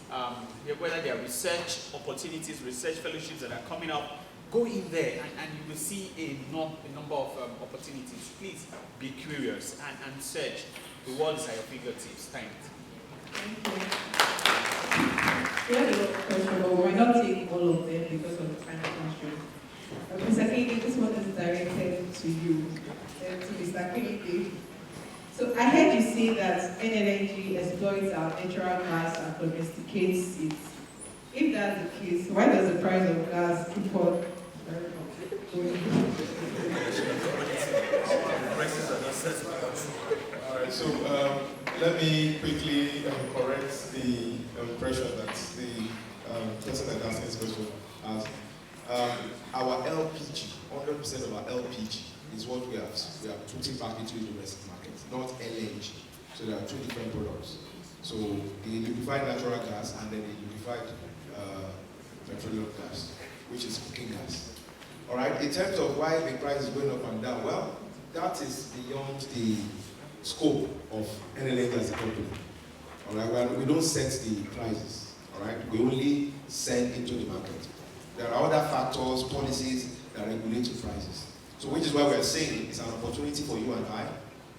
whether there are research opportunities, research fellowships that are coming up. Go in there and you will see a number of opportunities. Please be curious and search. The world is at your fingertips. Thanks. We have a lot of questions, but we might not take all of them because of the time constraint. Mr. Kennedy, this one is directed to you, to Mr. Kennedy. So I heard you say that NLNG exploits our natural gas and domesticates it. If that's the case, why does the price of gas keep on? All right, so let me quickly correct the impression that the person that asked this question has. Our LPG, 100% of our LPG is what we are putting back into the domestic market, not LNG. So there are two different products. So the liquefied natural gas and then the liquefied petroleum gas, which is cooking gas. All right, in terms of why the price is going up and down, well, that is beyond the scope of NLA as a company. All right, well, we don't set the prices. All right, we only sell into the market. There are other factors, policies that regulate the prices. So which is why we're saying it's an opportunity for you and I,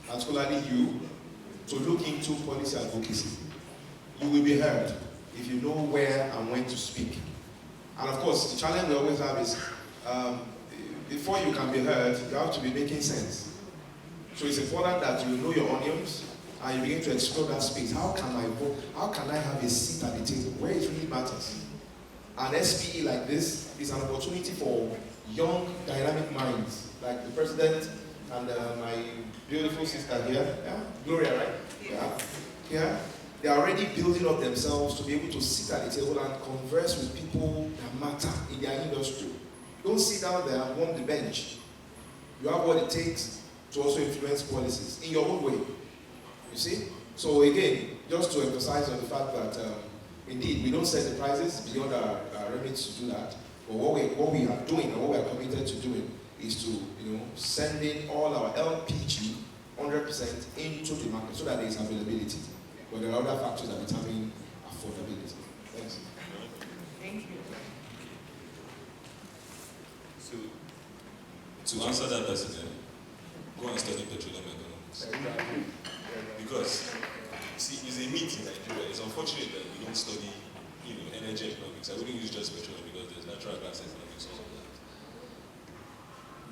particularly you, to look into policy advocacy. You will be heard if you know where and when to speak. And of course, the challenge we always have is, before you can be heard, you have to be making sense. So it's important that you know your onions and you begin to explore that space. How can I have a seat at the table where it really matters? An SPE like this is an opportunity for young, dynamic minds, like the president and my beautiful sister here, yeah? Gloria, right? Yeah. They are already building up themselves to be able to sit at the table and converse with people that matter in their industry. Don't sit down there and warm the bench. You have what it takes to also influence policies in your own way. You see? So again, just to emphasize on the fact that indeed we don't set the prices beyond our remit to do that. But what we are doing and what we are committed to doing is to send in all our LPG 100% into the market so that there is availability. But there are other factors that determine affordability. Thanks. Thank you. So, to answer that question, go and study petroleum economics. Because, see, it's a myth in Nigeria. It's unfortunate that we don't study, energy economics. I wouldn't use just petroleum because there's natural gas economics also.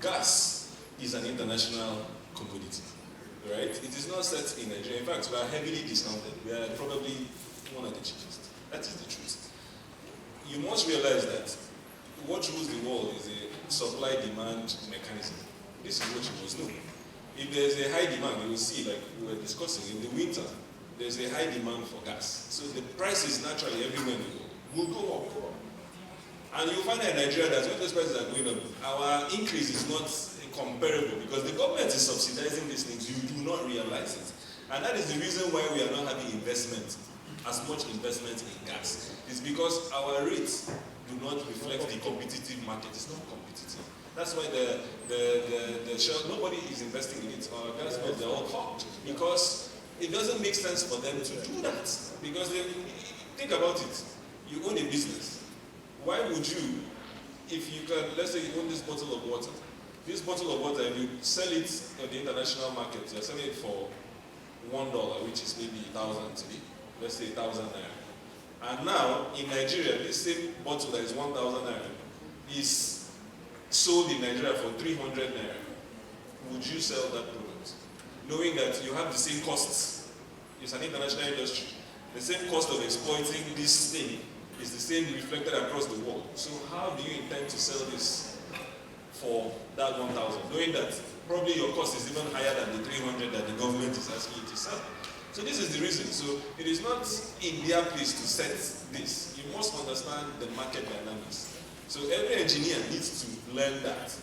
Gas is an international commodity, right? It is not set in Nigeria. In fact, we are heavily discounted. We are probably one of the cheapest. That is the truth. You must realize that what rules the world is a supply-demand mechanism. This is what you must know. If there's a high demand, you will see, like we were discussing, in the winter, there's a high demand for gas. So the prices naturally everywhere will go up. And you'll find that in Nigeria that when those prices are going up, our increase is not comparable because the government is subsidizing these things. You do not realize it. And that is the reason why we are not having investment, as much investment in gas. It's because our rates do not reflect the competitive market. It's not competitive. That's why the shell, nobody is investing in it. Our gas bills, they're all fucked because it doesn't make sense for them to do that. Because think about it. You own a business. Why would you, if you can, let's say you own this bottle of water. This bottle of water, if you sell it at the international market, you're selling it for $1, which is maybe 1,000 today. Let's say 1,000 naira. And now, in Nigeria, this same bottle that is 1,000 naira is sold in Nigeria for 300 naira. Would you sell that product? Knowing that you have the same costs. It's an international industry. The same cost of exploiting this thing is the same reflected across the world. So how do you intend to sell this for that 1,000? Knowing that probably your cost is even higher than the 300 that the government is asking you to sell. So this is the reason. So it is not in their place to set this. You must understand the market dynamics. So every engineer needs to learn that.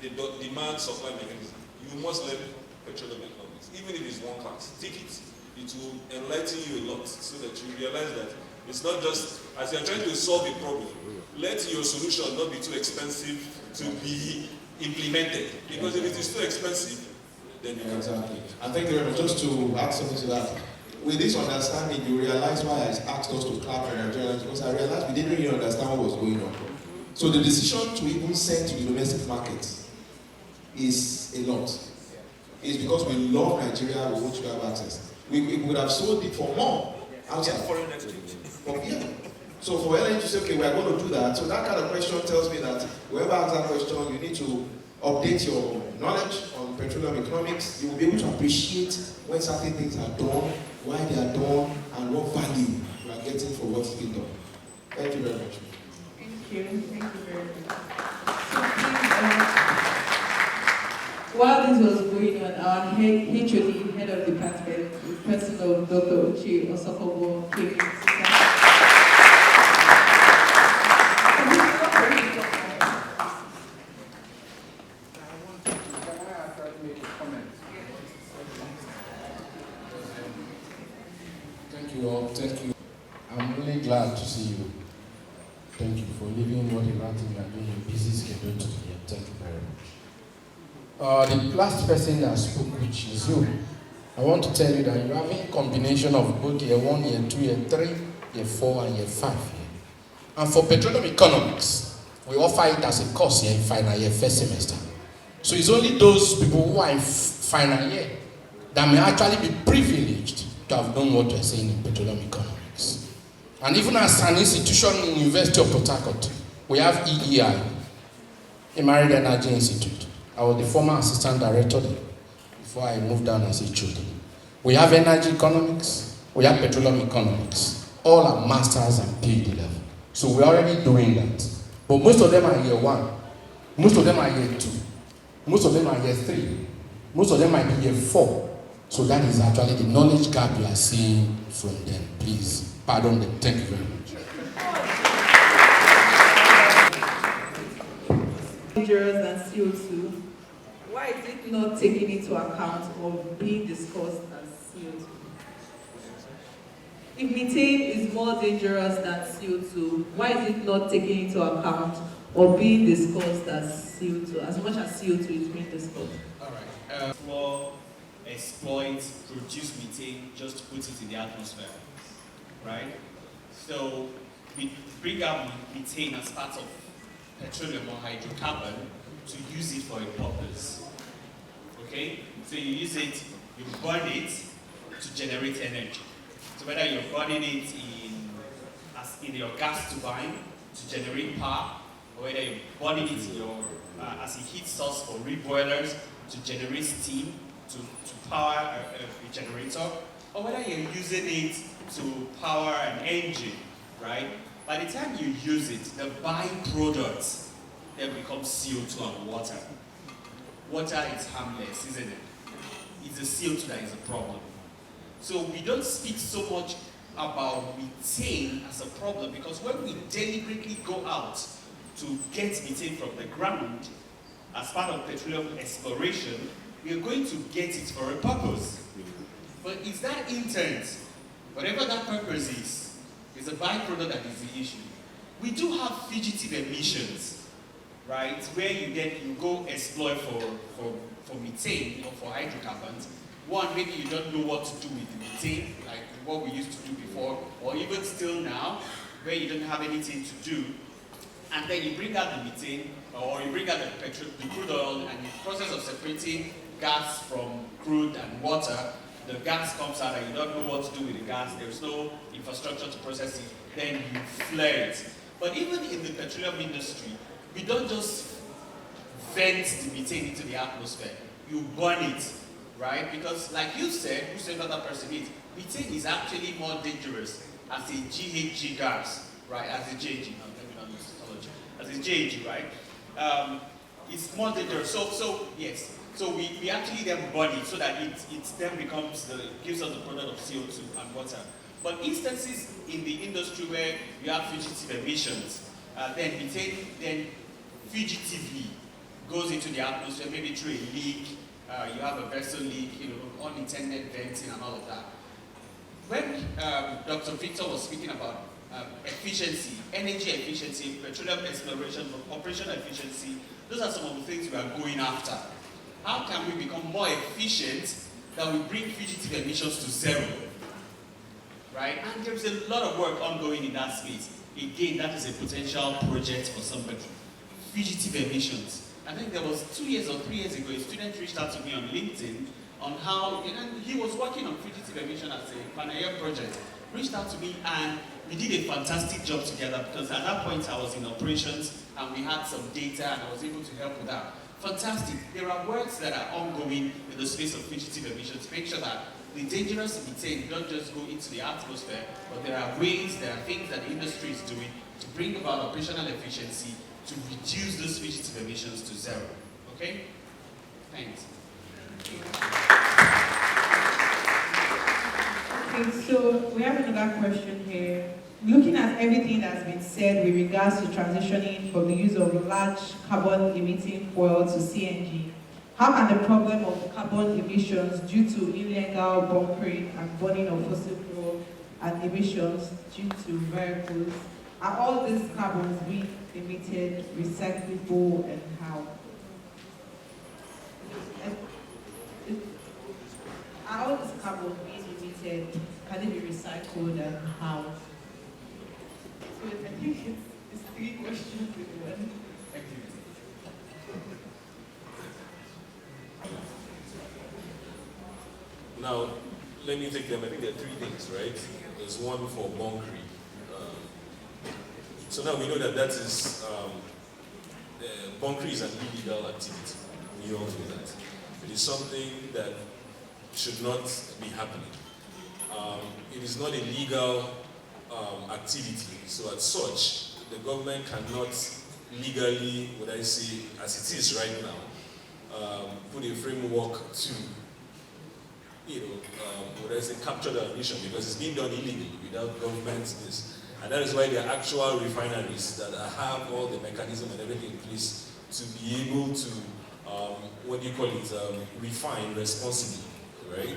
The demand supply mechanism. You must learn petroleum economics. Even if it's one class, take it. It will enlighten you a lot so that you realize that it's not just, as you're trying to solve a problem, let your solution not be too expensive to be implemented. Because if it is too expensive, then you exactly. And thank you very much. Just to add something to that, with this understanding, you realize why I asked us to clap for Nigerians, because I realized we didn't really understand what was going on. So the decision to even send to the domestic market is a lot. It's because we love Nigeria, we want to have access. We would have sold it for more outside. Yeah. So for LNG to say, okay, we are going to do that. So that kind of question tells me that whoever asks that question, you need to update your knowledge on petroleum economics. You will be able to appreciate when certain things are done, why they are done, and what value you are getting for what's being done. Thank you very much. Thank you. Thank you very much. while this was going on, our HOD, head of department, the person of Dr. Ochi Osokobo, came in. Thank you all. Thank you. I'm really glad to see you. Thank you for leaving whatever thing you are doing your busy schedule to here. Thank you very much. The last person that spoke, which is you, I want to tell you that you're having a combination of both year 1, year 2, year 3, year 4, and year 5 here. And for petroleum economics, we offer it as a course here in final year, first semester. So it's only those people who are in final year that may actually be privileged to have done what we're saying in petroleum economics. And even as an institution in the University of Port Harcourt, we have EEI, a Marine Energy Institute. I was the former assistant director there before I moved down as HOD. We have energy economics, we have petroleum economics, all are masters and PhD level. So we're already doing that. But most of them are year 1, most of them are year 2, most of them are year 3, most of them might be year 4. So that is actually the knowledge gap you are seeing from them. Please, pardon them. Thank you very much. Dangerous than CO2. Why is it not taken into account of being discussed as CO2? If methane is more dangerous than CO2, why is it not taken into account or being discussed as CO2, as much as CO2 is being discussed? All right. Exploit, produce methane, just to put it in the atmosphere, right? So we bring out methane as part of petroleum or hydrocarbon to use it for a purpose, okay? So you use it, you burn it to generate energy. So whether you're burning it in your gas turbine to generate power, or whether you're burning it in your, as a heat source for reboilers to generate steam, to power a generator, or whether you're using it to power an engine, right? By the time you use it, the byproduct then becomes CO2 and water. Water is harmless, isn't it? It's the CO2 that is a problem. So we don't speak so much about methane as a problem because when we deliberately go out to get methane from the ground as part of petroleum exploration, we are going to get it for a purpose. But is that intent, whatever that purpose is a byproduct that is the issue. We do have fugitive emissions, right? Where you go explore for methane or for hydrocarbons. One, maybe you don't know what to do with the methane, like what we used to do before, or even still now, where you don't have anything to do. And then you bring out the methane, or you bring out the crude oil, and in the process of separating gas from crude and water, the gas comes out and you don't know what to do with the gas, there's no infrastructure to process it, then you flare it. But even in the petroleum industry, we don't just vent the methane into the atmosphere, you burn it, right? Because like you said, whoever that person is, methane is actually more dangerous as a GHG gas, right? As a GHG, no, let me not use technology. As a GHG, right? It's more dangerous. So yes. So we actually then burn it so that it then gives us the product of CO2 and water. But instances in the industry where you have fugitive emissions, then methane then fugitively goes into the atmosphere, maybe through a leak, you have a vessel leak, unintended venting and all of that. When Dr. Victor was speaking about efficiency, energy efficiency, petroleum exploration, operational efficiency, those are some of the things we are going after. How can we become more efficient that we bring fugitive emissions to zero? Right? And there's a lot of work ongoing in that space. Again, that is a potential project for somebody. Fugitive emissions. I think there was 2 years or 3 years ago, a student reached out to me on LinkedIn on how, he was working on fugitive emission as a final project. Reached out to me and we did a fantastic job together because at that point I was in operations and we had some data and I was able to help with that. Fantastic. There are works that are ongoing in the space of fugitive emissions to make sure that the dangerous methane don't just go into the atmosphere, but there are ways, there are things that the industry is doing to bring about operational efficiency to reduce those fugitive emissions to zero. Okay? Thanks. Okay, so we have another question here. Looking at everything that's been said with regards to transitioning from the use of large carbon-emitting fuel to CNG, how can the problem of carbon emissions due to illegal bunkering and burning of fossil fuel and emissions due to vehicles, are all these carbons being emitted recyclable, and how? Are all these carbons being emitted, can it be recycled, and how? So I think it's 3 questions in one. Thank you. Now, let me take them. I think there are 3 things, right? There's one for bunkering. So now we know that is, bunkering is an illegal activity. We all know that. It is something that should not be happening. It is not a legal activity. So as such, the government cannot legally, would I say, as it is right now, put a framework to, would I say, capture the emission, because it's being done illegally without government this. And that is why there are actual refineries that have all the mechanism and everything in place to be able to, refine responsibly, right?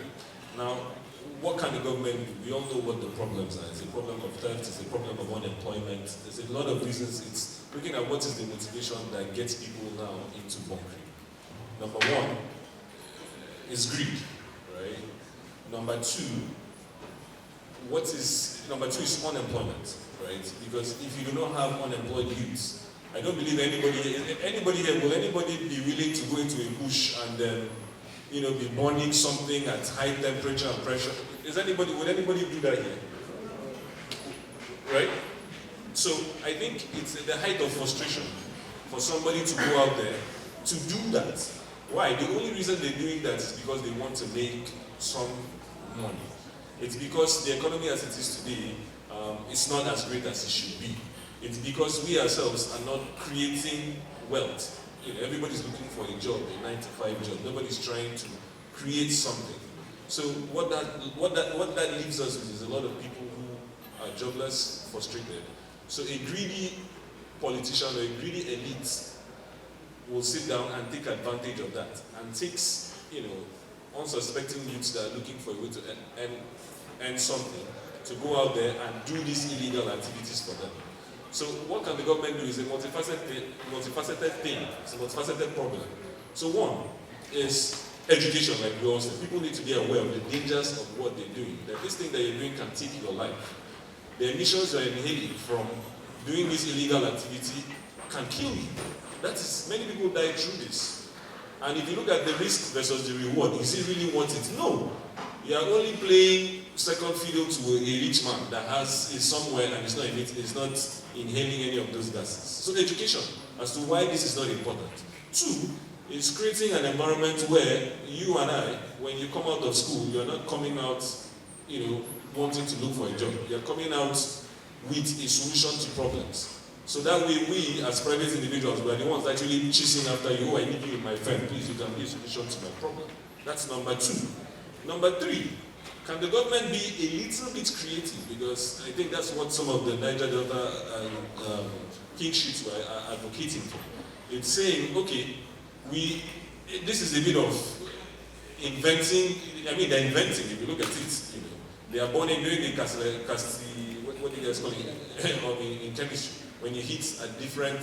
Now, what can the government do? We all know what the problems are. It's a problem of theft, it's a problem of unemployment. There's a lot of reasons. It's looking at what is the motivation that gets people now into bunkering. Number 1 is greed, right? Number 2 is unemployment, right? Because if you do not have unemployed youths, I don't believe anybody here, will anybody be willing to go into a bush and then, be burning something at high temperature and pressure? Would anybody do that here? Right? So I think it's the height of frustration for somebody to go out there to do that. Why? The only reason they're doing that is because they want to make some money. It's because the economy as it is today is not as great as it should be. It's because we ourselves are not creating wealth. Everybody's looking for a job, a 9-to-5 job. Nobody's trying to create something. So what that leaves us with is a lot of people who are jobless, frustrated. So a greedy politician or a greedy elite will sit down and take advantage of that and takes, unsuspecting youths that are looking for a way to earn something to go out there and do these illegal activities for them. So what can the government do? Is a multifaceted thing. It's a multifaceted problem. So one is education, like we all said. People need to be aware of the dangers of what they're doing. That this thing that you're doing can take your life. The emissions you're inhaling from doing this illegal activity can kill you. That is, many people die through this. And if you look at the risk versus the reward, is it really worth it? No. You are only playing second fiddle to a rich man that is somewhere and is not inhaling any of those gases. So education as to why this is not important. 2 is creating an environment where you and I, when you come out of school, you're not coming out, wanting to look for a job. You're coming out with a solution to problems. So that way we, as private individuals, we are the ones actually chasing after you. Oh, I need you in my friend. Please, you can be a solution to my problem. That's number 2. Number 3, can the government be a little bit creative? Because I think that's what some of the Niger Delta and kingships were advocating for. It's saying, okay, this is a bit of inventing. I mean, they're inventing. If you look at it, they are born in doing the what do you guys call it in chemistry? When you heat at different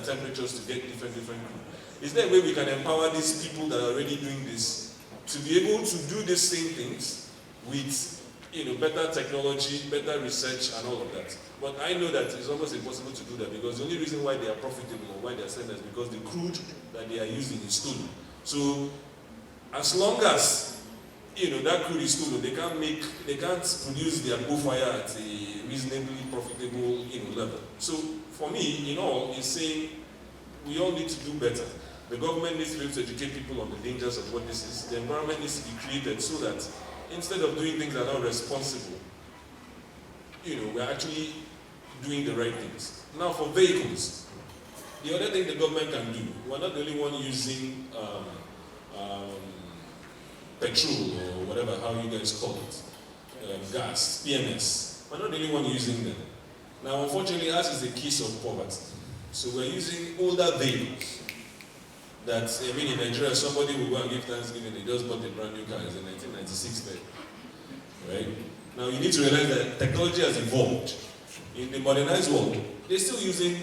temperatures to get different crude. Is there a way we can empower these people that are already doing this to be able to do the same things with better technology, better research, and all of that? But I know that it's almost impossible to do that, because the only reason why they are profitable or why they are selling is because the crude that they are using is stolen. So as long as that crude is stolen, they can't produce their fire at a reasonably profitable level. So for me, it's saying we all need to do better. The government needs to be able to educate people on the dangers of what this is. The environment needs to be created so that instead of doing things that are not responsible, we're actually doing the right things. Now for vehicles, the other thing the government can do, we're not the only one using petrol or whatever, how you guys call it, gas, PMS. We're not the only one using them. Now, unfortunately, ours is the case of poverty. So we're using older vehicles. That, I mean, in Nigeria, somebody will go and give Thanksgiving, they just bought a brand new car, it's a 1996 vehicle. Right? Now, you need to realize that technology has evolved. In the modernized world, they're still using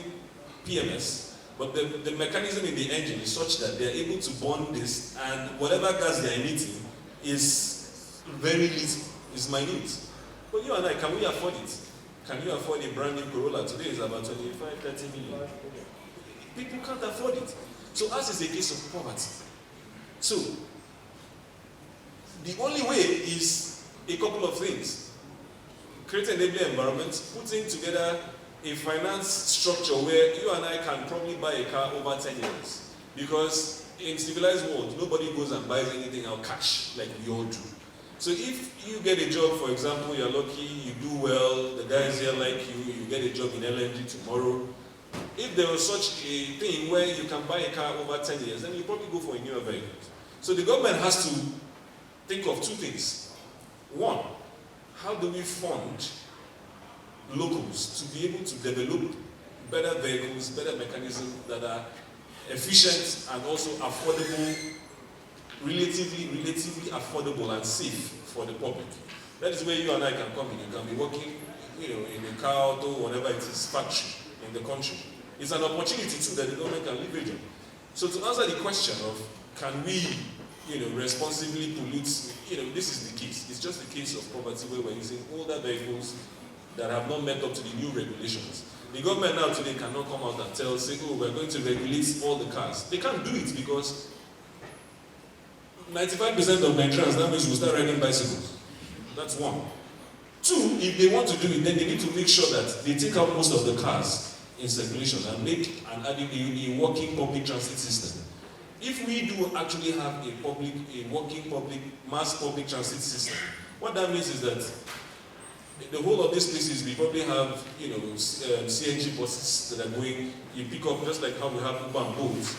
PMS, but the mechanism in the engine is such that they're able to burn this, and whatever gas they're emitting is very little, is minute. But you and I, can we afford it? Can you afford a brand new Corolla? Today is about 25, 30 million. People can't afford it. So ours is a case of poverty. So, the only way is a couple of things. Create an enabling environment, putting together a finance structure where you and I can probably buy a car over 10 years. Because in civilized world, nobody goes and buys anything out cash like we all do. So if you get a job, for example, you're lucky, you do well, the guys here like you get a job in LNG tomorrow. If there was such a thing where you can buy a car over 10 years, then you probably go for a newer vehicle. So the government has to think of two things. One, how do we fund locals to be able to develop better vehicles, better mechanisms that are efficient and also affordable, relatively affordable and safe for the public. That is where you and I can come in. You can be working, in a car, auto, whatever it is, factory in the country. It's an opportunity too that the government can leverage on. So to answer the question of can we, responsibly pollute, this is the case. It's just the case of poverty where we're using older vehicles that have not met up to the new regulations. The government now today cannot come out and say, oh, we're going to regulate all the cars. They can't do it because 95% of Nigerians, that means will start riding bicycles. That's one. Two, if they want to do it, then they need to make sure that they take out most of the cars in circulation and make a working public transit system. If we do actually have a working mass public transit system, what that means is that the whole of these places, we probably have, CNG buses that are going, you pick up, just like how we have Uber and Bolt.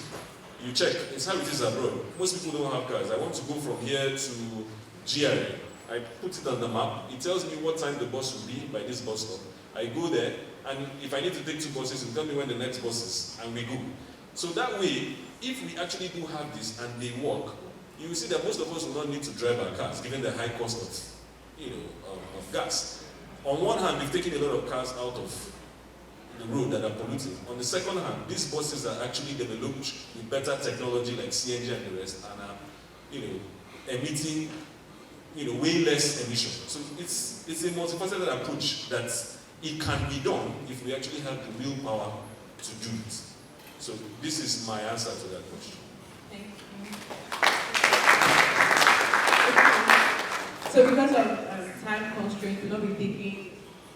You check, it's how it is abroad. Most people don't have cars. I want to go from here to GRA. I put it on the map. It tells me what time the bus will be by this bus stop. I go there, and if I need to take two buses, it will tell me when the next bus is, and we go. So that way, if we actually do have this and they work, you will see that most of us will not need to drive our cars, given the high cost of gas. On one hand, we've taken a lot of cars out of the road that are polluting. On the second hand, these buses are actually developed with better technology like CNG and the rest, and are, emitting, way less emissions. So it's a multifaceted approach that it can be done if we actually have the willpower to do it. So this is my answer to that question. Thank you. So because of time constraints, we'll not be taking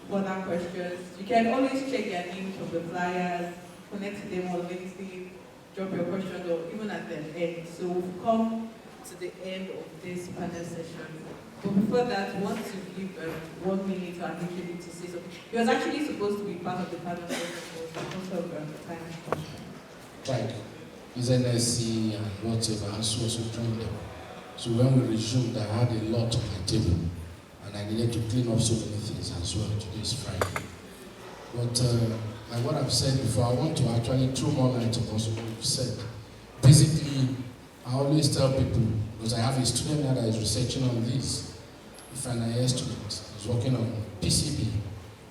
further questions. You can always check their names from the flyers, connect to them on LinkedIn, drop your questions, or even at the end. So we've come to the end of this panel session. But before that, I want to give 1 minute to Anikele to say something. He was actually supposed to be part of the panel session, but because of time constraints. Tried. His NSC and whatever, and so joined them. So when we resumed, I had a lot on my table, and I needed to clean up so many things as well. Today's Friday. But like what I've said before, I want to actually throw more light on what you've said. Basically, I always tell people, because I have a student now that is researching on this, a final year student, is working on PCB.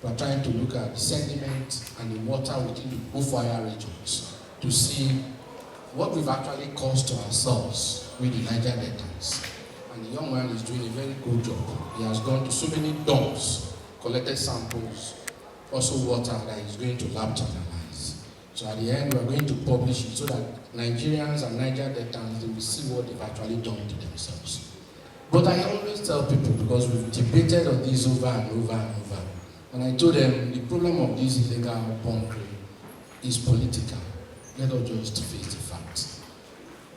We're trying to look at the sediment and the water within the bushfire regions to see what we've actually caused to ourselves with the Niger Deltas. And the young man is doing a very good job. He has gone to so many dumps, collected samples, also water that he's going to lab to analyze. So at the end, we're going to publish it so that Nigerians and Niger Deltans, they will see what they've actually done to themselves. But I always tell people, because we've debated on this over and over and over, and I told them the problem of this illegal bunkering is political. Let us just face the facts.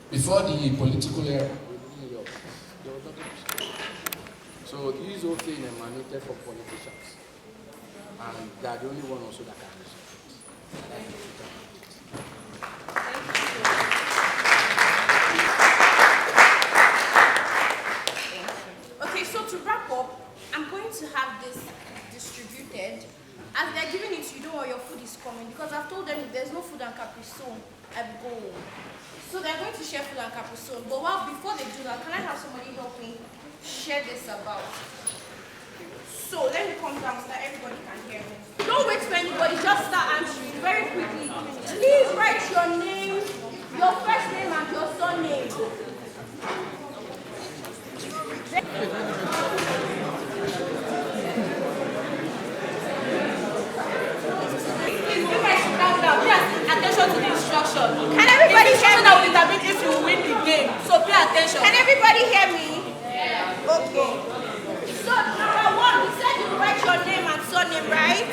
Before the political era, so this whole thing emanated from politicians, and they are the only one also that can resolve it. as they're giving it to you, don't worry, your food is coming. Because I've told them if there's no food and Capri Sun, I will go home. So they're going to share food and Capri Sun. But before they do that, can I have somebody help me share this about? So let me come down so that everybody can hear me. Don't wait for anybody, just start answering very quickly. Please write your name, your first name and your surname. Attention to the instruction. Can everybody hear me? That will determine if you win the game. So pay attention. Can everybody hear me? Okay. So number one, we said you write your name and surname, right?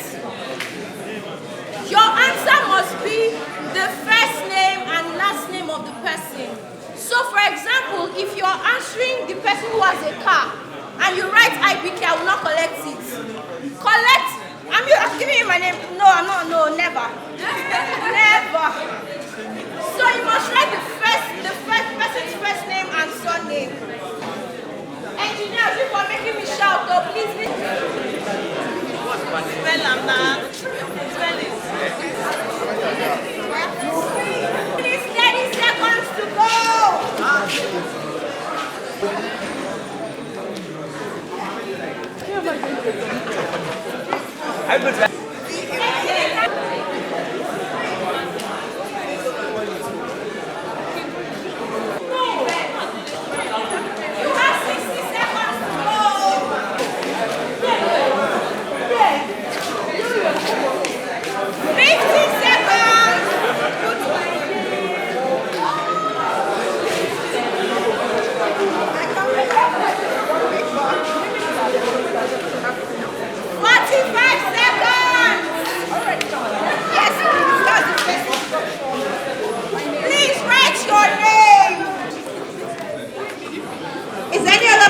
Your answer must be the first name and last name of the person. So for example, if you're answering the person who has a car and you write IBK, I will not collect it. Collect. I'm giving you my name. No, I'm not. No, never. Never. So you must write the first person's first name and surname. Engineers, people are making me shout, though, please. Spell them now. Spell it. 30 seconds to go.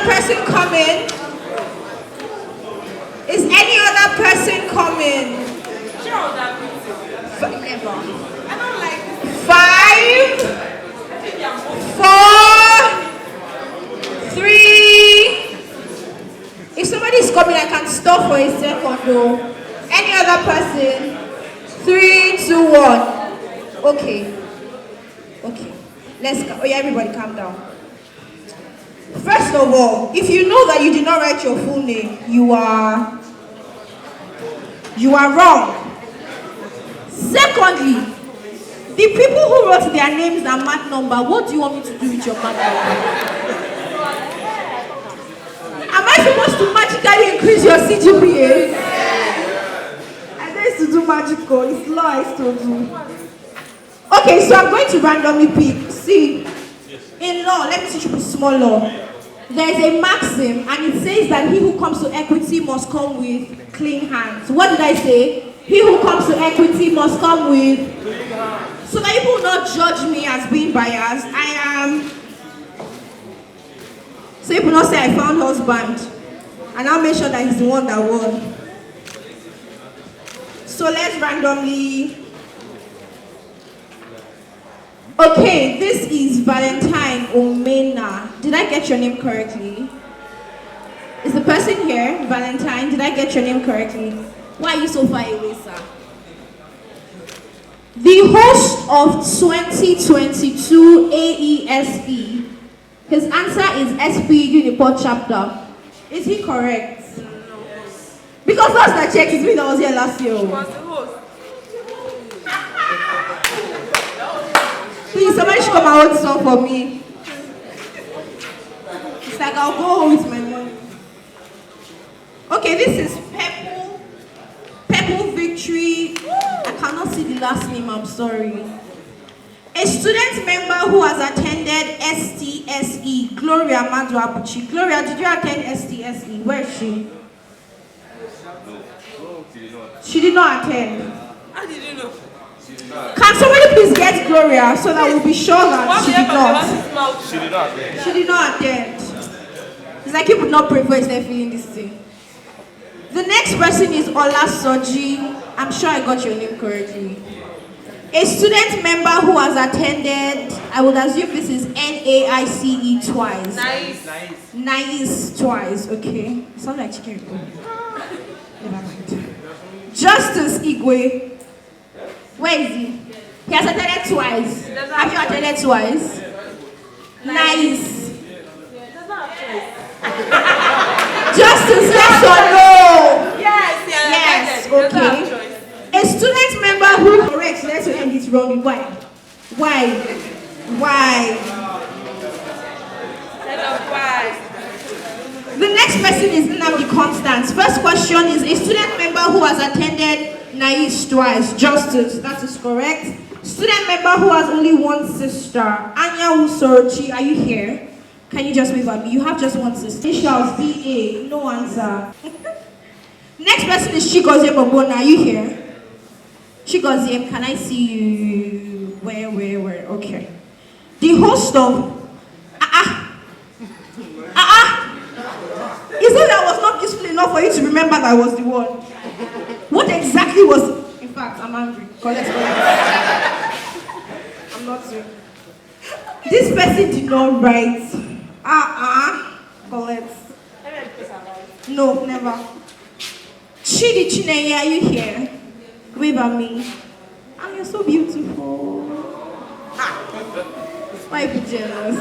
Person coming? Is any other person coming? Never. I don't like 5, 4, 3. If somebody is coming, I can stop for a second though. Any other person? 3, 2, 1. Okay. Okay. Let's go. Oh yeah, everybody calm down. First of all, if you know that you did not write your full name, you are wrong. Secondly, the people who wrote their names and mark number, what do you want me to do with your mark number? Am I supposed to magically increase your CGPA? I know it's to do magical, it's law I still do. Okay, so I'm going to randomly pick. See. In law, let me teach you a small law. There is a maxim, and it says that he who comes to equity must come with clean hands. What did I say? He who comes to equity must come with clean hands. So that you will not judge me as being biased. I am. So you will not say I found husband, and I'll make sure that he's the one that won. So let's randomly. Okay, this is Valentine Omena. Did I get your name correctly? Is the person here, Valentine? Did I get your name correctly? Why are you so far away, sir? The host of 2022 AESE, his answer is SPE UNIPORT chapter. Is he correct? Yes. Because last I checked, it's me that was here last year. Please, somebody should come out with song for me. It's like I'll go home with my money. Okay, this is Purple Victory. I cannot see the last name, I'm sorry. A student member who has attended STSE, Gloria Madu Abuchi. Gloria, did you attend STSE? Where is she? She did not attend. How did you know? Can somebody please get Gloria so that we'll be sure that she did not? She did not attend. She did not attend. It's like you would not pray for instead feeling this thing. The next person is Ola Soji. I'm sure I got your name correctly. A student member who has attended, I would assume this is NAICE twice. Nice twice, okay. Sounds like chicken. Never mind. Justice Igwe. Where is he? He has attended twice. Have you attended twice? Nice. Justice, yes or no? Yes, okay. A student member who corrects, let's end it wrong. Why? The next person is Nnamdi Constance. First question is a student member who has attended NAIS twice. Justice, that is correct. Student member who has only one sister. Anya Usorochi, are you here? Can you just wave at me? You have just one sister. Initials BA, no answer. Next person is Chigozie Bobona. Are you here? Chigozie, can I see you? Where? Okay. The host of Is it that was not useful enough for you to remember that I was the one? What exactly was? In fact, I'm angry. Collect. I'm not doing. This person did not write. Collect. No, never. Chidi Chineye, are you here? Wave at me. You're so beautiful. Why are you jealous?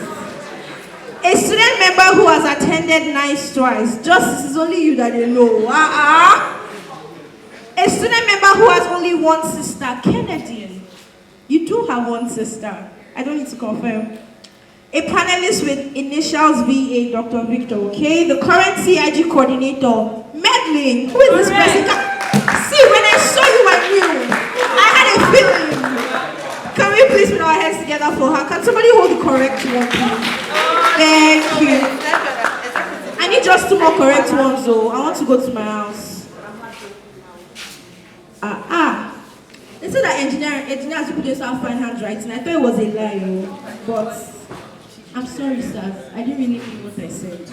A student member who has attended NICE twice. Justice, is only you that they know. A student member who has only one sister. Kennedy, you do have one sister. I don't need to confirm. A panelist with initials VA, Dr. Victor, okay? The current CIG coordinator, Medlin. Who is this person? See, when I saw you, I knew. I had a feeling. Can we please put our hands together for her? Can somebody hold the correct one, please? Thank you. I need just 2 more correct ones, though. I want to go to my house. They said that engineers people just have fine handwriting. I thought it was a lie, but I'm sorry, sir. I didn't really mean what I said.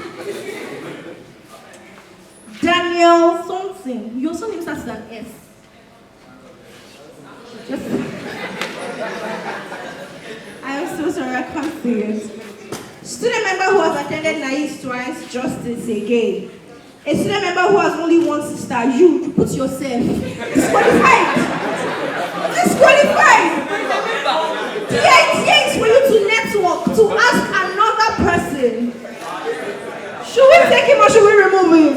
Daniel something. Your surname starts with an S. I am so sorry, I can't say it. Student member who has attended NAIS twice, Justice again. A student member who has only one sister, you put yourself. Disqualified! Disqualified! The idea is for you to network, to ask another person. Should we take him or should we remove him?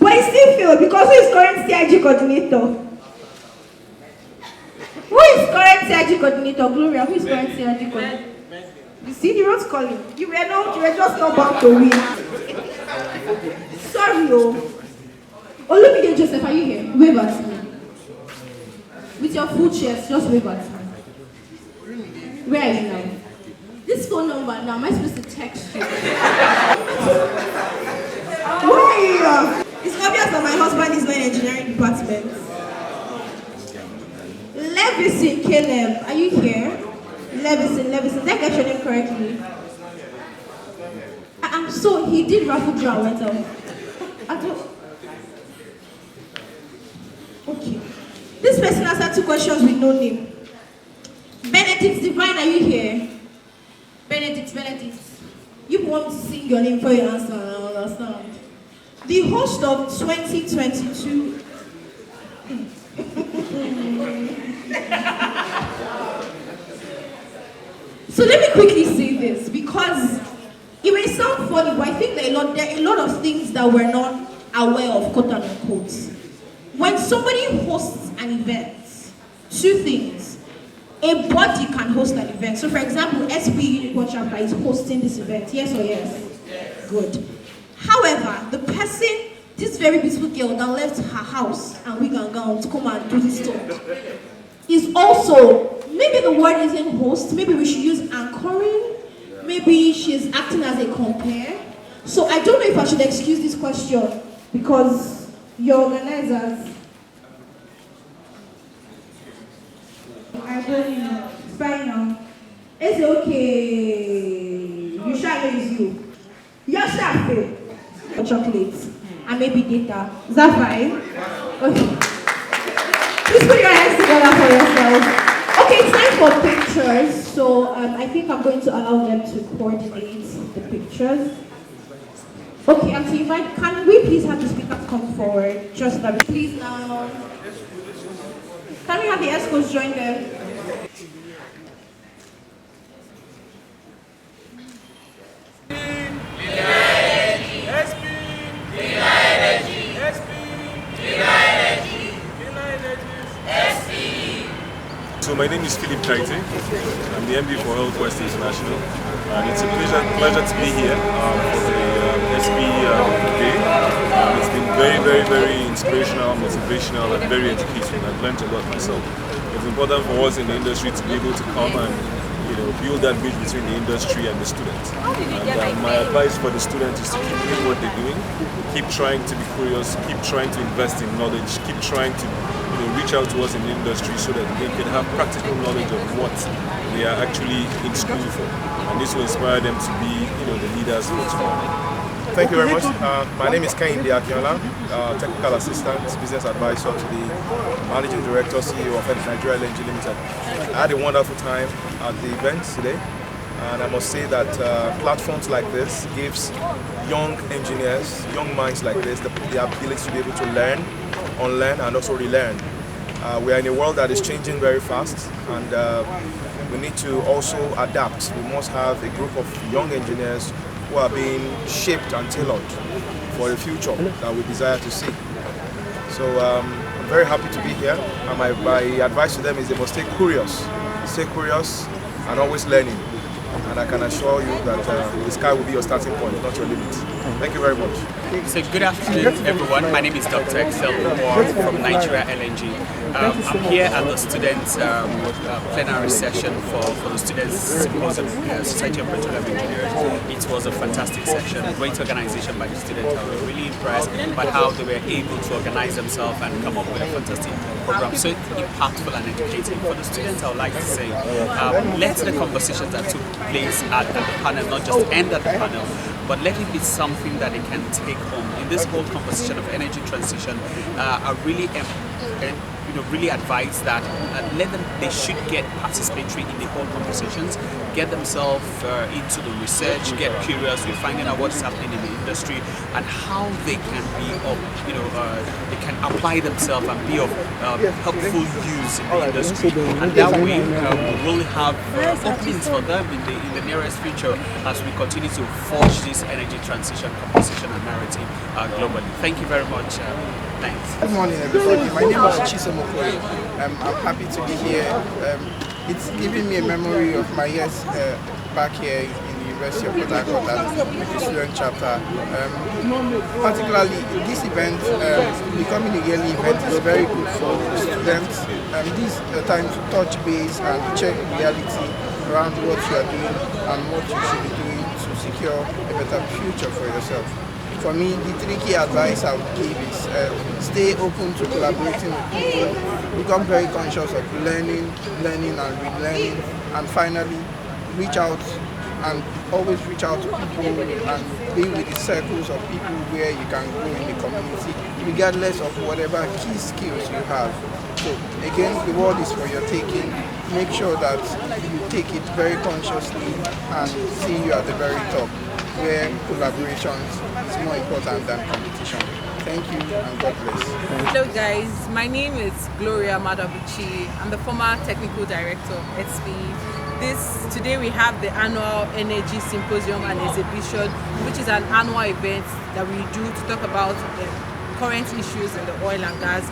But he still failed because he is current CIG coordinator. Who is current CIG coordinator? Gloria, who is current CIG coordinator? You see, you wrote calling. You were just not bound to win. Sorry, Olumide Joseph, are you here? Wave at me. With your full chest, just wave at me. Where are you now? This phone number now, am I supposed to text you? Why? It's obvious that my husband is not in engineering department. Levison Caleb, are you here? Levison, did I get your name correctly? So he did raffle draw went out. Okay. This person answered 2 questions with no name. Benedict Divine, are you here? Benedict. You want to sing your name before you answer, I understand. The host of 2022. So let me quickly say this, because it may sound funny, but I think that there are a lot of things that we're not aware of, quote unquote. When somebody hosts an event, 2 things. A body can host an event. So for example, SPE UNIPORT chapter is hosting this event. Yes or yes? Yes. Good. However, the person, this very beautiful girl that left her house and wig and gown to come and do this talk, is also, maybe the word isn't host, maybe we should use anchoring, maybe she's acting as a compare. So I don't know if I should excuse this question because your organizers, I don't know, it's fine now. It's okay, you shall know it's you. Your shall pay for chocolates and maybe data. Is that fine? Okay. Please put your hands together for yourself. Okay, it's time for pictures, so I think I'm going to allow them to coordinate the pictures. Okay, and to invite, can we please have the speakers come forward? Just that, please now. Can we have the escorts join them? So my name is Philip Kaite. I'm the MD for Health West International, and it's a pleasure to be here for the SPE Day. It's been very inspirational, motivational, and very educational. I've learned a lot myself. It's important for us in the industry to be able to come and build that bridge between the industry and the students. And my advice for the students is to keep doing what they're doing, keep trying to be curious, keep trying to invest in knowledge, keep trying to reach out to us in the industry so that they can have practical knowledge of what they are actually in school for. And this will inspire them to be the leaders for tomorrow. Thank you very much. My name is Kehinde Akinola, Technical Assistant, Business Advisor to the Managing Director, CEO of Nigeria LNG Limited. I had a wonderful time at the event today, and I must say that platforms like this gives young engineers, young minds like this, the ability to be able to learn, unlearn, and also relearn. We are in a world that is changing very fast, and we need to also adapt. We must have a group of young engineers who are being shaped and tailored for a future that we desire to see. So I'm very happy to be here, and my advice to them is they must stay curious and always learning. And I can assure you that the sky will be your starting point, not your limit. Thank you very much. So good afternoon, everyone. My name is Dr. Excel from Nigeria LNG. I'm here at the students' plenary session for the students' Symposium, Society of Petroleum Engineers. It was a fantastic session, a great organization by the students. I was really impressed by how they were able to organize themselves and come up with a fantastic program, so impactful and educating. For the students, I would like to say, let the conversations that took place at the panel not just end at the panel, but let it be something that they can take home. In this whole conversation of energy transition, I really really advise that they should get participatory in the whole conversations, get themselves into the research, get curious with finding out what's happening in the industry and how they can be of, they can apply themselves and be of helpful use in the industry. And that way, we will have openings for them in the nearest future as we continue to forge this energy transition conversation and narrative globally. Thank you very much. Thanks. Good morning, everybody. My name is Chisom Okoye. I'm happy to be here. It's giving me a memory of my years back here in the University of Port Harcourt as the student chapter. Particularly, this event, becoming a yearly event, is very good for students. This is a time to touch base and check reality around what you are doing and what you should be doing to secure a better future for yourself. For me, the three key advice I would give is stay open to collaborating with people, become very conscious of learning and relearning, and finally, reach out and always reach out to people and be with the circles of people where you can grow in the community, regardless of whatever key skills you have. So again, the world is for your taking. Make sure that you take it very consciously and see you at the very top, where collaboration is more important than competition. Thank you and God bless. Hello guys, my name is Gloria Madabuchi. I'm the former technical director of SPE. Today we have the annual Energy Symposium and Exhibition, which is an annual event that we do to talk about current issues in the oil and gas.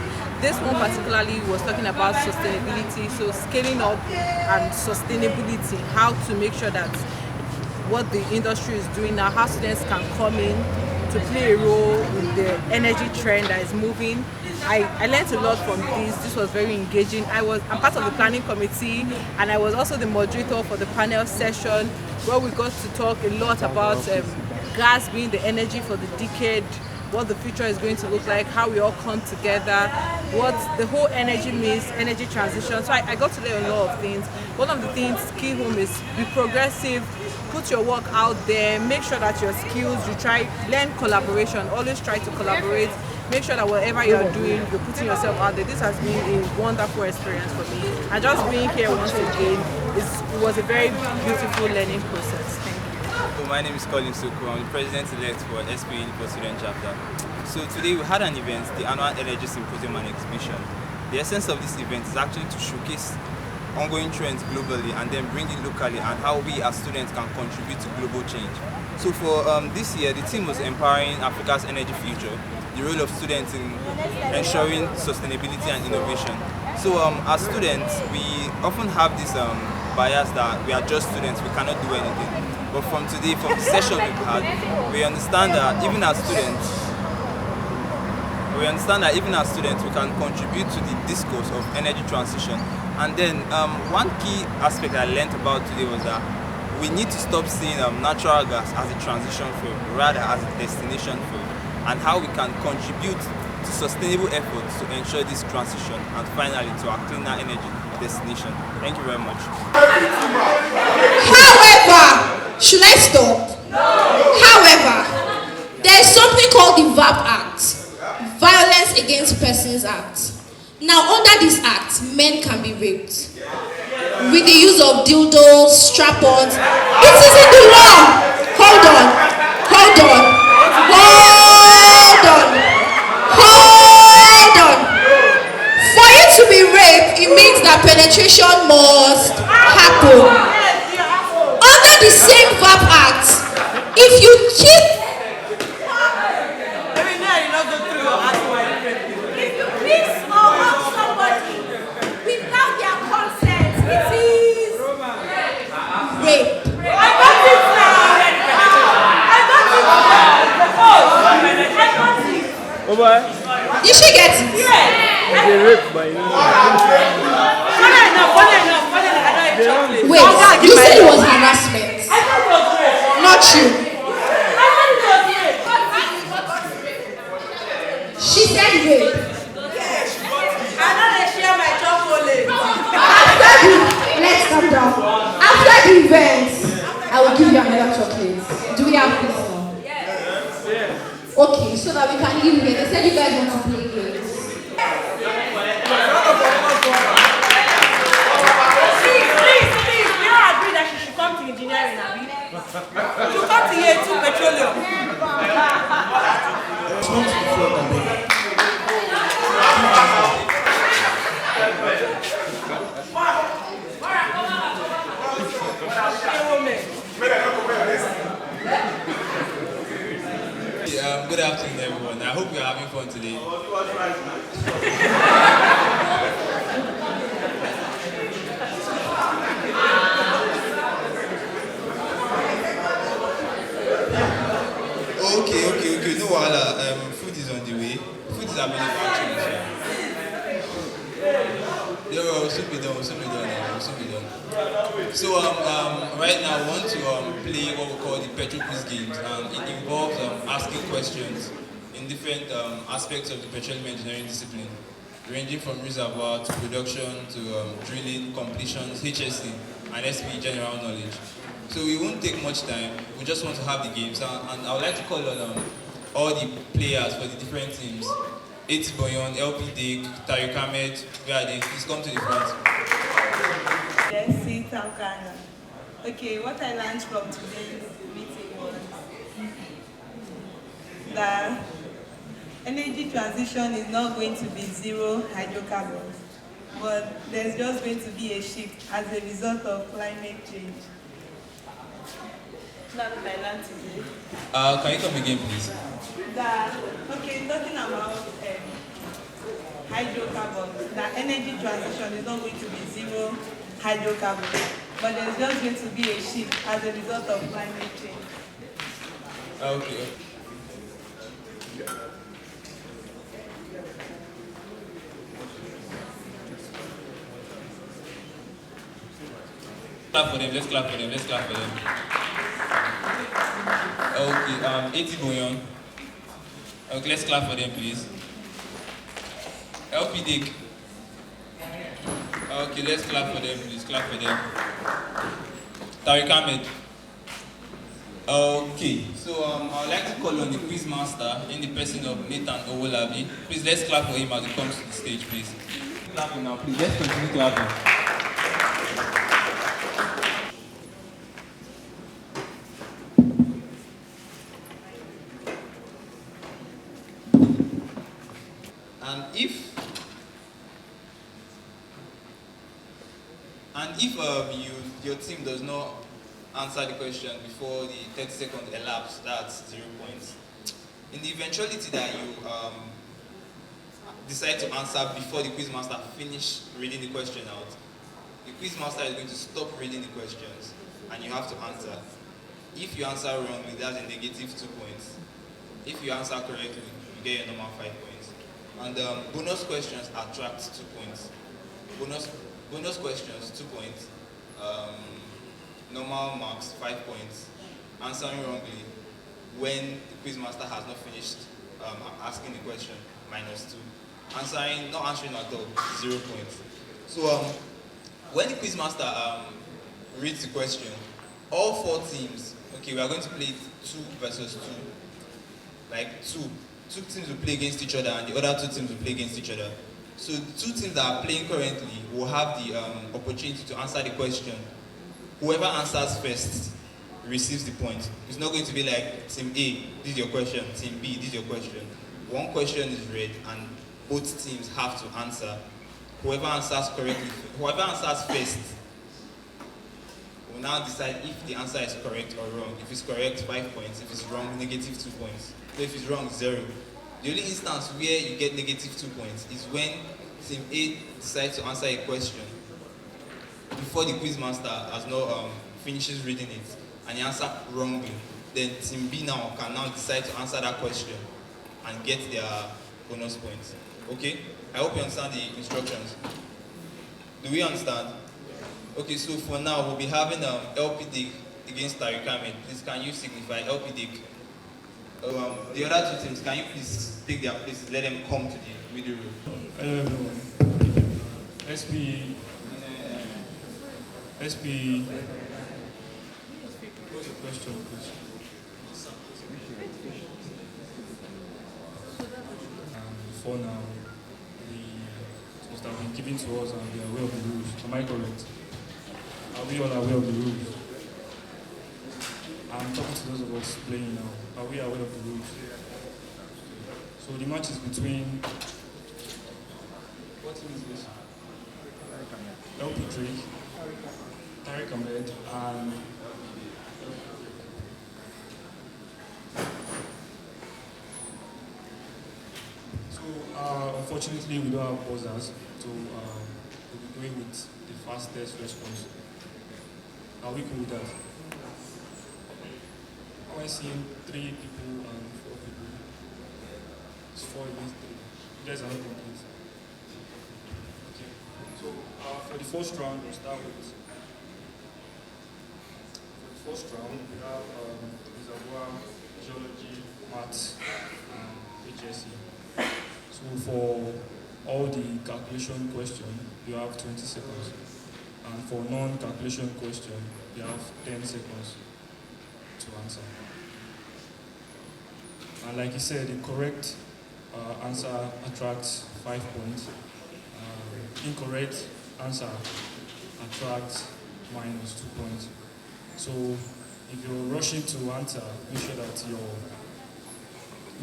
This one particularly was talking about sustainability, so scaling up and sustainability, how to make sure that what the industry is doing now, how students can come in to play a role in the energy trend that is moving. I learned a lot from this. This was very engaging. I'm part of the planning committee, and I was also the moderator for the panel session where we got to talk a lot about gas being the energy for the decade, what the future is going to look like, how we all come together, what the whole energy means, energy transition. So I got to learn a lot of things. One of the things, key home, is be progressive, put your work out there, make sure that your skills, learn collaboration, always try to collaborate, make sure that whatever you're doing, you're putting yourself out there. This has been a wonderful experience for me. And just being here once again, it was a very beautiful learning process. Thank you. So my name is Colin Soko. I'm the president-elect for SPE UNIPORT student chapter. So today we had an event, the annual Energy Symposium and Exhibition. The essence of this event is actually to showcase ongoing trends globally and then bring it locally, and how we as students can contribute to global change. So for this year, the theme was empowering Africa's energy future, the role of students in ensuring sustainability and innovation. So as students, we often have this bias that we are just students, we cannot do anything. But from today, from the session we've had, we understand that even as students, we can contribute to the discourse of energy transition. And then one key aspect I learned about today was that we need to stop seeing natural gas as a transition fuel, rather as a destination fuel, and how we can contribute to sustainable efforts to ensure this transition and finally to our cleaner energy destination. Thank you very much. However, should I stop? No. However, there is something called the VAP Act, Violence Against Persons Act. Now, under this act, men can be raped with the use of dildos, strap-ons. It is in the law. Hold on. For you to be raped, it means that penetration must happen. Under the same VAP Act, if you keep you should get it. Wait, you said it was harassment. Not you. She said rape. Let's calm down. After the event, I will give you another chocolate. Do we have this now? Okay, so that we can leave here. They said you guys want to play games. Please, we don't agree that she should come to engineering, Abi. She should come to here to petroleum. Good afternoon, everyone. I hope you're having fun today. Okay. No wahala. Food is on the way. Food is available actually. We'll soon be done. So right now we want to play what we call the Petro Quiz games, and it involves asking questions in different aspects of the petroleum engineering discipline, ranging from reservoir to production to drilling, completions, HSC, and SPE general knowledge. So we won't take much time. We just want to have the games, and I would like to call on all the players for the different teams. AESE Boyon, LP Dick, Tariq Ahmed, where are they? Please come to the front. Yes, see, Taukana. Okay, what I learned from today's meeting was that energy transition is not going to be zero hydrocarbons, but there's just going to be a shift as a result of climate change. That's what I learned today. Can you come again, please? Talking about hydrocarbons, that energy transition is not going to be zero hydrocarbons, but there's just going to be a shift as a result of climate change. Okay. Let's clap for them. Okay, AESE Boyon. Okay, let's clap for them, please. LP Dick. Okay, let's clap for them, please. Clap for them. Tariq Ahmed. Okay, so I would like to call on the quiz master in the person of Nathan Owolabi. Please let's clap for him as he comes to the stage, please. Clapping now, please. Let's continue clapping. And if your team does not answer the question before the 30 seconds elapse, that's 0 points. In the eventuality that you decide to answer before the quizmaster finish reading the question out, the quizmaster is going to stop reading the questions and you have to answer. If you answer wrongly, that's a negative 2 points. If you answer correctly, you get your normal 5 points. And bonus questions attract 2 points. Bonus questions, 2 points. Normal marks, 5 points. Answering wrongly when the quizmaster has not finished asking the question, -2. Not answering at all, 0 points. So when the quizmaster reads the question, all 4 teams, okay, we are going to play 2 versus 2. Like two teams will play against each other and the other 2 teams will play against each other. So the 2 teams that are playing currently will have the opportunity to answer the question. Whoever answers first receives the point. It's not going to be like team A, this is your question, team B, this is your question. One question is read and both teams have to answer. Whoever answers first will now decide if the answer is correct or wrong. If it's correct, 5 points. If it's wrong, negative 2 points. So if it's wrong, 0. The only instance where you get negative 2 points is when team A decides to answer a question before the quizmaster has not finishes reading it and he answers wrongly. Then team B now can decide to answer that question and get their bonus points. Okay? I hope you understand the instructions. Do we understand? Okay, so for now we'll be having LP Dick against Tariq Ahmed. Please can you signify LP Dick? The other 2 teams, can you please take their places? Let them come to the middle room. Hello everyone. SPE. What's the question, please? For now, the supposed to have been given to us and we are aware of the rules. Am I correct? Are we all aware of the rules? I'm talking to those of us playing now. Are we aware of the rules? So the match is between, what team is this? LP Drake, Tariq Ahmed, and unfortunately we don't have buzzers, so we'll be going with the fastest response. Are we cool with that? Am I seeing 3 people and 4 people? It's 4 against 3. You guys are not complete. Okay. So for the first round, we'll start with. For the first round, we have reservoir, geology, maths, and HSE. So for all the calculation question, you have 20 seconds. And for non-calculation question, you have 10 seconds to answer. And like you said, the correct answer attracts 5 points. Incorrect answer attracts -2 points. So if you're rushing to answer, make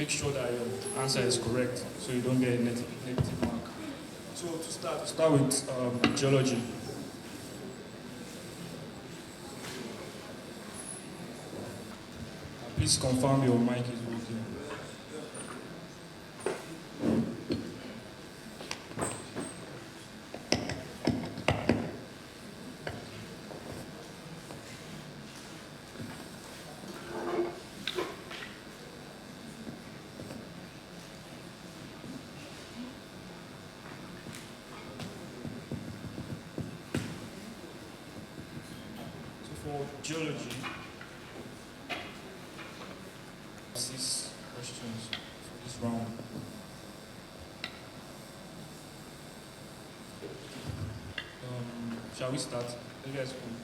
sure that your answer is correct so you don't get a negative mark. So to start with geology. Please confirm your mic is working. Geology. 6 questions for this round. Shall we start? You guys cool?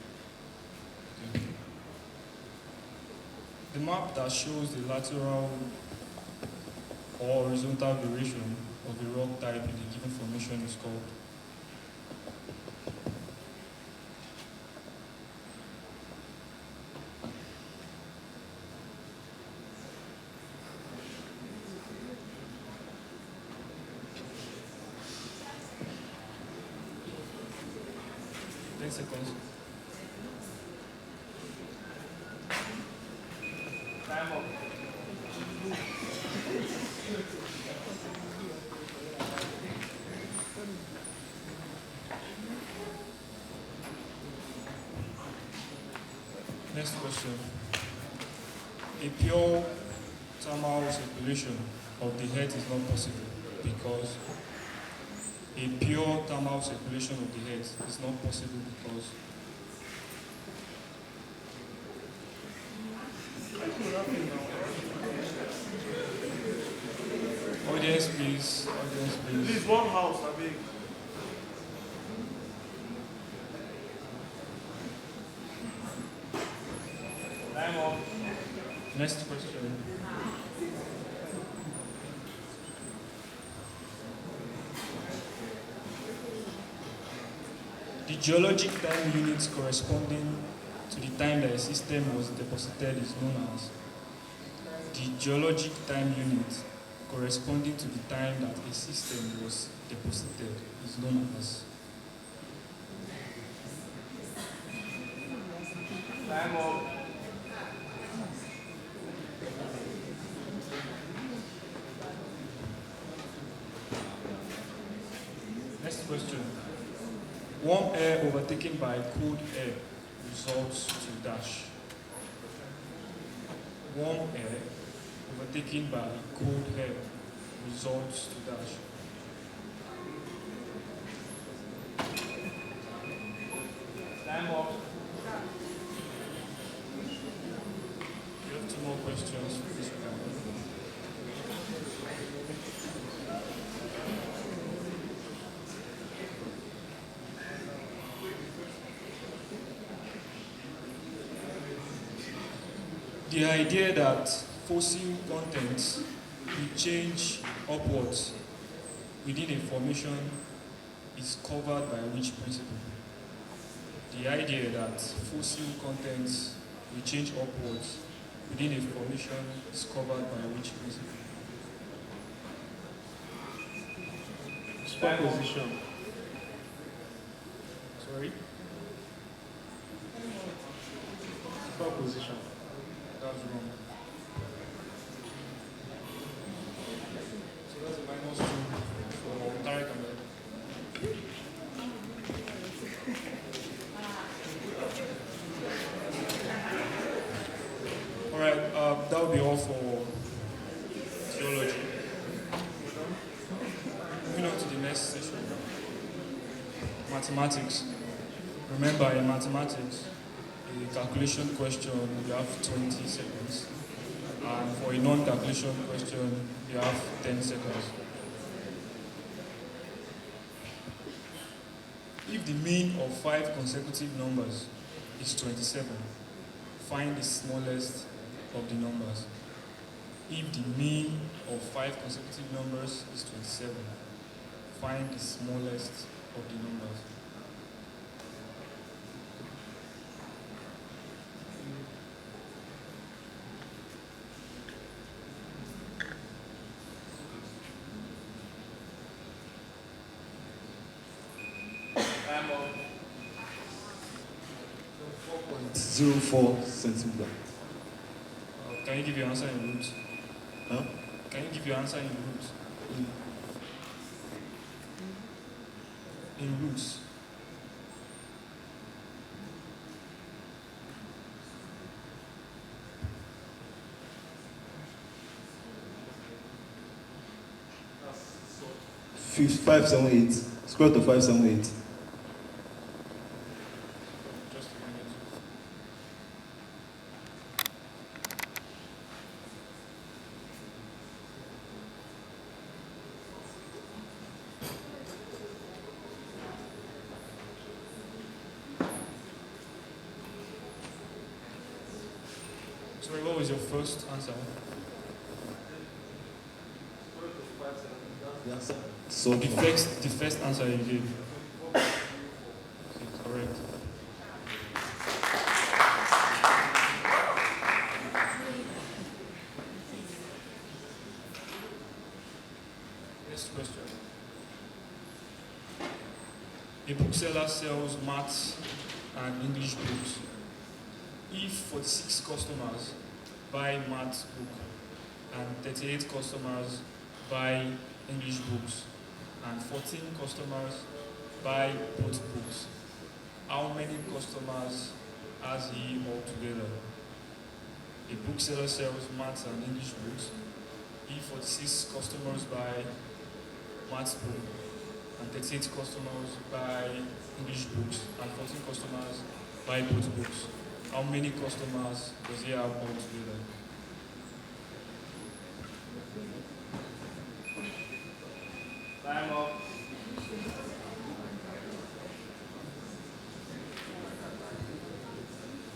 Okay. The map that shows the lateral or horizontal duration of a rock type in a given formation is called? Seconds. Time up. Next question. A pure thermal circulation of the head is not possible because a pure thermal circulation of the head is not possible because audience please, audience please. Please, one house, I beg. Time up. Next question. The geologic time unit corresponding to the time that a system was deposited is known as. The geologic time unit corresponding to the time that a system was deposited is known as. Time up. Next question. Warm air overtaken by cold air results to dash. Warm air overtaken by cold air results to dash. Time up. We have two more questions for this round. The idea that fossil contents will change upwards within a formation is covered by which principle? The idea that fossil contents will change upwards within a formation is covered by which principle? Superposition. Sorry? Superposition. That's wrong. So that's a -2 for Tarek and Ed. Alright, that will be all for theology. Moving on to the next session. Mathematics. Remember, in mathematics, a calculation question, you have 20 seconds. And for a non-calculation question, you have 10 seconds. If the mean of 5 consecutive numbers is 27, find the smallest of the numbers. If the mean of 5 consecutive numbers is 27, find the smallest of the numbers. Time up. 4.04 centimeter. Can you give your answer in root? Huh? Can you give your answer in root? In roots. That's 578. Square root of 578. Just a minute. Sorry, what was your first answer? So the first answer you gave. Okay, correct. Next question. A bookseller sells maths and English books. If 46 customers buy maths book and 38 customers buy English books and 14 customers buy both books, how many customers has he altogether? A bookseller sells maths and English books. If 46 customers buy maths book and 38 customers buy English books and 14 customers buy both books, how many customers does he have altogether? Time up.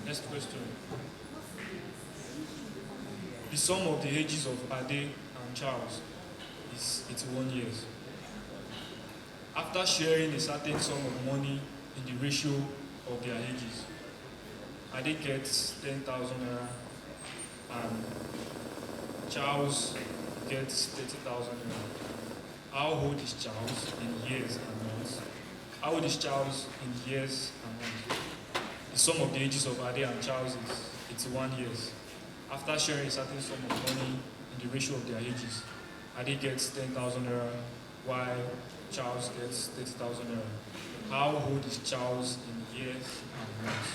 Next question. The sum of the ages of Ade and Charles is 81 years. After sharing a certain sum of money in the ratio of their ages, Ade gets 10,000 naira and Charles gets 30,000 naira. How old is Charles in years and months? How old is Charles in years and months? The sum of the ages of Ade and Charles is 81 years. After sharing a certain sum of money in the ratio of their ages, Ade gets 10,000 naira while Charles gets 30,000 naira. How old is Charles in years and months?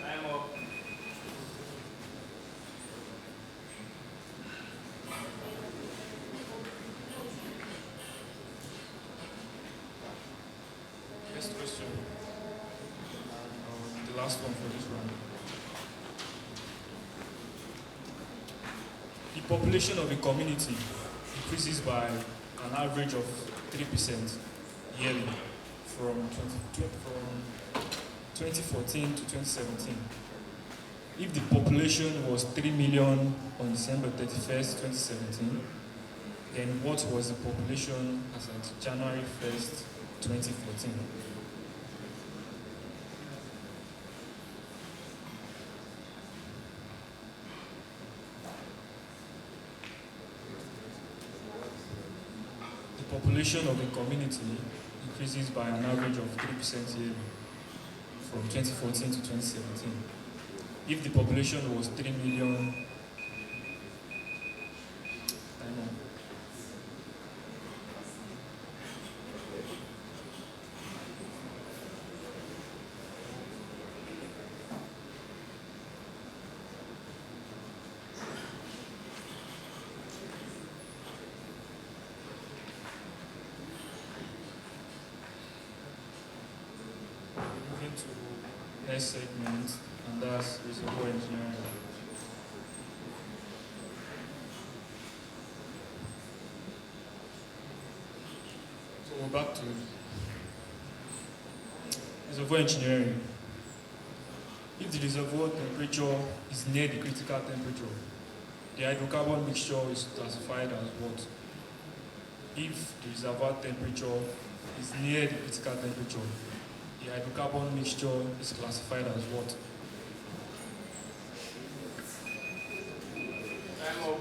Time up. Next question. The last one for this round. The population of a community increases by an average of 3% yearly from 2014 to 2017. If the population was 3 million on December 31st, 2017, then what was the population as at January 1st, 2014? The population of a community increases by an average of 3% yearly from 2014 to 2017. If the population was 3 million, time on. Moving to next segment, and that's reservoir engineering. So we're back to reservoir engineering. If the reservoir temperature is near the critical temperature, the hydrocarbon mixture is classified as what? If the reservoir temperature is near the critical temperature, the hydrocarbon mixture is classified as what? Time up.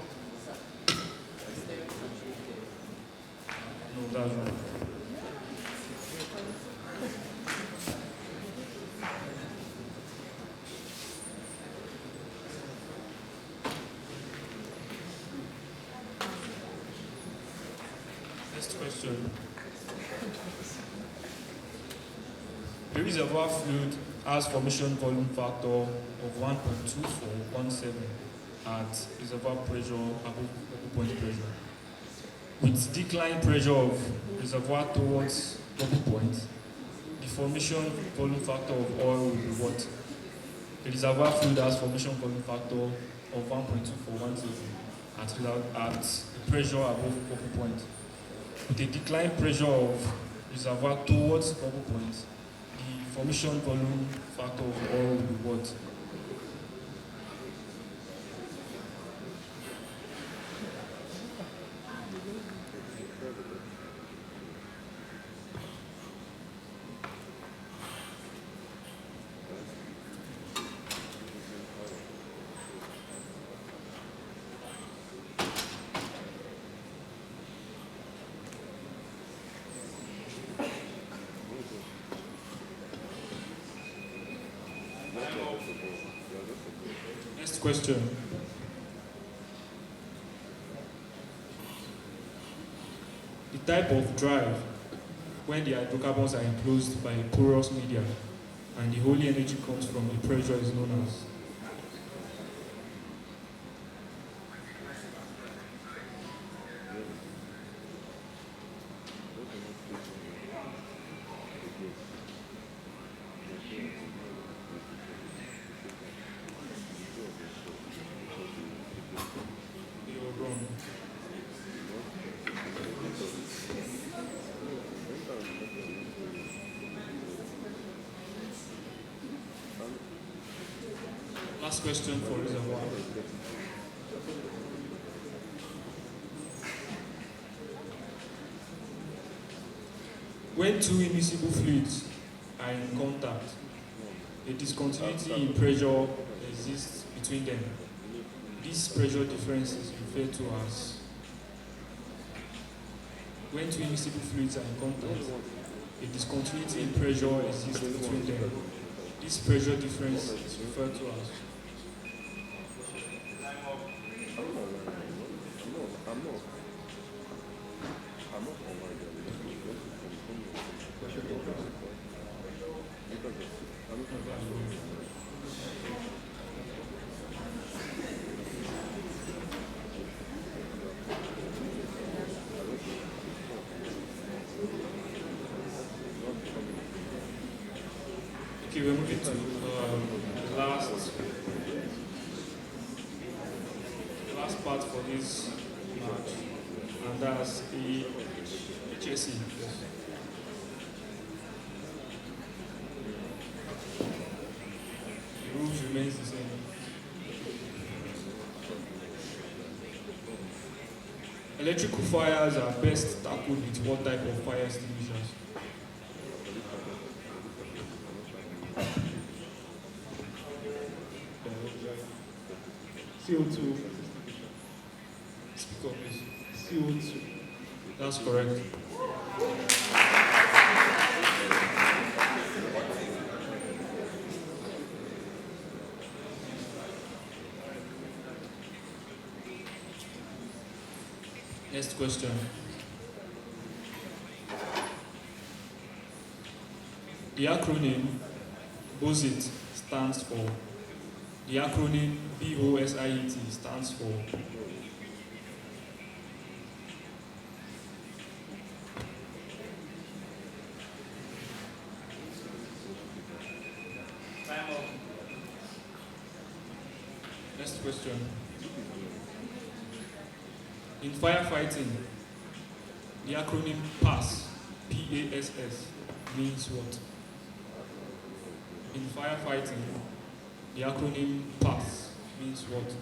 No, that's wrong. Next question. The reservoir fluid has formation volume factor of 1.2417 at reservoir pressure above bubble point pressure. With decline pressure of reservoir towards bubble point, the formation volume factor of oil will be what? The reservoir fluid has formation volume factor of 1.2417 at the pressure above bubble point. With a declined pressure of reservoir towards bubble point, the formation volume factor of oil will be what? Next question. The type of drive when the hydrocarbons are enclosed by a porous medium and the holy energy comes from the pressure is known as? Last question for reservoir. When two immiscible fluids are in contact, a discontinuity in pressure exists between them. This pressure difference is referred to as, when two immiscible fluids are in contact, a discontinuity in pressure exists between them. This pressure difference is referred to as. Okay, we're moving to the last part for this match, and that's the HSE. The rules remains the same. Electrical fires are best tackled with what type of fire extinguishers? CO2. Speak up, please. CO2. That's correct. Next question. The acronym BOSIT stands for. The acronym BOSIET stands for. Next question. In firefighting, the acronym PASS, P-A-S-S, means what? In firefighting, the acronym PASS means what?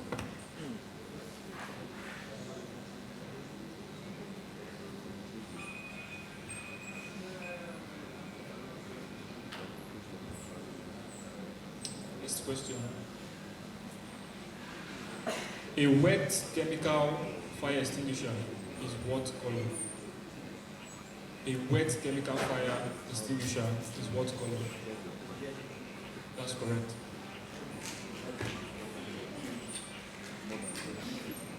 Next question. A wet chemical fire extinguisher is what color? A wet chemical fire extinguisher is what color? That's correct.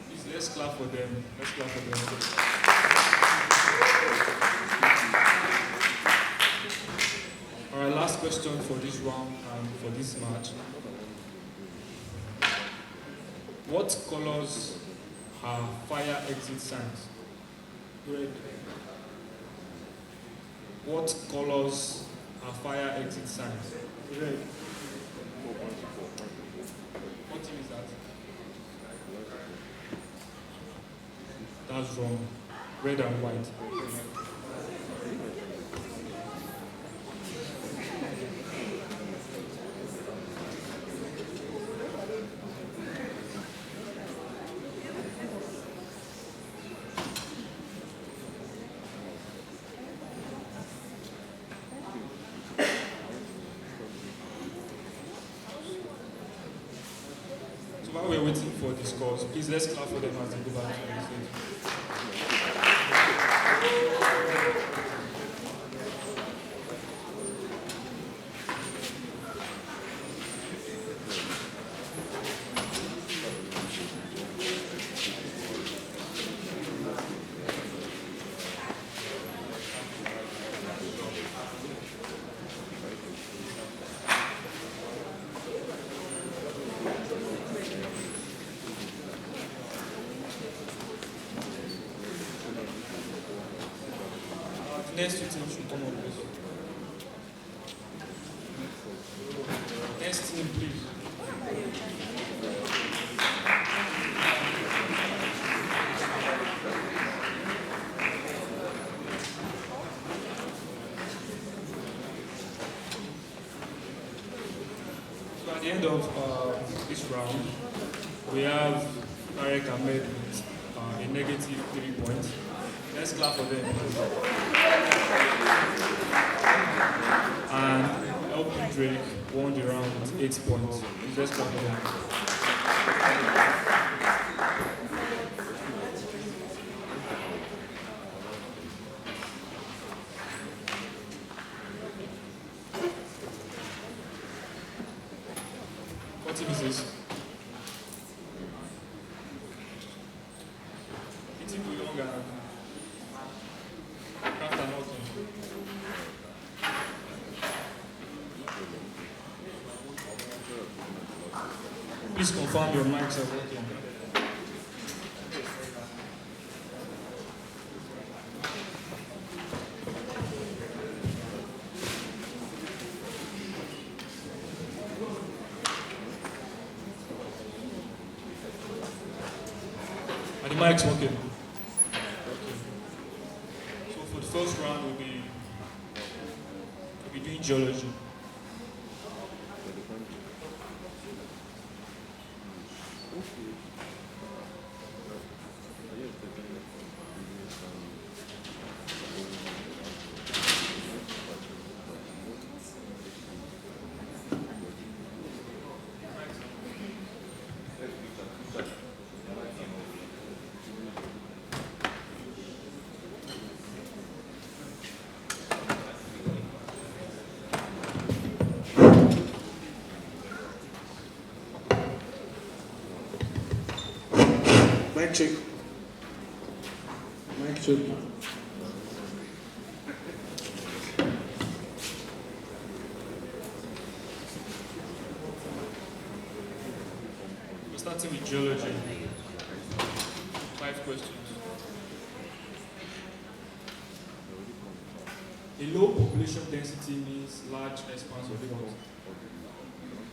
Please, let's clap for them. Let's clap for them. All right, last question for this round and for this match. What colors are fire exit signs? Red. What colors are fire exit signs? Red. What team is that? That's wrong. Red and white. So while we're waiting for this course, please let's clap for them as they go back to their seats. Next team should come up, please. Next team, please. So at the end of this round, we have Tarek Ahmed with a negative 3 points. Let's clap for them. And LP Drake won the round with 8 points. Let's clap for them. What team is this? It's in Yoga. Please confirm your mics are working. Are the mics working? Okay. So for the first round, we'll be doing geology. Mic check. Mic check. We're starting with geology. 5 questions. A low population density means large expanse of what?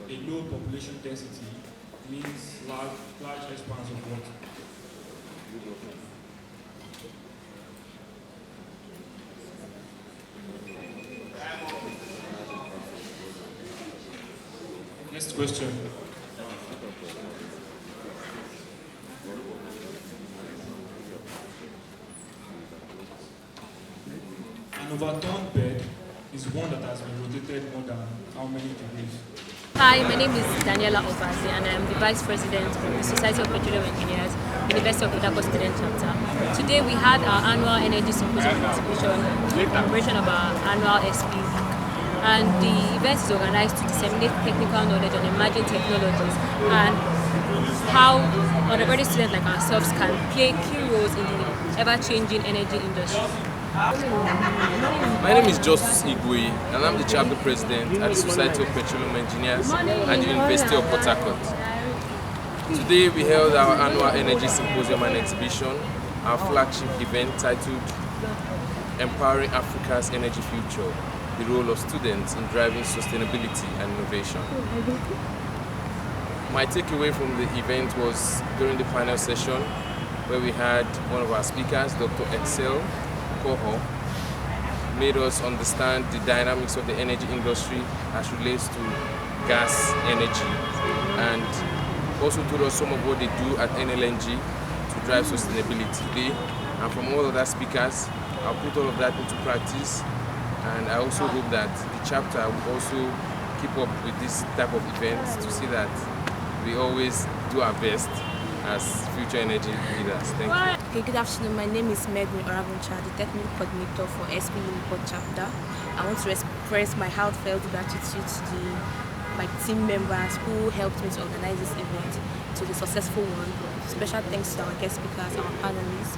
A low population density means large expanse of what? Next question. An overturned bed is one that has been rotated more than how many degrees? Hi, my name is Daniela Obazi and I am the Vice President of the Society of Petroleum Engineers, University of Idaho Student Chapter. Today we had our annual Energy Symposium exhibition in celebration of our annual SPE week. And the event is organized to disseminate technical knowledge on emerging technologies and how undergraduate students like ourselves can play key roles in the ever-changing energy industry. My name is Justice Igwe and I'm the chapter president at the Society of Petroleum Engineers at the University of Port Harcourt. Today we held our annual Energy Symposium and Exhibition, our flagship event titled Empowering Africa's Energy Future, the Role of Students in Driving Sustainability and Innovation. My takeaway from the event was, during the panel session, where we had one of our speakers, Dr. Excel Koho, made us understand the dynamics of the energy industry as relates to gas energy, and also told us some of what they do at NLNG to drive sustainability today. And from all of that speakers, I'll put all of that into practice, and I also hope that the chapter will also keep up with this type of events to see that we always do our best as future energy leaders. Thank you. Okay, good afternoon. My name is Megan Oravuncha, the technical coordinator for SPE UNIPORT chapter. I want to express my heartfelt gratitude to my team members who helped me to organize this event to the successful one. Special thanks to our guest speakers, our panelists.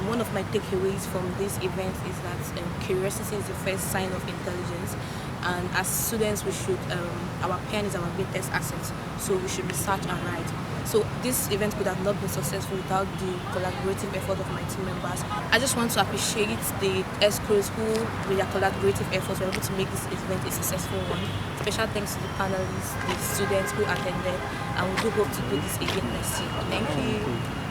One of my takeaways from this event is that curiosity is the first sign of intelligence, and as students we should, our pen is our greatest asset, so we should research and write. So this event could have not been successful without the collaborative effort of my team members. I just want to appreciate the ESCOs who, with their collaborative efforts, were able to make this event a successful one. Special thanks to the panelists, the students who attended, and we do hope to do this again next year. Thank you.